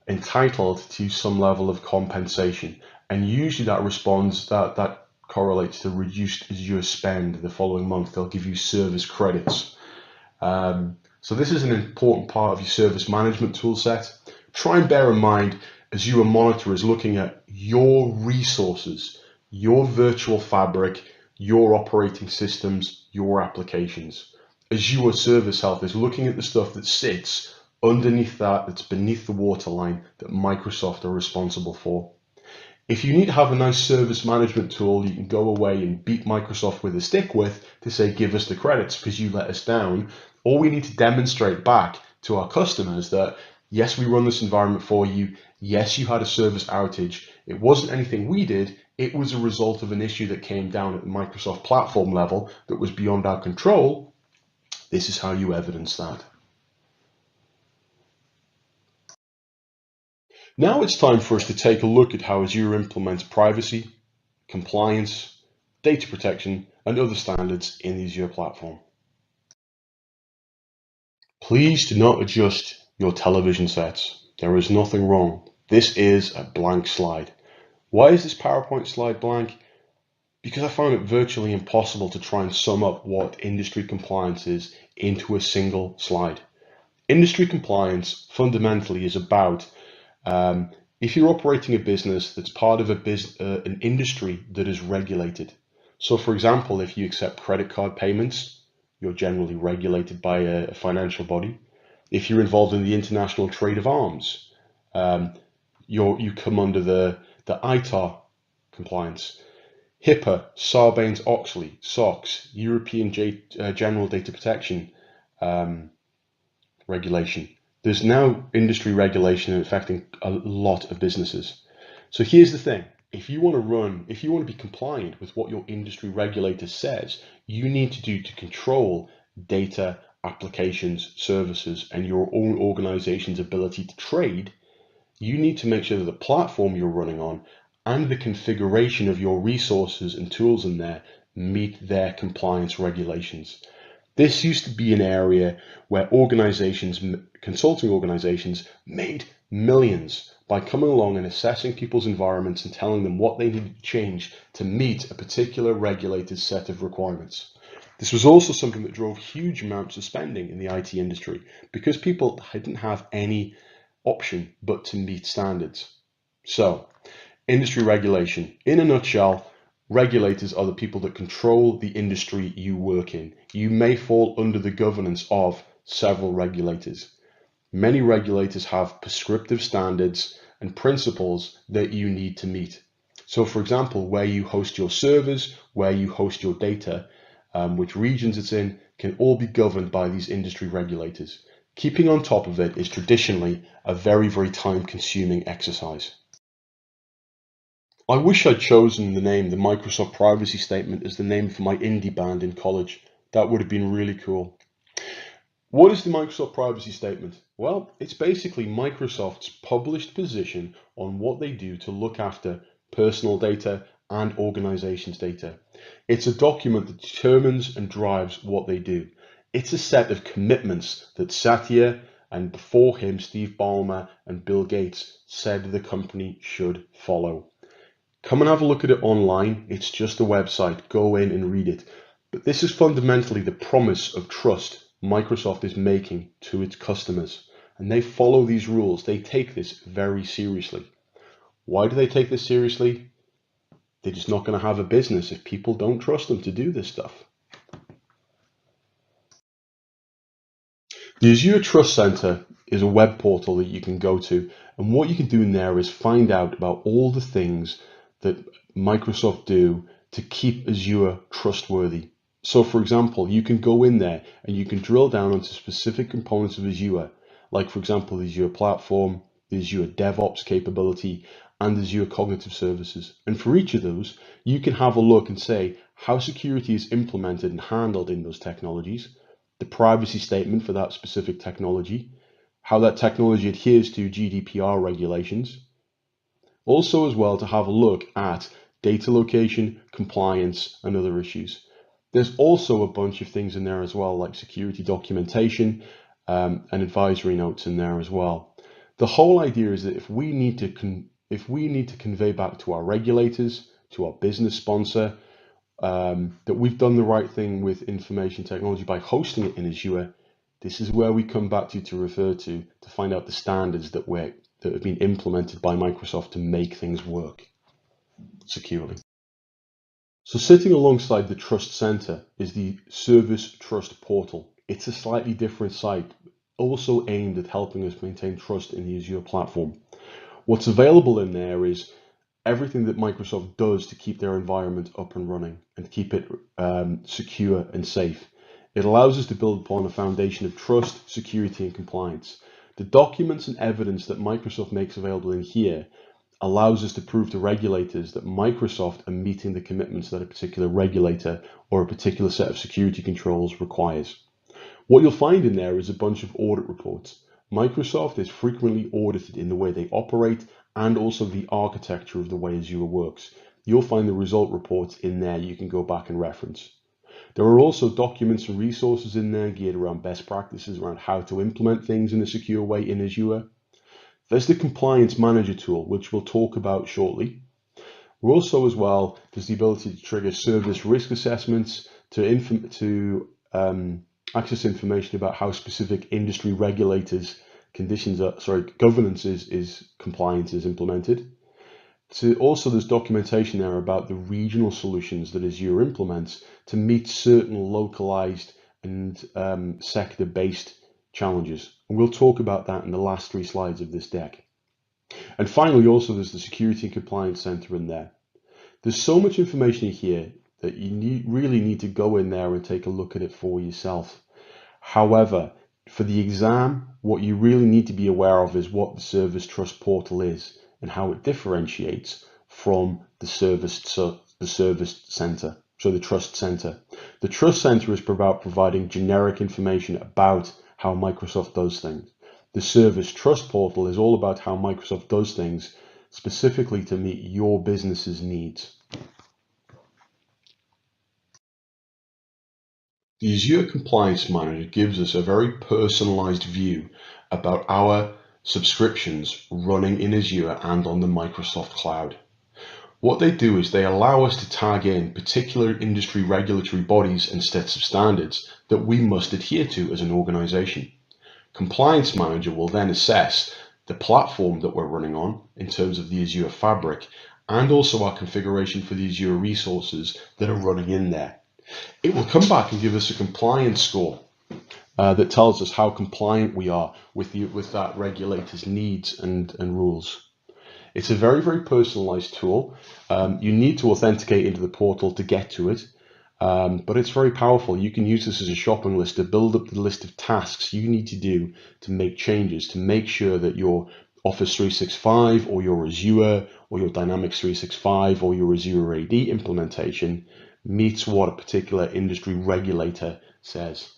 entitled to some level of compensation. And usually that correlates to reduced Azure spend the following month. They'll give you service credits. So this is an important part of your service management tool set. Try and bear in mind, Azure Monitor is looking at your resources, your virtual fabric, your operating systems, your applications. Azure Service Health is looking at the stuff that sits underneath that's beneath the waterline that Microsoft are responsible for. If you need to have a nice service management tool you can go away and beat Microsoft with a stick with to say, give us the credits because you let us down, all we need to demonstrate back to our customers that, yes, we run this environment for you. Yes, you had a service outage. It wasn't anything we did. It was a result of an issue that came down at the Microsoft platform level that was beyond our control. This is how you evidence that. Now it's time for us to take a look at how Azure implements privacy, compliance, data protection, and other standards in the Azure platform. Please do not adjust your television sets. There is nothing wrong. This is a blank slide. Why is this PowerPoint slide blank? Because I found it virtually impossible to try and sum up what industry compliance is into a single slide. Industry compliance fundamentally is about If you're operating a business that's part of an industry that is regulated, so for example, if you accept credit card payments, you're generally regulated by a financial body. If you're involved in the international trade of arms, you come under the ITAR compliance. HIPAA, Sarbanes-Oxley, SOX, European General Data Protection regulation. There's now industry regulation affecting a lot of businesses. So here's the thing. If you want to be compliant with what your industry regulator says, you need to control data, applications, services, and your own organization's ability to trade, you need to make sure that the platform you're running on and the configuration of your resources and tools in there meet their compliance regulations. This used to be an area where consulting organizations made millions by coming along and assessing people's environments and telling them what they needed to change to meet a particular regulated set of requirements. This was also something that drove huge amounts of spending in the IT industry because people didn't have any option but to meet standards. So, industry regulation. In a nutshell, regulators are the people that control the industry you work in. You may fall under the governance of several regulators. Many regulators have prescriptive standards and principles that you need to meet. So for example, where you host your servers, where you host your data, which regions it's in, can all be governed by these industry regulators. Keeping on top of it is traditionally a very, very time-consuming exercise. I wish I'd chosen the Microsoft Privacy Statement as the name for my indie band in college. That would have been really cool. What is the Microsoft Privacy Statement? Well, it's basically Microsoft's published position on what they do to look after personal data and organizations' data. It's a document that determines and drives what they do. It's a set of commitments that Satya and before him, Steve Ballmer and Bill Gates said the company should follow. Come and have a look at it online. It's just a website. Go in and read it. But this is fundamentally the promise of trust Microsoft is making to its customers. And they follow these rules. They take this very seriously. Why do they take this seriously? They're just not going to have a business if people don't trust them to do this stuff. The Azure Trust Center is a web portal that you can go to. And what you can do in there is find out about all the things that Microsoft do to keep Azure trustworthy. So for example, you can go in there and you can drill down onto specific components of Azure, like for example, the Azure platform, the Azure DevOps capability, and Azure Cognitive Services. And for each of those, you can have a look and say how security is implemented and handled in those technologies, the privacy statement for that specific technology, how that technology adheres to GDPR regulations. Also as well to have a look at data location, compliance, and other issues. There's also a bunch of things in there as well, like security documentation and advisory notes in there as well. The whole idea is that if we need to convey back to our regulators, to our business sponsor, that we've done the right thing with information technology by hosting it in Azure, this is where we come back to refer to find out the standards that have been implemented by Microsoft to make things work securely. So sitting alongside the Trust Center is the Service Trust Portal. It's a slightly different site, also aimed at helping us maintain trust in the Azure platform. What's available in there is everything that Microsoft does to keep their environment up and running and keep it secure and safe. It allows us to build upon a foundation of trust, security, and compliance. The documents and evidence that Microsoft makes available in here allows us to prove to regulators that Microsoft are meeting the commitments that a particular regulator or a particular set of security controls requires. What you'll find in there is a bunch of audit reports. Microsoft is frequently audited in the way they operate and also the architecture of the way Azure works. You'll find the result reports in there you can go back and reference. There are also documents and resources in there geared around best practices around how to implement things in a secure way in Azure. There's the Compliance Manager tool, which we'll talk about shortly. We're also as well, there's the ability to trigger service risk assessments to access information about how specific industry regulators governance is compliance is implemented. Also, there's documentation there about the regional solutions that Azure implements to meet certain localized and sector-based challenges. And we'll talk about that in the last 3 slides of this deck. And finally, also, there's the Security and Compliance Center in there. There's so much information here that you really need to go in there and take a look at it for yourself. However, for the exam, what you really need to be aware of is what the Service Trust Portal is and how it differentiates from the Service Center, so the Trust Center. The Trust Center is about providing generic information about how Microsoft does things. The Service Trust Portal is all about how Microsoft does things specifically to meet your business's needs. The Azure Compliance Manager gives us a very personalized view about our subscriptions running in Azure and on the Microsoft Cloud. What they do is they allow us to tag in particular industry regulatory bodies and sets of standards that we must adhere to as an organization. Compliance Manager will then assess the platform that we're running on in terms of the Azure Fabric and also our configuration for the Azure resources that are running in there. It will come back and give us a compliance score that tells us how compliant we are with that regulator's needs and rules. It's a very, very personalized tool. You need to authenticate into the portal to get to it, but it's very powerful. You can use this as a shopping list to build up the list of tasks you need to do to make changes, to make sure that your Office 365 or your Azure or your Dynamics 365 or your Azure AD implementation meets what a particular industry regulator says.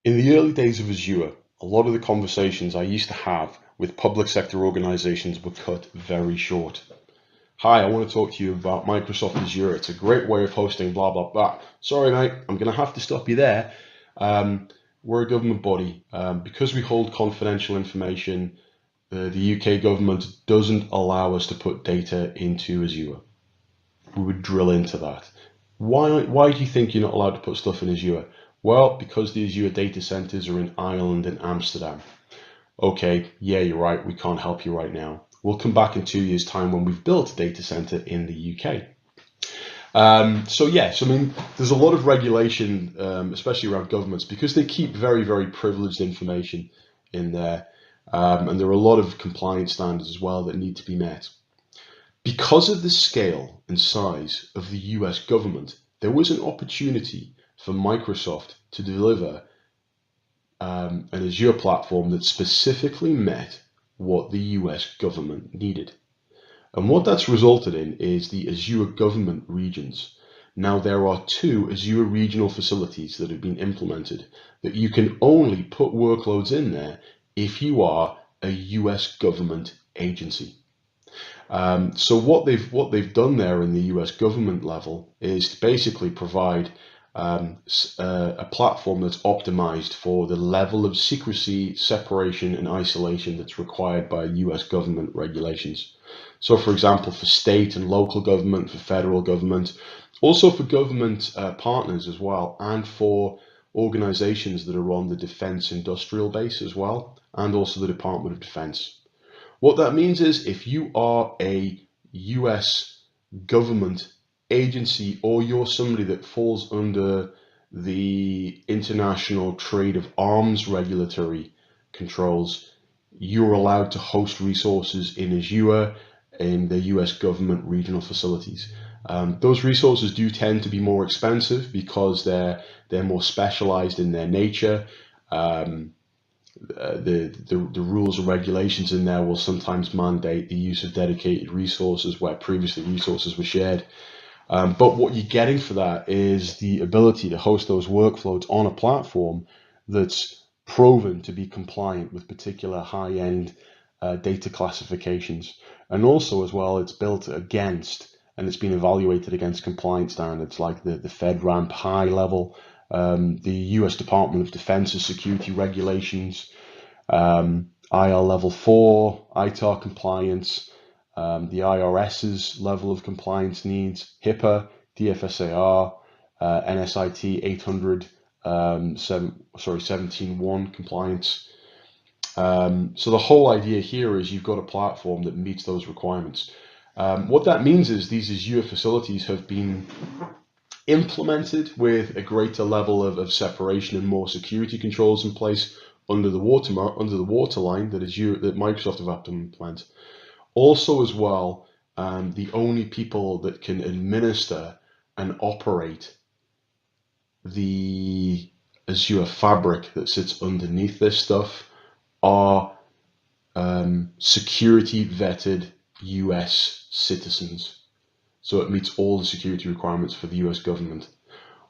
In the early days of Azure, a lot of the conversations I used to have with public sector organizations were cut very short. Hi, I want to talk to you about Microsoft Azure. It's a great way of hosting blah, blah, blah. Sorry, mate, I'm going to have to stop you there. We're a government body. Because we hold confidential information, the UK government doesn't allow us to put data into Azure. We would drill into that. Why do you think you're not allowed to put stuff in Azure? Well, because the Azure data centers are in Ireland and Amsterdam. Okay, yeah, you're right. We can't help you right now. We'll come back in 2 years' time when we've built a data center in the UK. So yes, I mean, there's a lot of regulation, especially around governments, because they keep very, very privileged information in there. And there are a lot of compliance standards as well that need to be met. Because of the scale and size of the US government, there was an opportunity for Microsoft to deliver an Azure platform that specifically met what the US government needed. And what that's resulted in is the Azure government regions. Now there are 2 Azure regional facilities that have been implemented that you can only put workloads in there if you are a US government agency. So what they've done there in the US government level is to basically provide a platform that's optimized for the level of secrecy, separation, and isolation that's required by US government regulations. So for example, for state and local government, for federal government, also for government partners as well, and for organizations that are on the defense industrial base as well, and also the Department of Defense. What that means is if you are a US government agency or you're somebody that falls under the International Trade of Arms regulatory controls, you're allowed to host resources in Azure in the US government regional facilities. Those resources do tend to be more expensive because they're more specialized in their nature. The rules and regulations in there will sometimes mandate the use of dedicated resources where previously resources were shared. But what you're getting for that is the ability to host those workloads on a platform that's proven to be compliant with particular high-end data classifications. And also as well, it's built against, and it's been evaluated against compliance standards like the FedRAMP high level, the US Department of Defense's security regulations, IL level 4, ITAR compliance, the IRS's level of compliance needs, HIPAA, DFSAR, NSIT 800 17.1 compliance. So the whole idea here is you've got a platform that meets those requirements. What that means is these Azure facilities have been implemented with a greater level of separation and more security controls in place under the waterline that Microsoft have had to implement. Also, as well, the only people that can administer and operate the Azure fabric that sits underneath this stuff are security vetted US citizens. So it meets all the security requirements for the US government.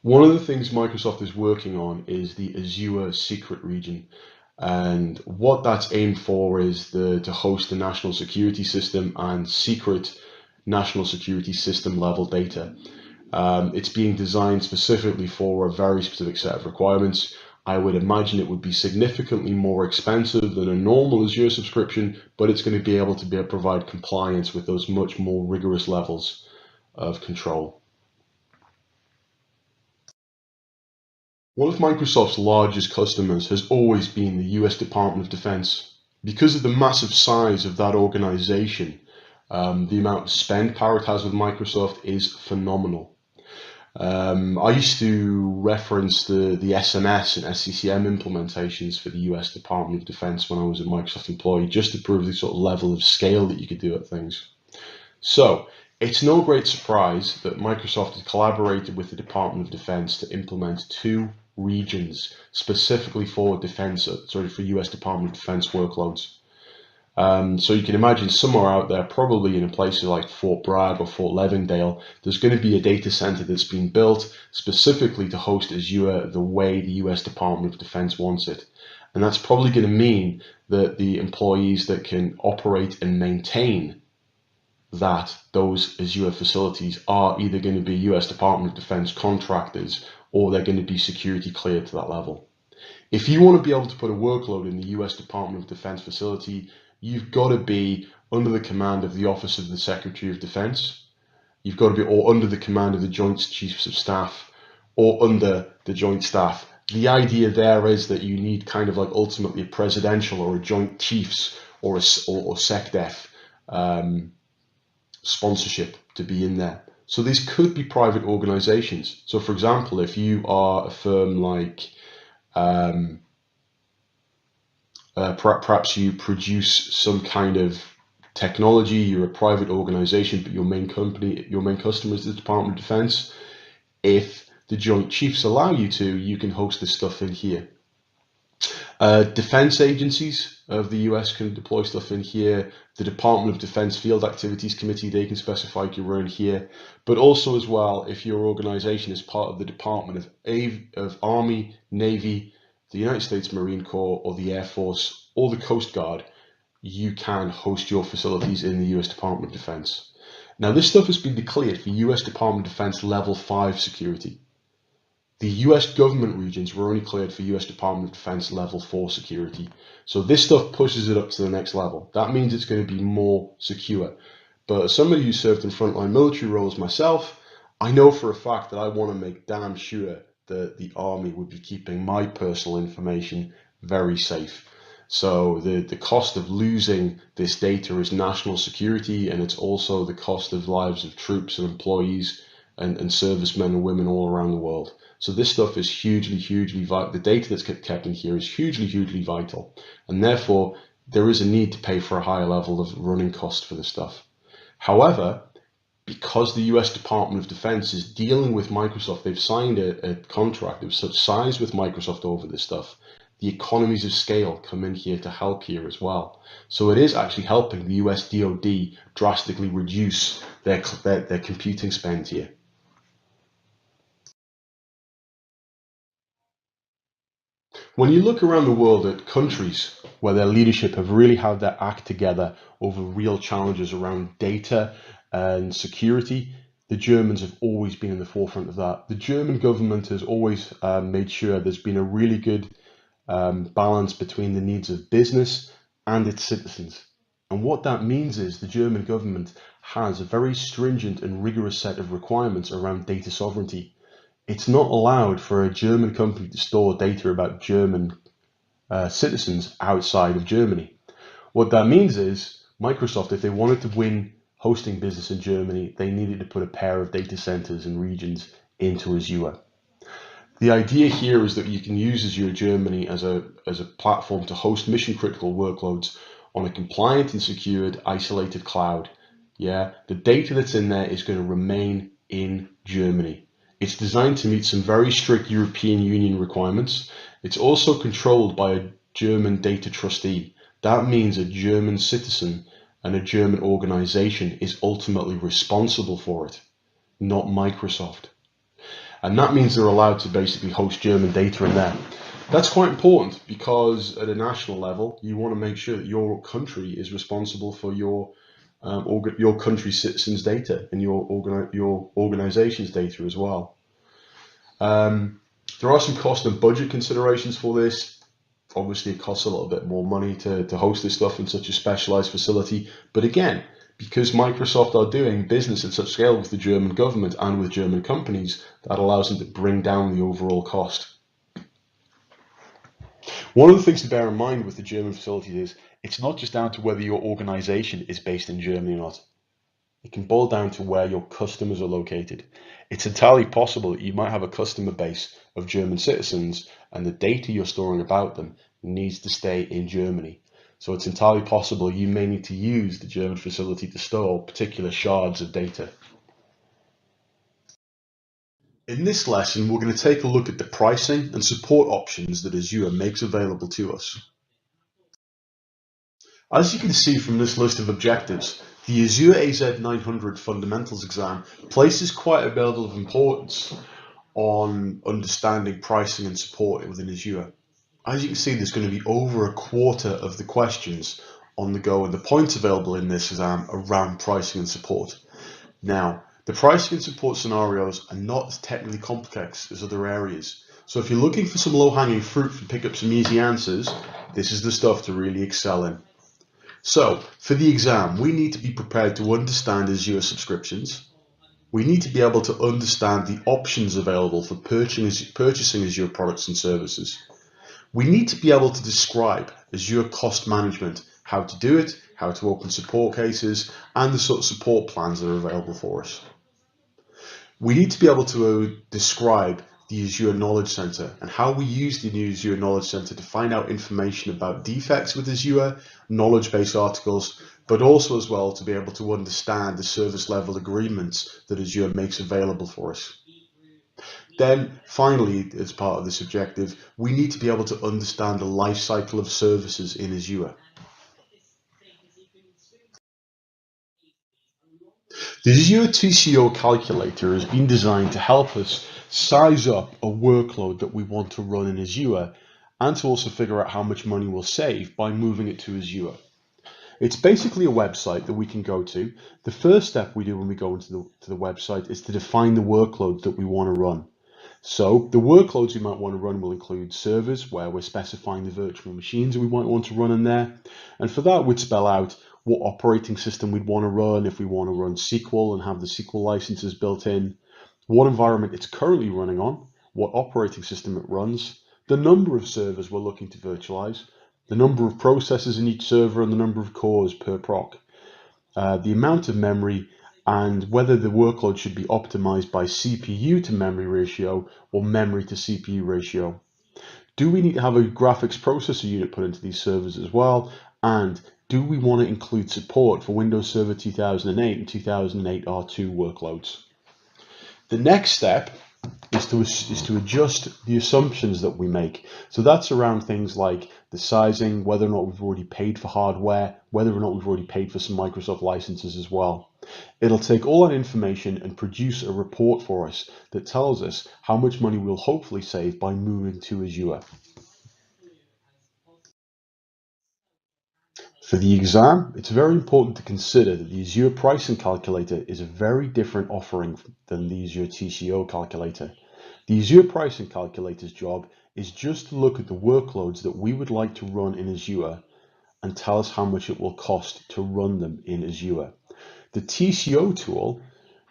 One of the things Microsoft is working on is the Azure secret region. And what that's aimed for is to host the national security system and secret national security system level data. It's being designed specifically for a very specific set of requirements. I would imagine it would be significantly more expensive than a normal Azure subscription, but it's going to be able to provide compliance with those much more rigorous levels of control. One of Microsoft's largest customers has always been the US Department of Defense. Because of the massive size of that organization, the amount of spend power it has with Microsoft is phenomenal. I used to reference the SMS and SCCM implementations for the US Department of Defense when I was a Microsoft employee, just to prove the sort of level of scale that you could do at things. So it's no great surprise that Microsoft has collaborated with the Department of Defense to implement 2 regions specifically for for US Department of Defense workloads. So you can imagine somewhere out there, probably in a place like Fort Bragg or Fort Leavendale, there's going to be a data center that's been built specifically to host Azure the way the US Department of Defense wants it. And that's probably going to mean that the employees that can operate and maintain those Azure facilities are either going to be US Department of Defense contractors, or they're going to be security cleared to that level. If you want to be able to put a workload in the US Department of Defense facility, you've got to be under the command of the Office of the Secretary of Defense. You've got to be or under the command of the Joint Chiefs of Staff or under the Joint Staff. The idea there is that you need kind of like ultimately a presidential or a Joint Chiefs or SecDef sponsorship to be in there. So these could be private organizations. So for example, if you are a firm like perhaps you produce some kind of technology, you're a private organization, but your main customer is the Department of Defense. If the Joint Chiefs allow you to, you can host this stuff in here. Defense agencies of the US can deploy stuff in here. The Department of Defense Field Activities Committee, they can specify you run here. But also as well, if your organization is part of the Department of Army, Navy, the United States Marine Corps, or the Air Force, or the Coast Guard, you can host your facilities in the US Department of Defense. Now, this stuff has been declared for US Department of Defense Level 5 security. The US government regions were only cleared for US Department of Defense Level 4 security. So this stuff pushes it up to the next level. That means it's going to be more secure. But as somebody who served in frontline military roles myself, I know for a fact that I want to make damn sure that the Army would be keeping my personal information very safe. So the cost of losing this data is national security, and it's also the cost of lives of troops and employees and servicemen and women all around the world. So this stuff is hugely vital. The data that's kept in here is hugely vital. And therefore, there is a need to pay for a higher level of running cost for this stuff. However, because the US Department of Defense is dealing with Microsoft, they've signed a contract of such size with Microsoft over this stuff, the economies of scale come in here to help here as well. So it is actually helping the US DoD drastically reduce their computing spend here. When you look around the world at countries where their leadership have really had their act together over real challenges around data and security, the Germans have always been in the forefront of that. The German government has always made sure there's been a really good balance between the needs of business and its citizens. And what that means is the German government has a very stringent and rigorous set of requirements around data sovereignty. it's not allowed for a German company to store data about German citizens outside of Germany. What that means is Microsoft, if they wanted to win hosting business in Germany, they needed to put a pair of data centers and regions into Azure. The idea here is that you can use Azure Germany as a platform to host mission critical workloads on a compliant and secured isolated cloud. Yeah, the data that's in there is going to remain in Germany. It's designed to meet some very strict European Union requirements. It's also controlled by a German data trustee. That means a German citizen and a German organization is ultimately responsible for it, not Microsoft. And that means they're allowed to basically host German data in there. That's quite important because at a national level, you want to make sure that your country is responsible for your country's citizens' data and your organization's data as well. There are some cost and budget considerations for this. Obviously, it costs a little bit more money to host this stuff in such a specialized facility. But again, because Microsoft are doing business at such scale with the German government and with German companies, that allows them to bring down the overall cost. One of the things to bear in mind with the German facilities is it's not just down to whether your organization is based in Germany or not. It can boil down to where your customers are located. It's entirely possible that you might have a customer base of German citizens and the data you're storing about them needs to stay in Germany. So it's entirely possible you may need to use the German facility to store particular shards of data. In this lesson, we're going to take a look at the pricing and support options that Azure makes available to us. As you can see from this list of objectives, the Azure AZ-900 Fundamentals exam places quite a bit of importance on understanding pricing and support within Azure. As you can see, there's going to be over a quarter of the questions on the go and the points available in this exam around pricing and support. Now, the pricing and support scenarios are not as technically complex as other areas. So if you're looking for some low-hanging fruit to pick up some easy answers, this is the stuff to really excel in. So, for the exam, we need to be prepared to understand Azure subscriptions. We need to be able to understand the options available for purchasing Azure products and services. We need to be able to describe Azure cost management, how to do it, how to open support cases, and the sort of support plans that are available for us. We need to be able to describe the Azure Knowledge Center and how we use the Azure Knowledge Center to find out information about defects with Azure, knowledge-based articles, but also as well to be able to understand the service level agreements that Azure makes available for us. Then finally, as part of this objective, we need to be able to understand the life cycle of services in Azure. The Azure TCO calculator has been designed to help us size up a workload that we want to run in Azure and to also figure out how much money we'll save by moving it to Azure. It's basically a website that we can go to. The first step we do when we go into the website is to define the workloads that we want to run. So the workloads we might want to run will include servers, where we're specifying the virtual machines that we might want to run in there. And for that, we'd spell out what operating system we'd want to run, if we want to run SQL and have the SQL licenses built in, what environment it's currently running on, what operating system it runs, the number of servers we're looking to virtualize, the number of processes in each server, and the number of cores per proc, the amount of memory, and whether the workload should be optimized by CPU to memory ratio or memory to CPU ratio. Do we need to have a graphics processor unit put into these servers as well? And do we want to include support for Windows Server 2008 and 2008 R2 workloads? The next step is to adjust the assumptions that we make. So that's around things like the sizing, whether or not we've already paid for hardware, whether or not we've already paid for some Microsoft licenses as well. It'll take all that information and produce a report for us that tells us how much money we'll hopefully save by moving to Azure. For the exam, it's very important to consider that the Azure pricing calculator is a very different offering than the Azure TCO calculator. The Azure pricing calculator's job is just to look at the workloads that we would like to run in Azure and tell us how much it will cost to run them in Azure. The TCO tool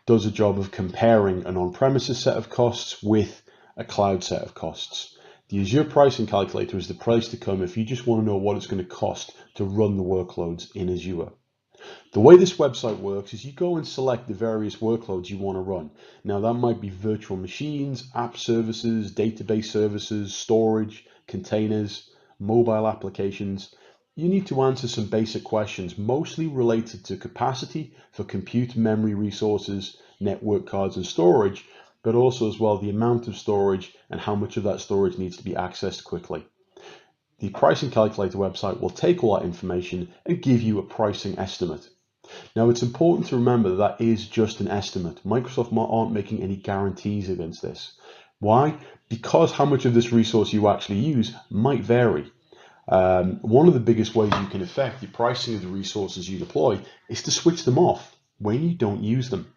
does a job of comparing an on-premises set of costs with a cloud set of costs. The Azure pricing calculator is the place to come if you just want to know what it's going to cost to run the workloads in Azure. The way this website works is you go and select the various workloads you want to run. Now that might be virtual machines, app services, database services, storage, containers, mobile applications. You need to answer some basic questions, mostly related to capacity for compute memory resources, network cards and storage, but also as well the amount of storage and how much of that storage needs to be accessed quickly. The pricing calculator website will take all that information and give you a pricing estimate. Now it's important to remember that is just an estimate. Microsoft aren't making any guarantees against this. Why? Because how much of this resource you actually use might vary. One of the biggest ways you can affect the pricing of the resources you deploy is to switch them off when you don't use them.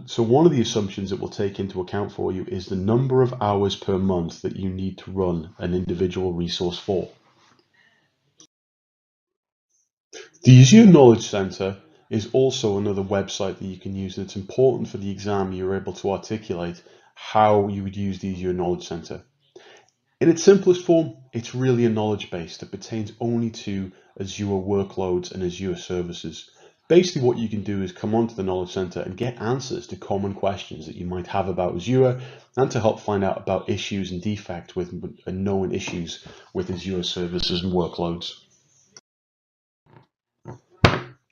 So one of the assumptions it will take into account for you is the number of hours per month that you need to run an individual resource for. The Azure Knowledge Center is also another website that you can use, and it's important for the exam you're able to articulate how you would use the Azure Knowledge Center. In its simplest form, it's really a knowledge base that pertains only to Azure workloads and Azure services. Basically what you can do is come onto the Knowledge Center and get answers to common questions that you might have about Azure, and to help find out about issues and defects with known issues with Azure services and workloads.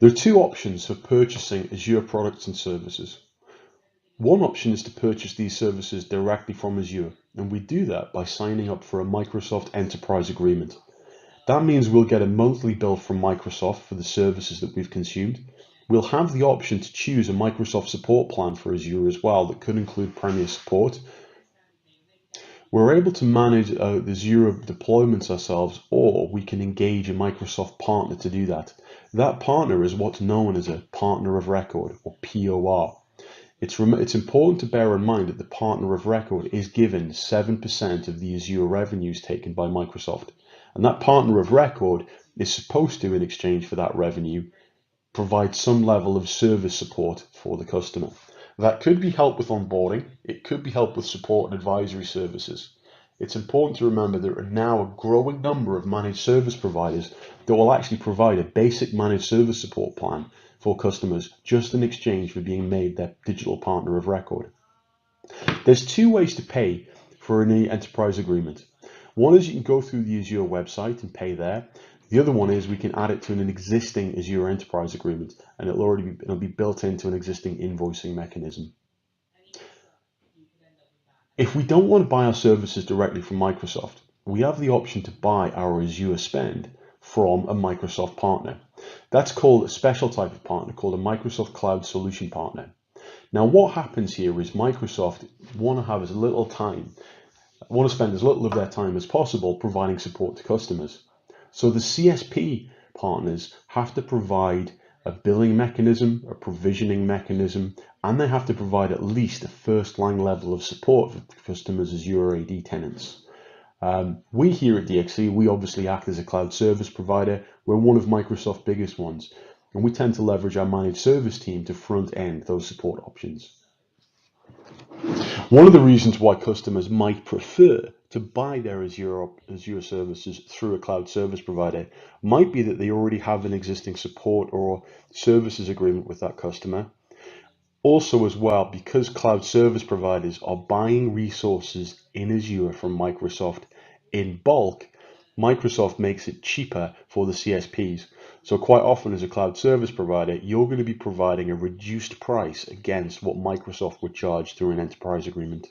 There are two options for purchasing Azure products and services. One option is to purchase these services directly from Azure, and we do that by signing up for a Microsoft Enterprise Agreement. That means we'll get a monthly bill from Microsoft for the services that we've consumed. We'll have the option to choose a Microsoft support plan for Azure as well that could include Premier support. We're able to manage the Azure deployments ourselves, or we can engage a Microsoft partner to do that. That partner is what's known as a partner of record, or POR. It's important to bear in mind that the partner of record is given 7% of the Azure revenues taken by Microsoft. And that partner of record is supposed to, in exchange for that revenue, provide some level of service support for the customer. That could be help with onboarding. It could be help with support and advisory services. It's important to remember there are now a growing number of managed service providers that will actually provide a basic managed service support plan for customers just in exchange for being made their digital partner of record. There's two ways to pay for an enterprise agreement. One is you can go through the Azure website and pay there. The other one is we can add it to an existing Azure enterprise agreement, and it'll be built into an existing invoicing mechanism. If we don't want to buy our services directly from Microsoft, we have the option to buy our Azure spend from a Microsoft partner. That's called a special type of partner called a Microsoft Cloud Solution Partner. Now what happens here is Microsoft want to spend as little of their time as possible providing support to customers. So the CSP partners have to provide a billing mechanism, a provisioning mechanism, and they have to provide at least a first-line level of support for customers' Azure AD tenants. We here at DXC, we obviously act as a cloud service provider. We're one of Microsoft's biggest ones, and we tend to leverage our managed service team to front-end those support options. One of the reasons why customers might prefer to buy their Azure services through a cloud service provider might be that they already have an existing support or services agreement with that customer. Also as well, because cloud service providers are buying resources in Azure from Microsoft in bulk, Microsoft makes it cheaper for the CSPs. So quite often as a cloud service provider, you're going to be providing a reduced price against what Microsoft would charge through an enterprise agreement.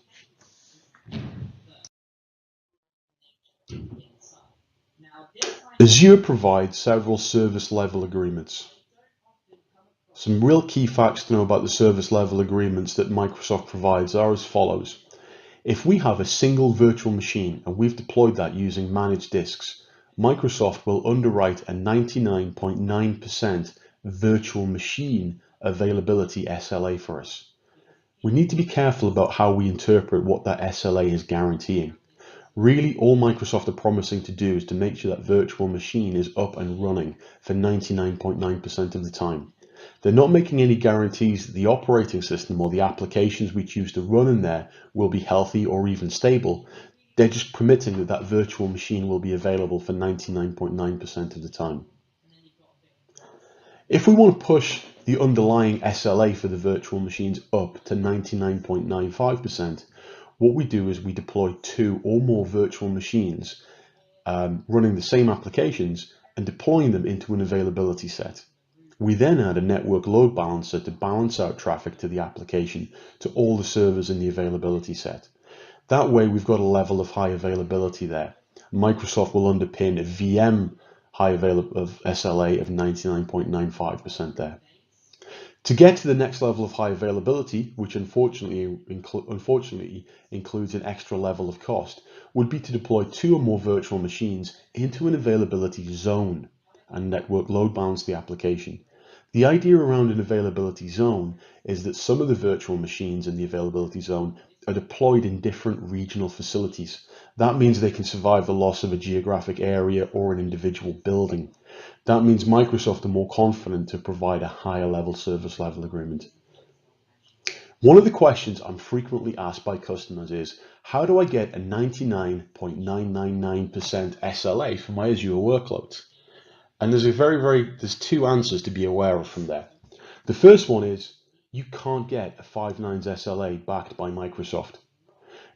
Azure provides several service level agreements. Some real key facts to know about the service level agreements that Microsoft provides are as follows. If we have a single virtual machine and we've deployed that using managed disks, Microsoft will underwrite a 99.9% virtual machine availability SLA for us. We need to be careful about how we interpret what that SLA is guaranteeing. Really, all Microsoft are promising to do is to make sure that virtual machine is up and running for 99.9% of the time. They're not making any guarantees that the operating system or the applications we choose to run in there will be healthy or even stable. They're just permitting that that virtual machine will be available for 99.9% of the time. If we want to push the underlying SLA for the virtual machines up to 99.95%, what we do is we deploy 2 or more virtual machines running the same applications and deploying them into an availability set. We then add a network load balancer to balance out traffic to the application to all the servers in the availability set. That way we've got a level of high availability there. Microsoft will underpin a VM of SLA of 99.95% there. To get to the next level of high availability, which unfortunately includes an extra level of cost, would be to deploy 2 or more virtual machines into an availability zone and network load balance the application. The idea around an availability zone is that some of the virtual machines in the availability zone are deployed in different regional facilities. That means they can survive the loss of a geographic area or an individual building. That means Microsoft are more confident to provide a higher level service level agreement. One of the questions I'm frequently asked by customers is, how do I get a 99.999% SLA for my Azure workloads? And there's 2 answers to be aware of from there. The first one is, you can't get a 5 nines SLA backed by Microsoft.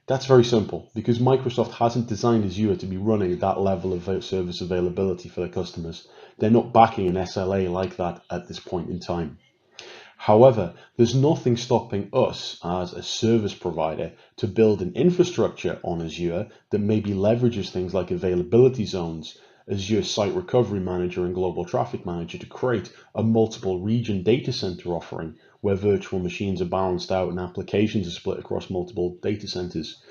That's very simple, because Microsoft hasn't designed Azure to be running at that level of service availability for their customers. They're not backing an SLA like that at this point in time. However, there's nothing stopping us as a service provider to build an infrastructure on Azure that maybe leverages things like availability zones, Azure Site Recovery Manager and Global Traffic Manager to create a multiple region data center offering where virtual machines are balanced out and applications are split across multiple data centers,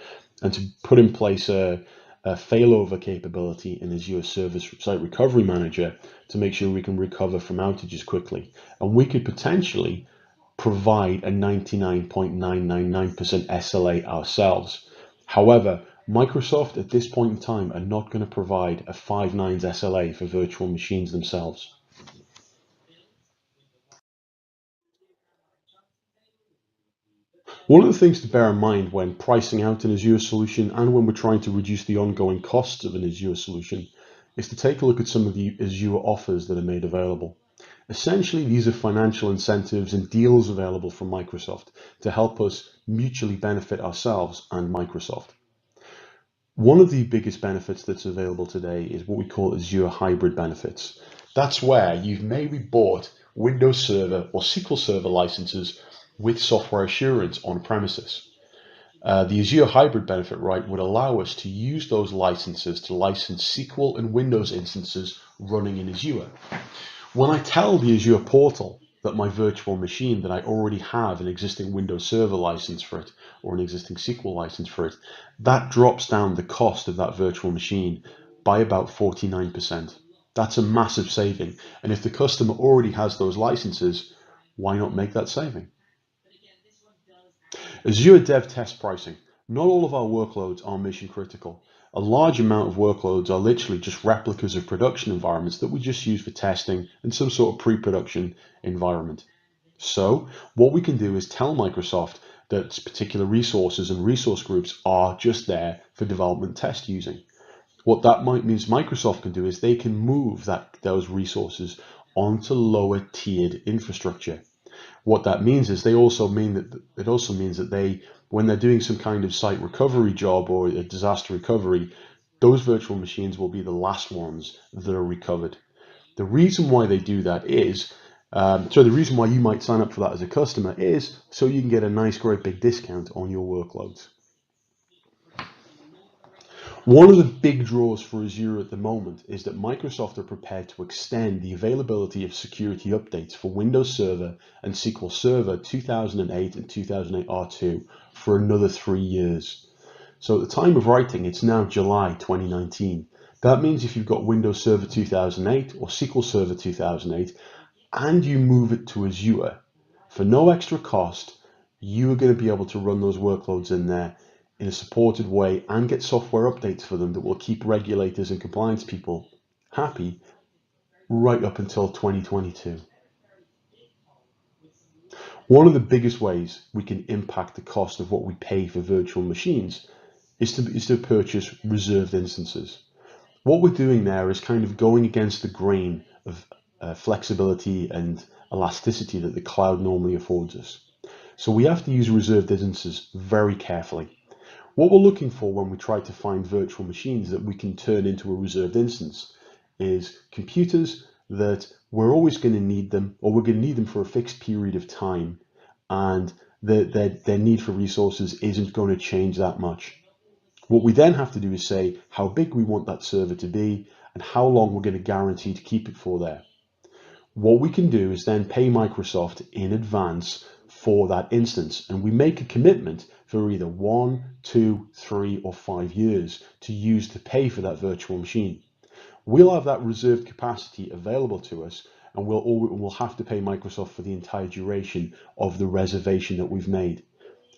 and to put in place a failover capability in Azure Service Site Recovery Manager to make sure we can recover from outages quickly. And we could potentially provide a 99.999% SLA ourselves. However, Microsoft at this point in time are not going to provide a 5 nines SLA for virtual machines themselves. One of the things to bear in mind when pricing out an Azure solution and when we're trying to reduce the ongoing costs of an Azure solution is to take a look at some of the Azure offers that are made available. Essentially, these are financial incentives and deals available from Microsoft to help us mutually benefit ourselves and Microsoft. One of the biggest benefits that's available today is what we call Azure hybrid benefits. That's where you've maybe bought Windows Server or SQL Server licenses with software assurance on premises. The Azure hybrid benefit right would allow us to use those licenses to license SQL and Windows instances running in Azure. When I tell the Azure portal that my virtual machine that I already have an existing Windows Server license for it or an existing SQL license for it, that drops down the cost of that virtual machine by about 49%. That's a massive saving. And if the customer already has those licenses, why not make that saving? Azure Dev Test pricing. Not all of our workloads are mission critical. A large amount of workloads are literally just replicas of production environments that we just use for testing and some sort of pre-production environment. So what we can do is tell Microsoft that particular resources and resource groups are just there for development test using. What that means Microsoft can do is they can move those resources onto lower tiered infrastructure. What that means is it also means that they, when they're doing some kind of site recovery job or a disaster recovery, those virtual machines will be the last ones that are recovered. The reason why they do that is, the reason why you might sign up for that as a customer is so you can get a nice, great big discount on your workloads. One of the big draws for Azure at the moment is that Microsoft are prepared to extend the availability of security updates for Windows Server and SQL Server 2008 and 2008 R2 for another 3 years. So at the time of writing, it's now July 2019. That means if you've got Windows Server 2008 or SQL Server 2008 and you move it to Azure, for no extra cost, you are going to be able to run those workloads in there in a supported way and get software updates for them that will keep regulators and compliance people happy right up until 2022. One of the biggest ways we can impact the cost of what we pay for virtual machines is to purchase reserved instances. What we're doing there is kind of going against the grain of flexibility and elasticity that the cloud normally affords us. So we have to use reserved instances very carefully. What we're looking for when we try to find virtual machines that we can turn into a reserved instance is computers that we're always going to need them, or we're going to need them for a fixed period of time, and their need for resources isn't going to change that much. What we then have to do is say how big we want that server to be and how long we're going to guarantee to keep it for there. What we can do is then pay Microsoft in advance for that instance, and we make a commitment for either 1, 2, 3, or 5 years to use to pay for that virtual machine. We'll have that reserved capacity available to us, and we'll have to pay Microsoft for the entire duration of the reservation that we've made.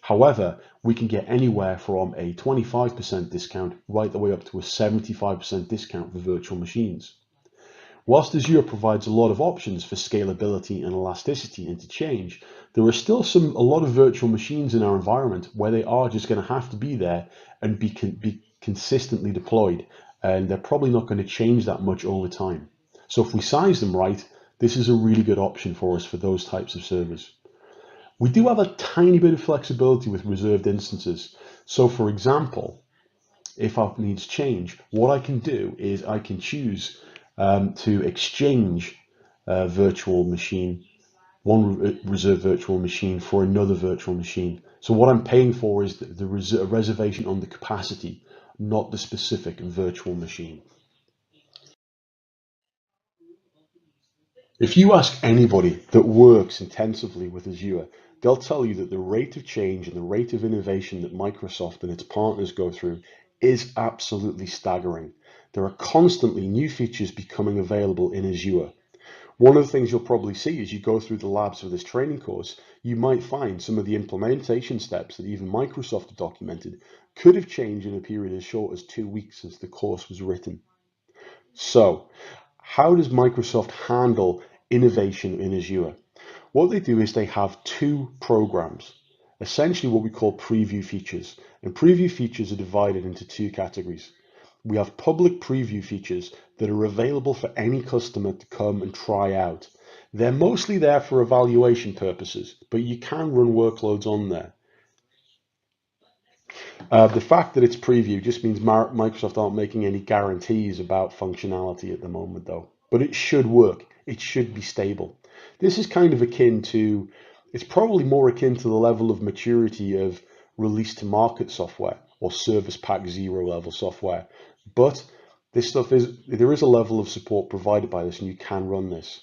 However, we can get anywhere from a 25% discount right the way up to a 75% discount for virtual machines. Whilst Azure provides a lot of options for scalability and elasticity and to change, there are still a lot of virtual machines in our environment where they are just going to have to be there and be consistently deployed, and they're probably not going to change that much over time. So if we size them right, this is a really good option for us for those types of servers. We do have a tiny bit of flexibility with reserved instances. So for example, if our needs change, what I can do is I can choose to exchange one reserved virtual machine for another virtual machine. So what I'm paying for is the reservation on the capacity, not the specific virtual machine. If you ask anybody that works intensively with Azure, they'll tell you that the rate of change and the rate of innovation that Microsoft and its partners go through is absolutely staggering. There are constantly new features becoming available in Azure. One of the things you'll probably see as you go through the labs for this training course, you might find some of the implementation steps that even Microsoft have documented could have changed in a period as short as 2 weeks since the course was written. So, how does Microsoft handle innovation in Azure? What they do is they have 2 programs, essentially what we call preview features. And preview features are divided into 2 categories. We have public preview features that are available for any customer to come and try out. They're mostly there for evaluation purposes, but you can run workloads on there. The fact that it's preview just means Microsoft aren't making any guarantees about functionality at the moment though, but it should work. It should be stable. This is kind of akin to, it's probably more akin to the level of maturity of release to market software or service pack 0 level software. But there is a level of support provided by this and you can run this.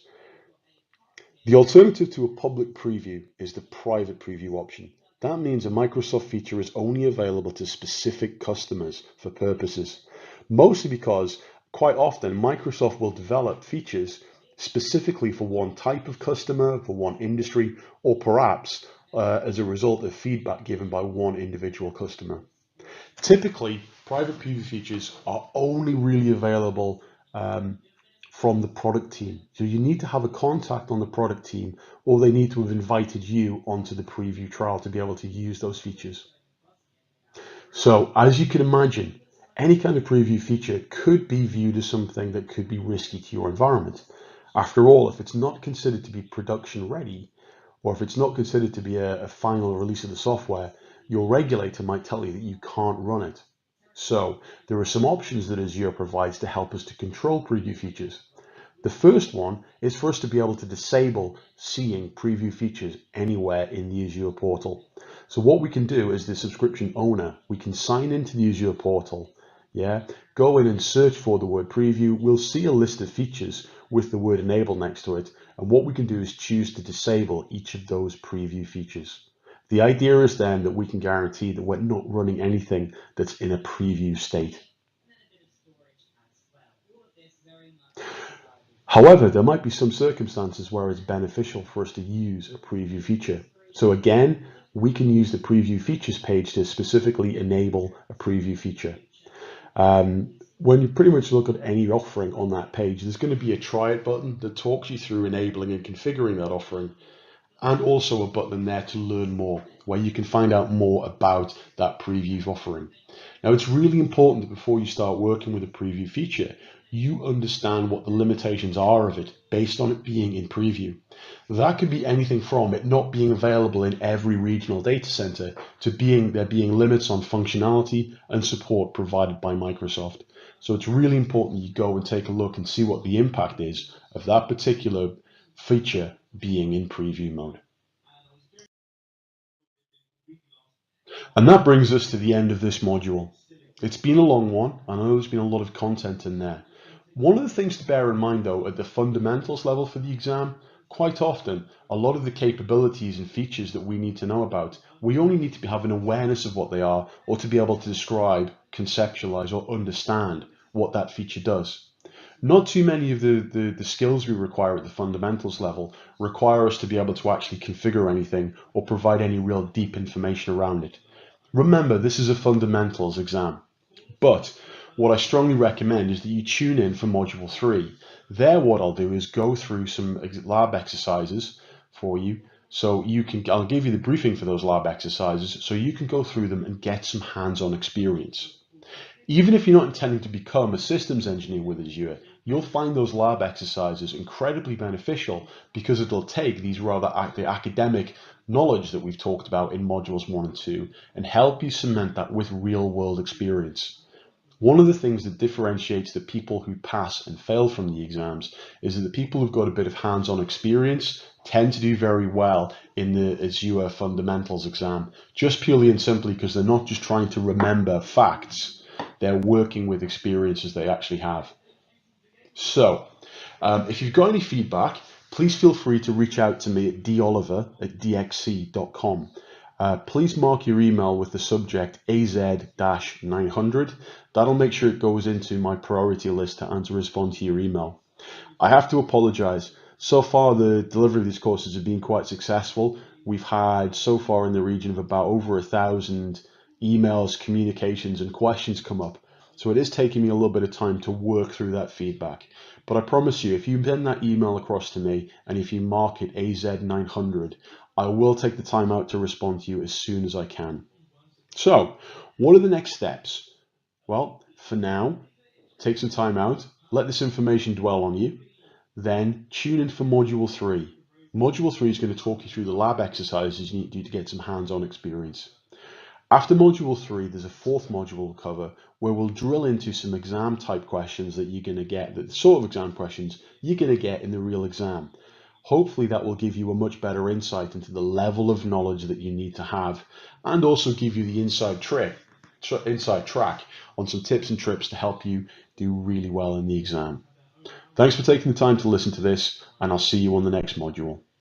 The alternative to a public preview is the private preview option. That means a Microsoft feature is only available to specific customers for purposes, mostly because quite often Microsoft will develop features specifically for one type of customer, for one industry, or perhaps as a result of feedback given by one individual customer. Typically, private preview features are only really available from the product team. So you need to have a contact on the product team, or they need to have invited you onto the preview trial to be able to use those features. So as you can imagine, any kind of preview feature could be viewed as something that could be risky to your environment. After all, if it's not considered to be production ready, or if it's not considered to be a final release of the software, your regulator might tell you that you can't run it. So there are some options that Azure provides to help us to control preview features. The first one is for us to be able to disable seeing preview features anywhere in the Azure portal. So what we can do as the subscription owner, we can sign into the Azure portal, go in and search for the word preview. We'll see a list of features with the word enable next to it. And what we can do is choose to disable each of those preview features. The idea is then that we can guarantee that we're not running anything that's in a preview state. However, there might be some circumstances where it's beneficial for us to use a preview feature. So again, we can use the preview features page to specifically enable a preview feature. When you pretty much look at any offering on that page, there's going to be a try it button that talks you through enabling and configuring that offering. and also a button there to learn more, where you can find out more about that preview offering. Now, it's really important that before you start working with a preview feature, you understand what the limitations are of it based on it being in preview. That could be anything from it not being available in every regional data center to there being limits on functionality and support provided by Microsoft. So it's really important you go and take a look and see what the impact is of that particular feature being in preview mode. And that brings us to the end of this module. It's been a long one. I know there's been a lot of content in there. One of the things to bear in mind though, at the fundamentals level for the exam, quite often, a lot of the capabilities and features that we need to know about, we only need to have an awareness of what they are or to be able to describe, conceptualize or understand what that feature does. Not too many of the skills we require at the fundamentals level require us to be able to actually configure anything or provide any real deep information around it. Remember, this is a fundamentals exam, but what I strongly recommend is that you tune in for Module 3. There, what I'll do is go through some lab exercises for you, so I'll give you the briefing for those lab exercises, so you can go through them and get some hands-on experience. Even if you're not intending to become a systems engineer with Azure, you'll find those lab exercises incredibly beneficial because it'll take these the academic knowledge that we've talked about in modules 1 and 2 and help you cement that with real-world experience. One of the things that differentiates the people who pass and fail from the exams is that the people who've got a bit of hands-on experience tend to do very well in the Azure Fundamentals exam, just purely and simply because they're not just trying to remember facts, they're working with experiences they actually have. So, if you've got any feedback, please feel free to reach out to me at doliver@dxc.com. Please mark your email with the subject AZ-900. That'll make sure it goes into my priority list and to respond to your email. I have to apologize. So far, the delivery of these courses have been quite successful. We've had so far in the region of about over 1,000 emails, communications, and questions come up. So it is taking me a little bit of time to work through that feedback. But I promise you, if you send that email across to me and if you mark it AZ-900, I will take the time out to respond to you as soon as I can. So, what are the next steps? Well, for now, take some time out, let this information dwell on you, then tune in for Module 3. Module 3 is going to talk you through the lab exercises you need to do to get some hands-on experience. After Module 3, there's a fourth module we'll cover where we'll drill into some exam type questions that you're going to get, the sort of exam questions you're going to get in the real exam. Hopefully that will give you a much better insight into the level of knowledge that you need to have and also give you the inside track on some tips and tricks to help you do really well in the exam. Thanks for taking the time to listen to this, and I'll see you on the next module.